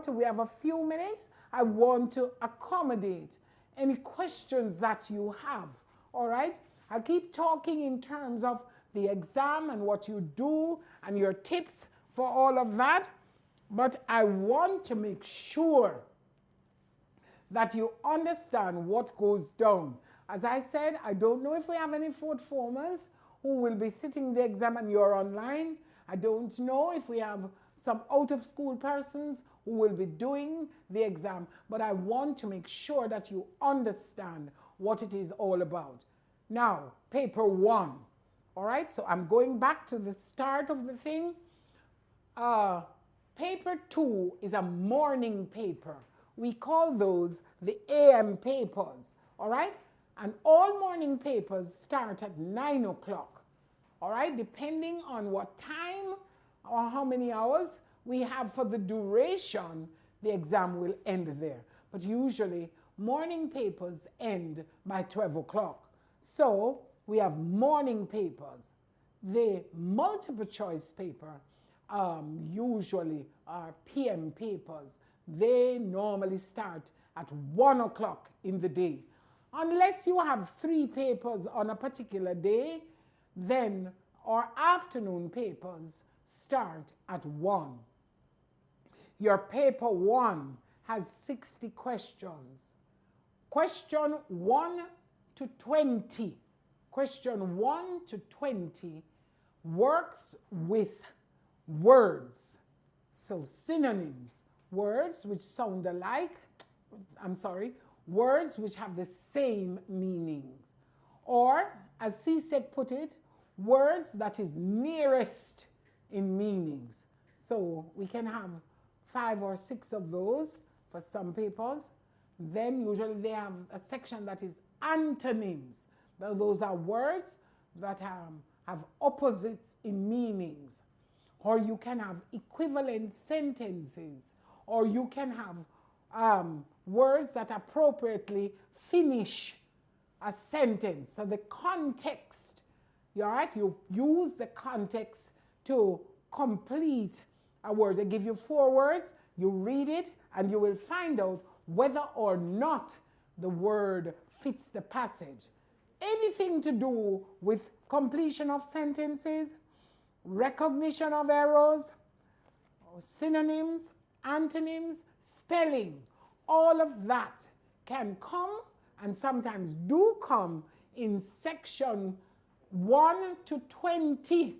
B: we have a few minutes. I want to accommodate any questions that you have. All right? I'll keep talking in terms of the exam and what you do and your tips for all of that, but I want to make sure that you understand what goes down. As I said, I don't know if we have any fourth formers who will be sitting the exam and you're online. I don't know if we have some out-of-school persons who will be doing the exam, but I want to make sure that you understand what it is all about. Now, paper 1. All right, so I'm going back to the start of the thing. Paper 2 is a morning paper. We call those the AM papers, all right? And all morning papers start at 9 o'clock, all right? Depending on what time or how many hours we have for the duration, the exam will end there. But usually, morning papers end by 12 o'clock. So, we have morning papers. The multiple choice paper usually are PM papers. They normally start at 1 o'clock in the day. Unless you have 3 papers on a particular day, then our afternoon papers start at 1. Your paper 1 has 60 questions. Question 1 to 20. Question 1 to 20 works with words. So synonyms, words which sound alike, words which have the same meaning. Or, as CSEC put it, words that is nearest in meanings. So we can have 5 or 6 of those for some papers. Then usually they have a section that is antonyms. Those are words that have opposites in meanings. Or you can have equivalent sentences. Or you can have words that appropriately finish a sentence. So the context, all right, you use the context to complete a word. They give you 4 words, you read it, and you will find out whether or not the word fits the passage. Anything to do with completion of sentences, recognition of errors, synonyms, antonyms, spelling, all of that can come and sometimes do come in section 1 to 20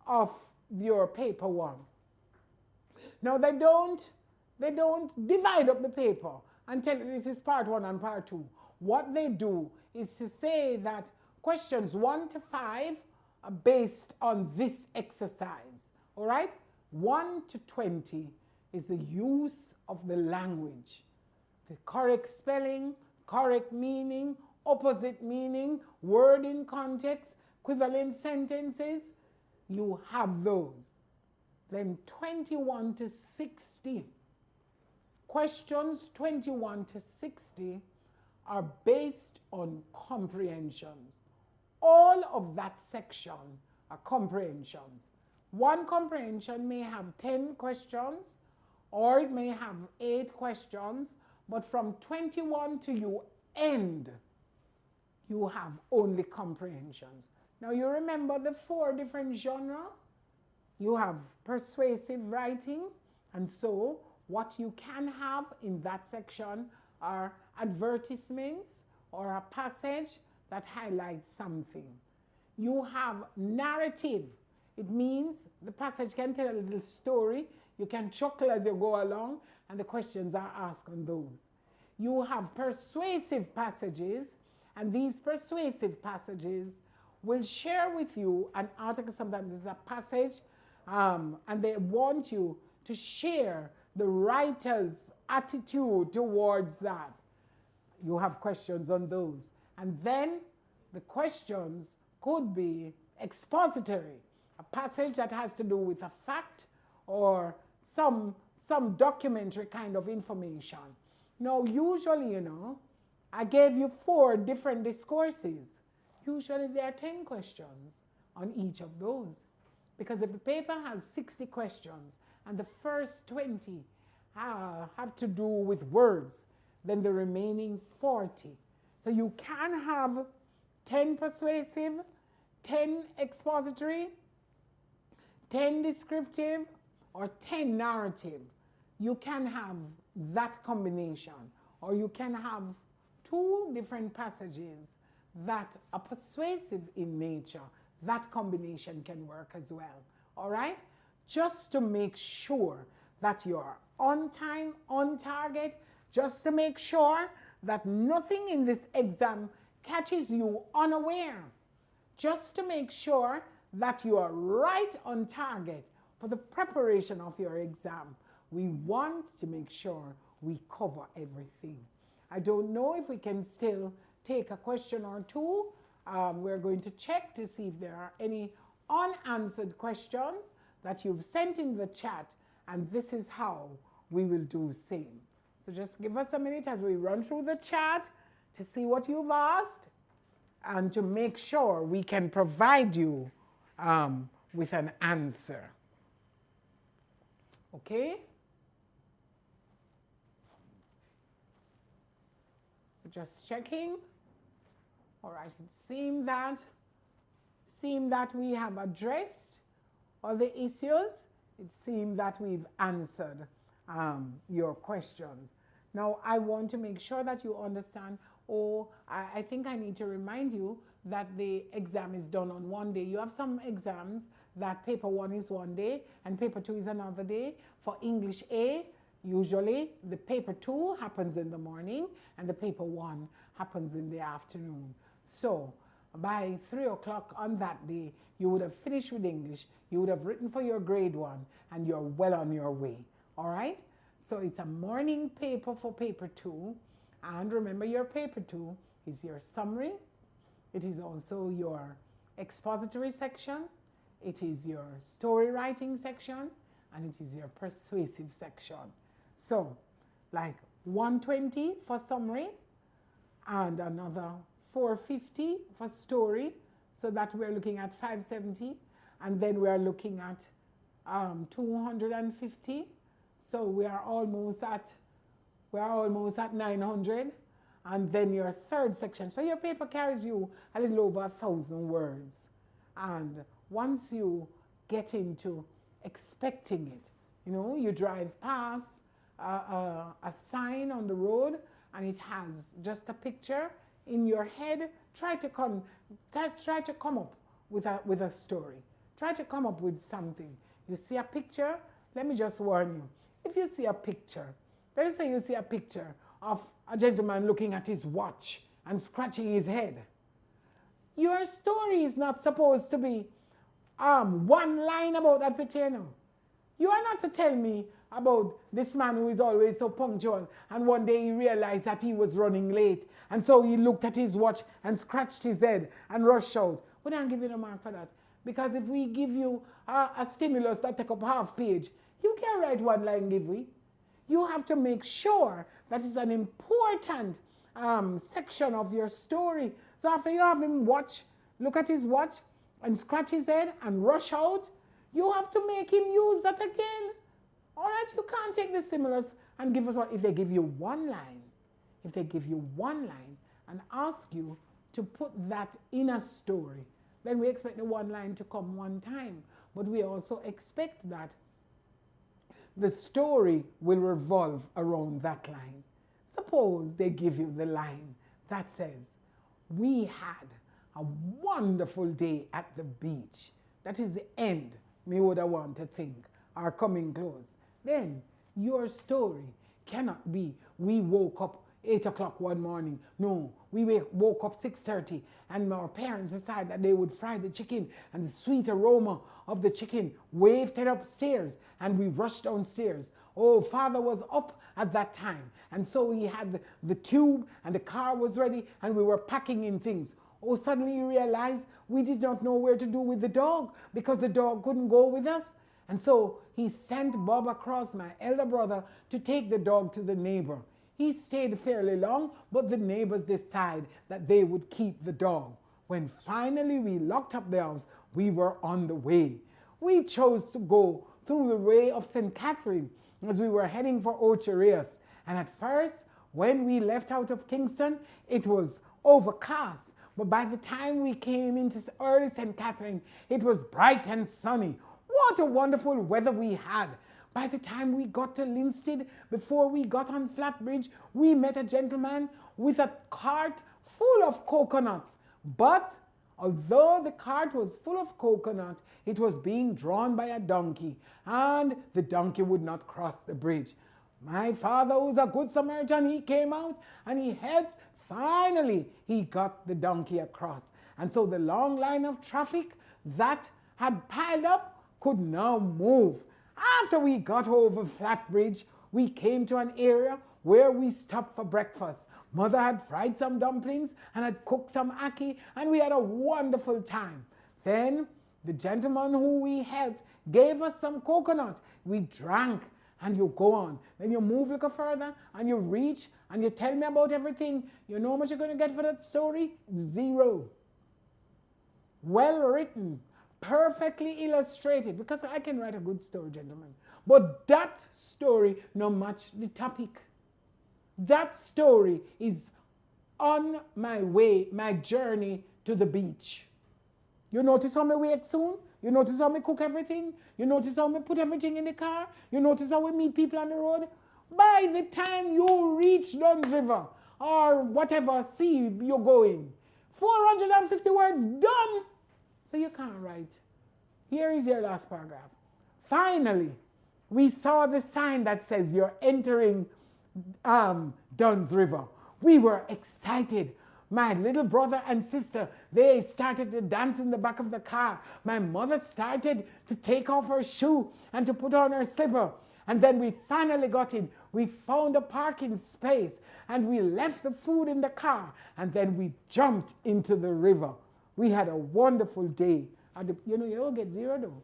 B: of your paper 1. Now they don't divide up the paper and tell you this is part 1 and part 2. What they do is to say that questions 1 to 5 are based on this exercise. All right? 1 to 20 is the use of the language. The correct spelling, correct meaning, opposite meaning, word in context, equivalent sentences. You have those. Then 21 to 60. Questions 21 to 60 are based on comprehensions. All of that section are comprehensions. One comprehension may have 10 questions, or it may have 8 questions, but from 21 to you end, you have only comprehensions. Now you remember the 4 different genres? You have persuasive writing, and so what you can have in that section are advertisements or a passage that highlights something. You have narrative. It means the passage can tell a little story. You can chuckle as you go along, and the questions are asked on those. You have persuasive passages, and these persuasive passages will share with you an article. Sometimes it's a passage, and they want you to share the writer's attitude towards that. You have questions on those. And then the questions could be expository, a passage that has to do with a fact or some documentary kind of information. Now, usually, I gave you 4 different discourses. Usually there are 10 questions on each of those. Because if the paper has 60 questions and the first 20 have to do with words, then the remaining 40. So you can have 10 persuasive, 10 expository, 10 descriptive, or 10 narrative. You can have that combination, or you can have 2 different passages that are persuasive in nature. That combination can work as well, all right? Just to make sure that you're on time, on target, just to make sure that nothing in this exam catches you unaware, just to make sure that you are right on target for the preparation of your exam. We want to make sure we cover everything. I don't know if we can still take a question or 2. We're going to check to see if there are any unanswered questions that you've sent in the chat, and this is how we will do same. So just give us a minute as we run through the chat to see what you've asked and to make sure we can provide you with an answer. Okay? Just checking. All right, it seems that we have addressed all the issues. It seems that we've answered your questions. Now, I want to make sure that you understand, I think I need to remind you that the exam is done on one day. You have some exams that paper 1 is one day and paper 2 is another day. For English A, usually the paper 2 happens in the morning and the paper 1 happens in the afternoon. So by 3 o'clock on that day, you would have finished with English, you would have written for your grade 1, and you're well on your way, all right? So it's a morning paper for paper 2, and remember your paper 2 is your summary, it is also your expository section, it is your story writing section, and it is your persuasive section. So like 120 for summary and another 450 for story, so that we're looking at 570, and then we're looking at 250. So we are almost at 900, and then your third section. So your paper carries you a little over 1,000 words, and once you get into expecting it, you drive past a sign on the road and it has just a picture in your head. Try to come up with a story. Try to come up with something. You see a picture, let me just warn you. If you see a picture, let us say you see a picture of a gentleman looking at his watch and scratching his head. Your story is not supposed to be one line about that picture, You are not to tell me about this man who is always so punctual, and one day he realized that he was running late, and so he looked at his watch and scratched his head and rushed out. We don't give you a mark for that, because if we give you a stimulus that take up half page, you can't write one line, give we. You have to make sure that it's an important section of your story. So after you have him look at his watch and scratch his head and rush out, you have to make him use that again. All right, you can't take the stimulus and give us if they give you one line, and ask you to put that in a story, then we expect the one line to come one time. But we also expect that the story will revolve around that line. Suppose they give you the line that says, "We had a wonderful day at the beach." That is the end, me would have want to think, are coming close. Then your story cannot be, "We woke up 8 o'clock one morning." No, we woke up 6:30 and our parents decided that they would fry the chicken, and the sweet aroma of the chicken wafted upstairs and we rushed downstairs. Oh, father was up at that time, and so he had the tube and the car was ready and we were packing in things. Oh, suddenly he realized we did not know where to do with the dog because the dog couldn't go with us. And so he sent Bob across, my elder brother, to take the dog to the neighbor. He stayed fairly long, but the neighbors decided that they would keep the dog. When finally we locked up the house, we were on the way. We chose to go through the way of St. Catherine as we were heading for Ocho-Rios. And at first, when we left out of Kingston, it was overcast. But by the time we came into early St. Catherine, it was bright and sunny. What a wonderful weather we had. By the time we got to Linstead, before we got on Flatbridge, we met a gentleman with a cart full of coconuts. But although the cart was full of coconut, it was being drawn by a donkey, and the donkey would not cross the bridge. My father, who was a good Samaritan, he came out and he helped. Finally, he got the donkey across. And so the long line of traffic that had piled up could now move. After we got over Flatbridge, we came to an area where we stopped for breakfast. Mother had fried some dumplings and had cooked some ackee, and we had a wonderful time. Then the gentleman who we helped gave us some coconut. We drank, and you go on. Then you move a little further, and you reach, and you tell me about everything. You know how much you're going to get for that story? 0. Well written, perfectly illustrated, because I can write a good story, gentlemen. But that story, no match the topic. That story is on my way, my journey to the beach. You notice how me wake soon? You notice how me cook everything? You notice how me put everything in the car? You notice how we meet people on the road? By the time you reach Dunn's River or whatever sea you're going, 450 words done. So you can't write. Here is your last paragraph. Finally, we saw the sign that says you're entering Dunn's River. We were excited. My little brother and sister, they started to dance in the back of the car. My mother started to take off her shoe and to put on her slipper. And then we finally got in. We found a parking space and we left the food in the car. And then we jumped into the river. We had a wonderful day. You don't get 0 though.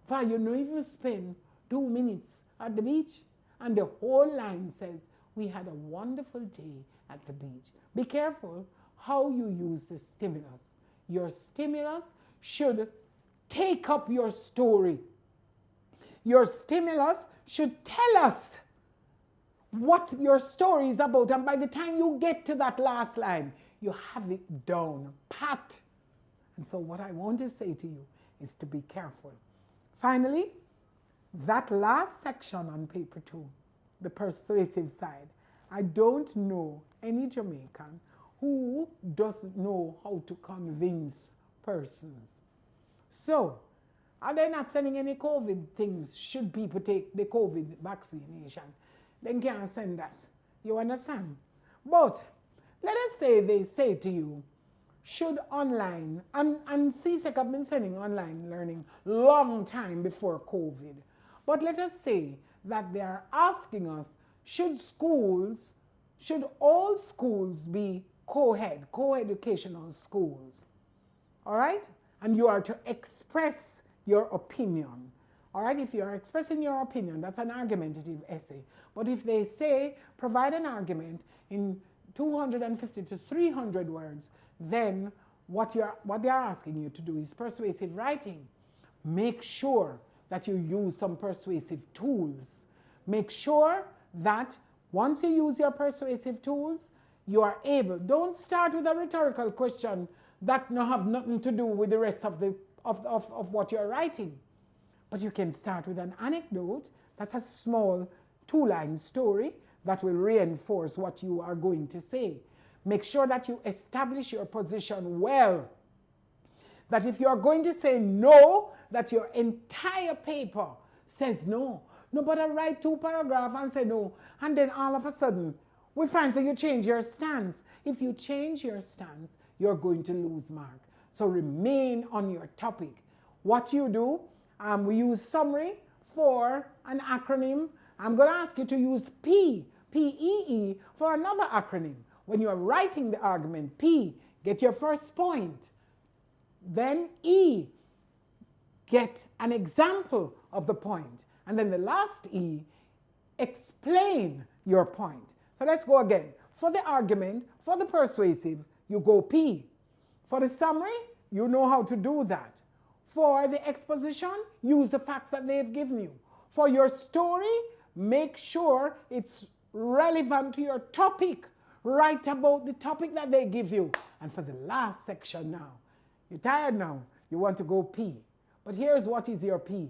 B: Fine, you don't even spend 2 minutes at the beach. And the whole line says, we had a wonderful day at the beach. Be careful how you use the stimulus. Your stimulus should take up your story. Your stimulus should tell us what your story is about. And by the time you get to that last line, you have it down pat. And so what I want to say to you is to be careful. Finally, that last section on paper 2, the persuasive side, I don't know any Jamaican who doesn't know how to convince persons. So, are they not sending any COVID things? Should people take the COVID vaccination? They can't send that. You understand? But let us say they say to you, should online, and CSEC have been sending online learning long time before COVID. But let us say that they are asking us, should all schools be co-educational schools? All right? And you are to express your opinion. All right? If you are expressing your opinion, that's an argumentative essay. But if they say, provide an argument in 250 to 300 words, then what they are asking you to do is persuasive writing. Make sure that you use some persuasive tools. Make sure that once you use your persuasive tools, you are able. Don't start with a rhetorical question that have nothing to do with the rest of what you're writing. But you can start with an anecdote. That's a small 2-line story that will reinforce what you are going to say. Make sure that you establish your position well. That if you are going to say no, that your entire paper says no. No, but I write 2 paragraphs and say no. And then all of a sudden, we find that you change your stance. If you change your stance, you're going to lose mark. So remain on your topic. What you do, we use summary for an acronym. I'm going to ask you to use P-E-E, for another acronym. When you are writing the argument, P, get your first point. Then E, get an example of the point. And then the last E, explain your point. So let's go again. For the argument, for the persuasive, you go P. For the summary, you know how to do that. For the exposition, use the facts that they've given you. For your story, make sure it's relevant to your topic. Write about the topic that they give you. And for the last section now, you're tired now, you want to go P. But here's what is your P.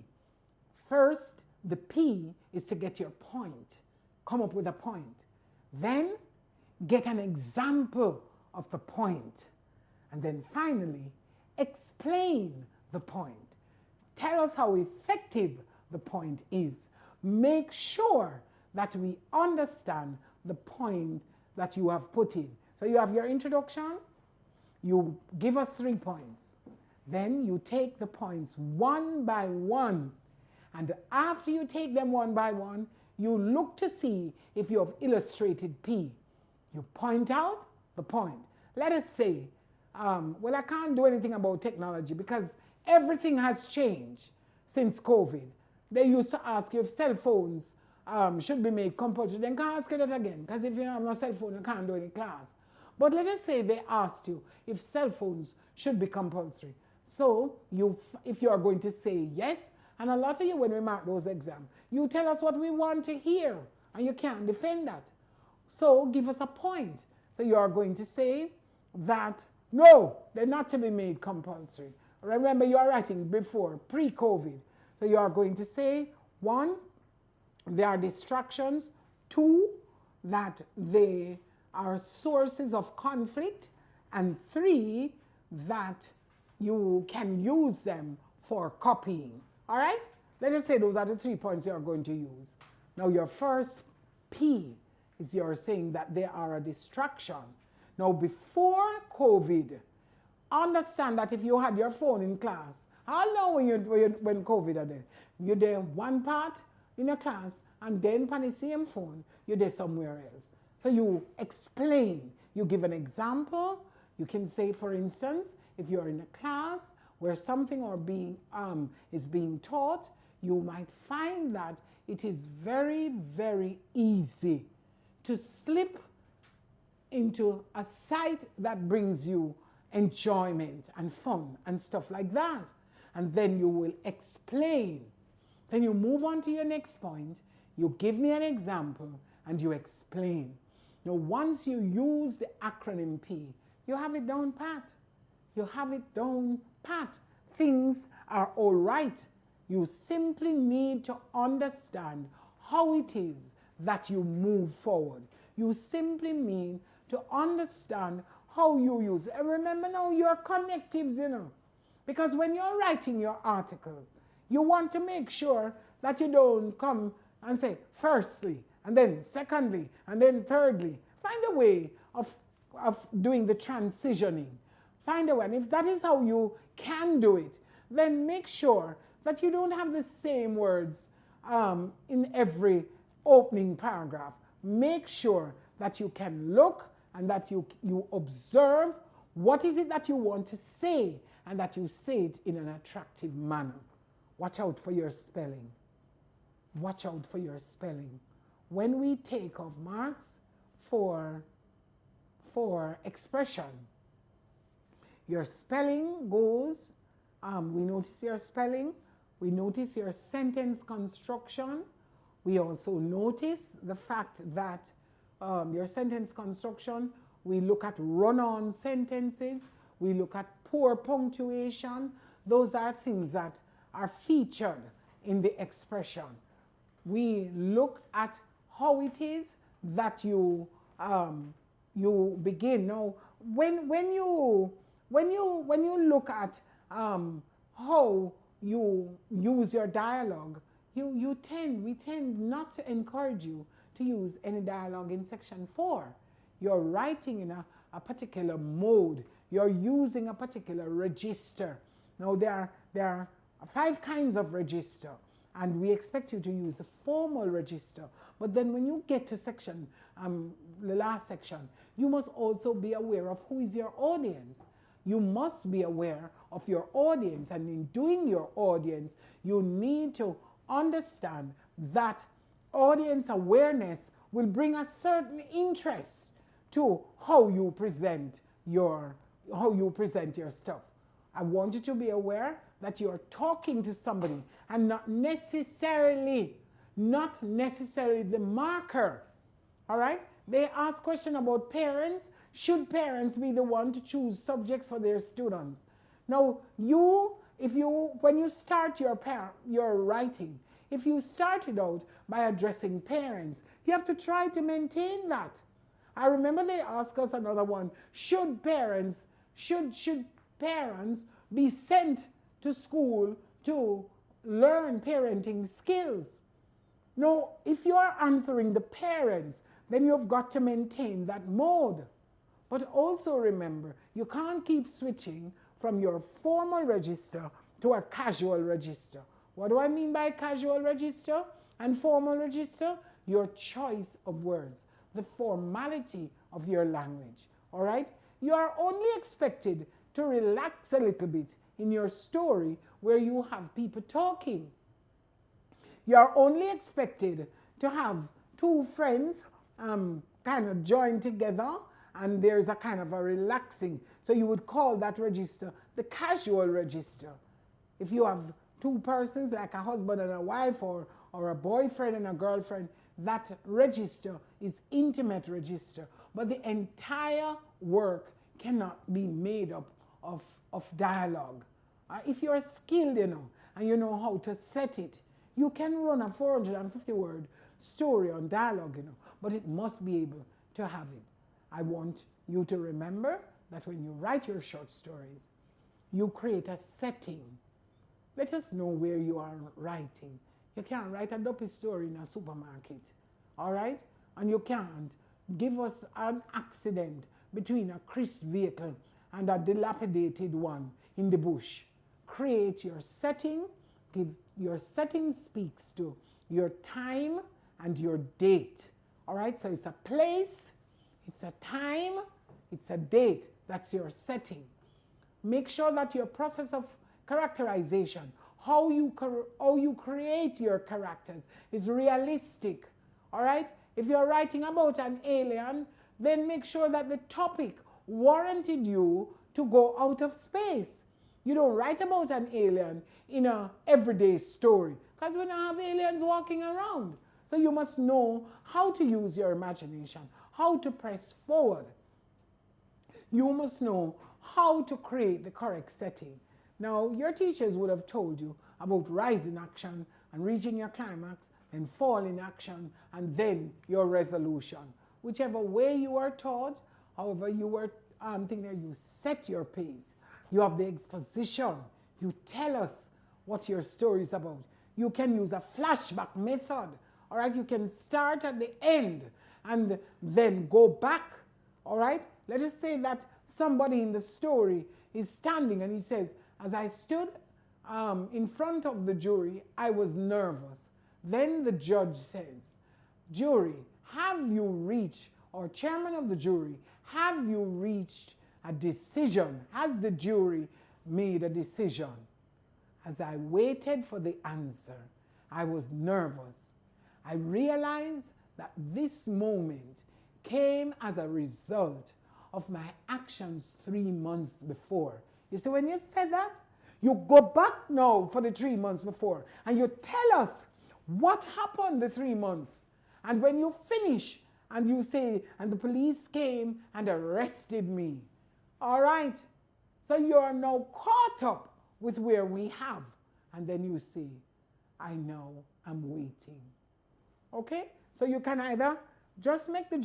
B: First, the P is to get your point. Come up with a point. Then, get an example of the point. And then finally, explain the point. Tell us how effective the point is. Make sure that we understand the point that you have put in. So you have your introduction, you give us 3 points. Then you take the points one by one. And after you take them one by one, you look to see if you have illustrated P. You point out the point. Let us say, well, I can't do anything about technology because everything has changed since COVID. They used to ask you if cell phones should be made compulsory. Then can't ask you that again, because if you don't have no cell phone, you can't do any class. But let us say they asked you if cell phones should be compulsory. So if you are going to say yes, and a lot of you, when we mark those exams, you tell us what we want to hear, and you can't defend that. So give us a point. So you are going to say that, no, they're not to be made compulsory. Remember, you are writing before, pre-COVID. So you are going to say, 1, there are distractions. 2, that they are sources of conflict. And 3, that you can use them for copying. All right? Let us say those are the 3 points you are going to use. Now, your first P is you're saying that they are a distraction. Now, before COVID, understand that if you had your phone in class, how long when COVID are there? You're there one part in a class, and then on the same phone, you're there somewhere else. So you explain, you give an example. You can say, for instance, if you're in a class where something is being taught, you might find that it is very, very easy to slip into a site that brings you enjoyment and fun and stuff like that. And then you will explain. Then you move on to your next point. You give me an example and you explain. Now, once you use the acronym P, you have it down pat. You have it down pat. Things are all right. You simply need to understand how it is that you move forward. You simply mean to understand how you use it. And remember now, your connectives, because when you're writing your article, you want to make sure that you don't come and say firstly, and then secondly, and then thirdly. Find a way of doing the transitioning. Find a way. And if that is how you can do it, then make sure that you don't have the same words in every opening paragraph. Make sure that you can look and that you observe what is it that you want to say and that you say it in an attractive manner. Watch out for your spelling. Watch out for your spelling. When we take off marks for expression, your spelling goes, we notice your spelling, we notice your sentence construction, we also notice the fact that your sentence construction, we look at run-on sentences, we look at poor punctuation. Those are things that are featured in the expression. We look at how it is that you begin. Now, when you look at how you use your dialogue, we tend not to encourage you to use any dialogue in section 4. You're writing in a particular mode. You're using a particular register. Now, there are 5 kinds of register. and we expect you to use the formal register. But then when you get to section, the last section, you must also be aware of who is your audience. You must be aware of your audience, and in doing your audience, you need to understand that audience awareness will bring a certain interest to how you present your stuff. I want you to be aware that you're talking to somebody and not necessarily the marker. All right? They ask question about parents. Should parents be the one to choose subjects for their students? Now, when you start your writing, if you started out by addressing parents, you have to try to maintain that. I remember they asked us another one, should parents be sent to school to learn parenting skills? No, if you are answering the parents, then you've got to maintain that mode. But also remember, you can't keep switching from your formal register to a casual register. What do I mean by casual register and formal register? Your choice of words, the formality of your language, all right? You are only expected to relax a little bit in your story where you have people talking. You are only expected to have two friends kind of join together, and there's a kind of a relaxing. So you would call that register the casual register. If you have two persons, like a husband and a wife, or a boyfriend and a girlfriend, that register is intimate register. But the entire work cannot be made up of dialogue. If you're skilled, and you know how to set it, you can run a 450-word story on dialogue, but it must be able to have it. I want you to remember that when you write your short stories, you create a setting. Let us know where you are writing. You can't write a dopey story in a supermarket, all right? And you can't give us an accident between a crisp vehicle and a dilapidated one in the bush. Create your setting. Your setting speaks to your time and your date, all right? So it's a place, it's a time, it's a date. That's your setting. Make sure that your process of characterization, how you create your characters, is realistic, all right? If you're writing about an alien, then make sure that the topic warranted you to go out of space. You don't write about an alien in an everyday story, because we don't have aliens walking around. So you must know how to use your imagination, how to press forward. You must know how to create the correct setting. Now, your teachers would have told you about rise in action and reaching your climax, then fall in action, and then your resolution. Whichever way you are taught, however you were thinking, you set your pace. You have the exposition. You tell us what your story is about. You can use a flashback method. All right, you can start at the end and then go back. All right, let us say that somebody in the story is standing and he says, as I stood in front of the jury, I was nervous. Then the judge says, jury, have you reached, or chairman of the jury, have you reached a decision? Has the jury made a decision? As I waited for the answer, I was nervous. I realized that this moment came as a result of my actions 3 months before. You see, when you said that, you go back now for the 3 months before and you tell us what happened the 3 months. And when you finish and you say, and the police came and arrested me. All right. So you are now caught up with where we have. And then you say, I know I'm waiting. Okay? So you can either just make the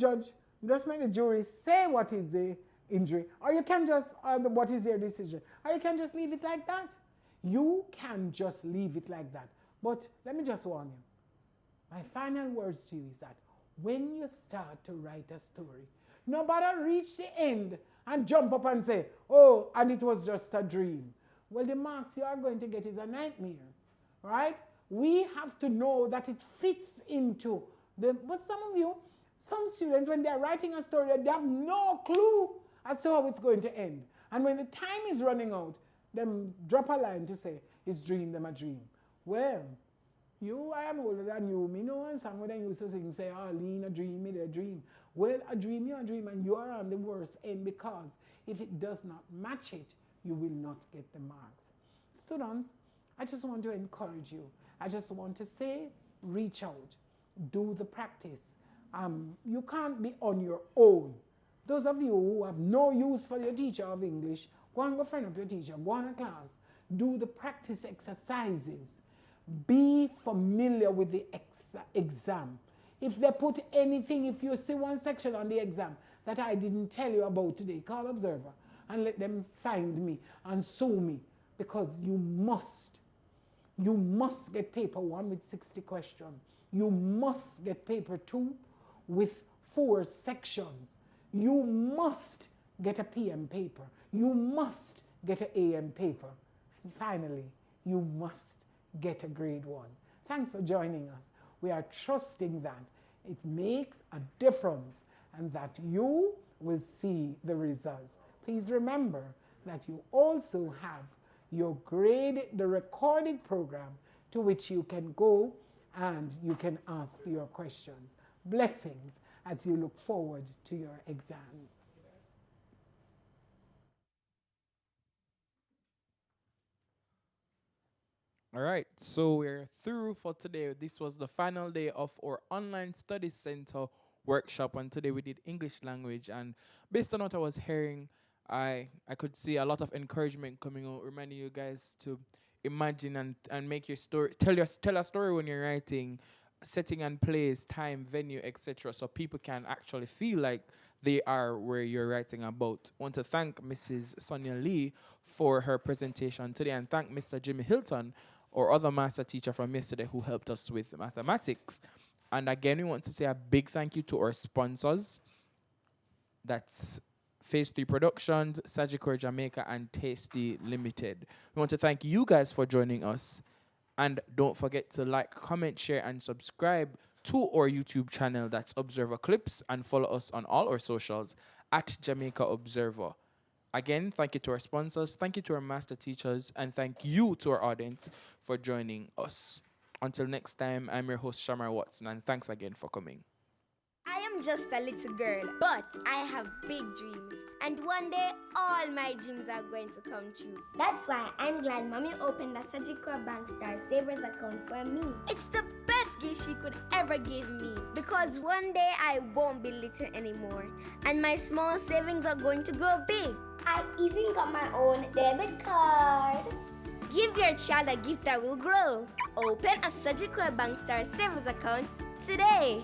B: jury say what is the injury, or you can just, what is their decision, or you can just leave it like that. You can just leave it like that. But let me just warn you. My final words to you is that when you start to write a story, nobody reach the end and jump up and say, oh, and it was just a dream. Well, the marks you are going to get is a nightmare, right? We have to know that it fits into but some students, when they're writing a story, they have no clue as to how it's going to end. And when the time is running out, them drop a line to say, it's dream them a dream. Well, I am older than you. Me know a song when they used to sing, say, oh, lean a dream, me a dream. Well, a dream, you a dream, and you are on the worst end, because if it does not match it, you will not get the marks. Students, I just want to encourage you. I just want to say, reach out, do the practice. You can't be on your own. Those of you who have no use for your teacher of English, go and go friend up your teacher, go on a class, do the practice exercises. Be familiar with the exam. If they put anything, if you see one section on the exam that I didn't tell you about today, call Observer and let them find me and sue me, because you must get paper 1 with 60 questions. You must get paper 2 with 4 sections. You must get a PM paper. You must get an AM paper. And finally, you must get a grade 1. Thanks for joining us. We are trusting that it makes a difference and that you will see the results. Please remember that you also have your the recorded program, to which you can go and you can ask your questions. Blessings as you look forward to your exams.
A: All right, so we're through for today. This was the final day of our online study center workshop, and today we did English language. And based on what I was hearing, I could see a lot of encouragement coming out, reminding you guys to imagine and make your story, tell a story when you're writing, setting and place, time, venue, etc., so people can actually feel like they are where you're writing about. I want to thank Mrs. Sonia Lee for her presentation today, and thank Mr. Jimmy Hilton, our other master teacher from yesterday, who helped us with mathematics. And again, we want to say a big thank you to our sponsors. That's Phase 3 Productions, Sagicor Jamaica, and Tasty Limited. We want to thank you guys for joining us. And don't forget to like, comment, share, and subscribe to our YouTube channel. That's Observer Clips. And follow us on all our socials at Jamaica Observer. Again, thank you to our sponsors, thank you to our master teachers, and thank you to our audience for joining us. Until next time, I'm your host, Shamar Watson, and thanks again for coming.
C: I am just a little girl, but I have big dreams. And one day, all my dreams are going to come true.
D: That's why I'm glad Mommy opened a Sagicor Bank Star Savers account for me.
C: It's the best gift she could ever give me, because one day I won't be little anymore, and my small savings are going to grow big.
D: I even got my own debit card.
C: Give your child a gift that will grow. Open a Sagicor Bank Star Savers account today.